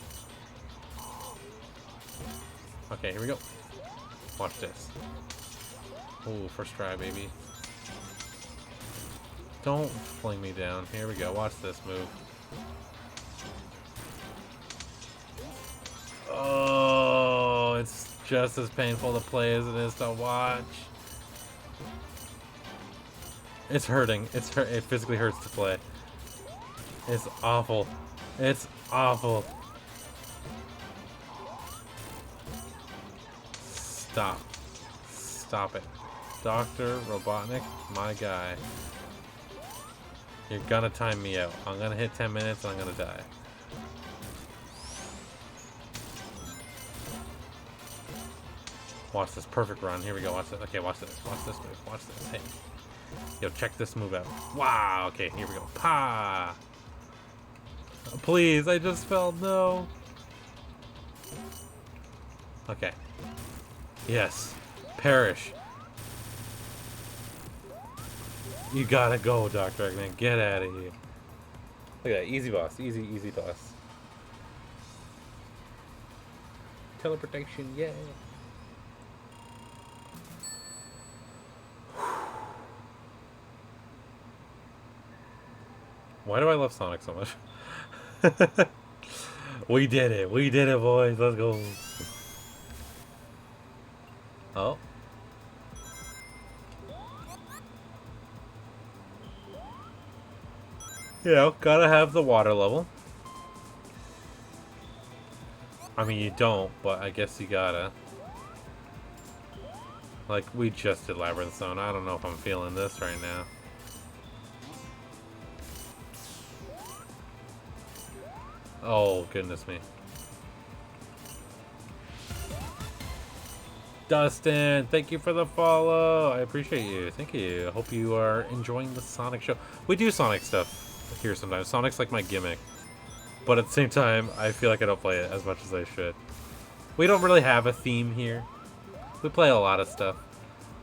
Okay, here we go. Watch this. Ooh, first try, baby. Don't fling me down. Here we go. Watch this move. Oh, it's just as painful to play as it is to watch. It's hurting. It physically hurts to play. It's awful. It's awful. Stop. Stop it. Dr. Robotnik, my guy. You're gonna time me out. I'm gonna hit 10 minutes and I'm gonna die. Watch this perfect run. Here we go. Watch this. Okay, watch this. Watch this move. Watch this. Hey. Yo, check this move out. Wow. Okay, here we go. Pa. Please, I just fell. No. Okay. Yes. Perish. You gotta go, Dr. Eggman. Get out of here. Look at that. Easy boss. Easy boss. Teleportation. Yay. Why do I love Sonic so much? We did it. We did it, boys. Let's go. Oh. You know, gotta have the water level. I mean, you don't, but I guess you gotta. Like, we just did Labyrinth Zone. I don't know if I'm feeling this right now. Oh, goodness me. Dustin, thank you for the follow. I appreciate you. Thank you. I hope you are enjoying the Sonic show. We do Sonic stuff here sometimes. Sonic's like my gimmick. But at the same time, I feel like I don't play it as much as I should. We don't really have a theme here. We play a lot of stuff.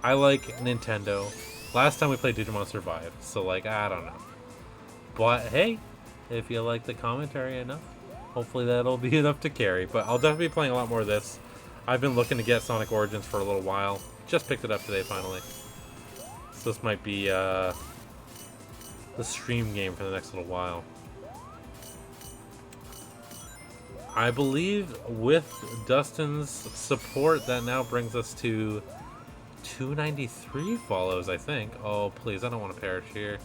I like Nintendo. Last time we played Digimon Survive. So, like, I don't know. But, hey, if you like the commentary enough, hopefully that'll be enough to carry. But I'll definitely be playing a lot more of this. I've been looking to get Sonic Origins for a little while. Just picked it up today, finally. So this might be the stream game for the next little while. I believe with Dustin's support, that now brings us to 293 follows, I think. Oh, please, I don't want to perish here.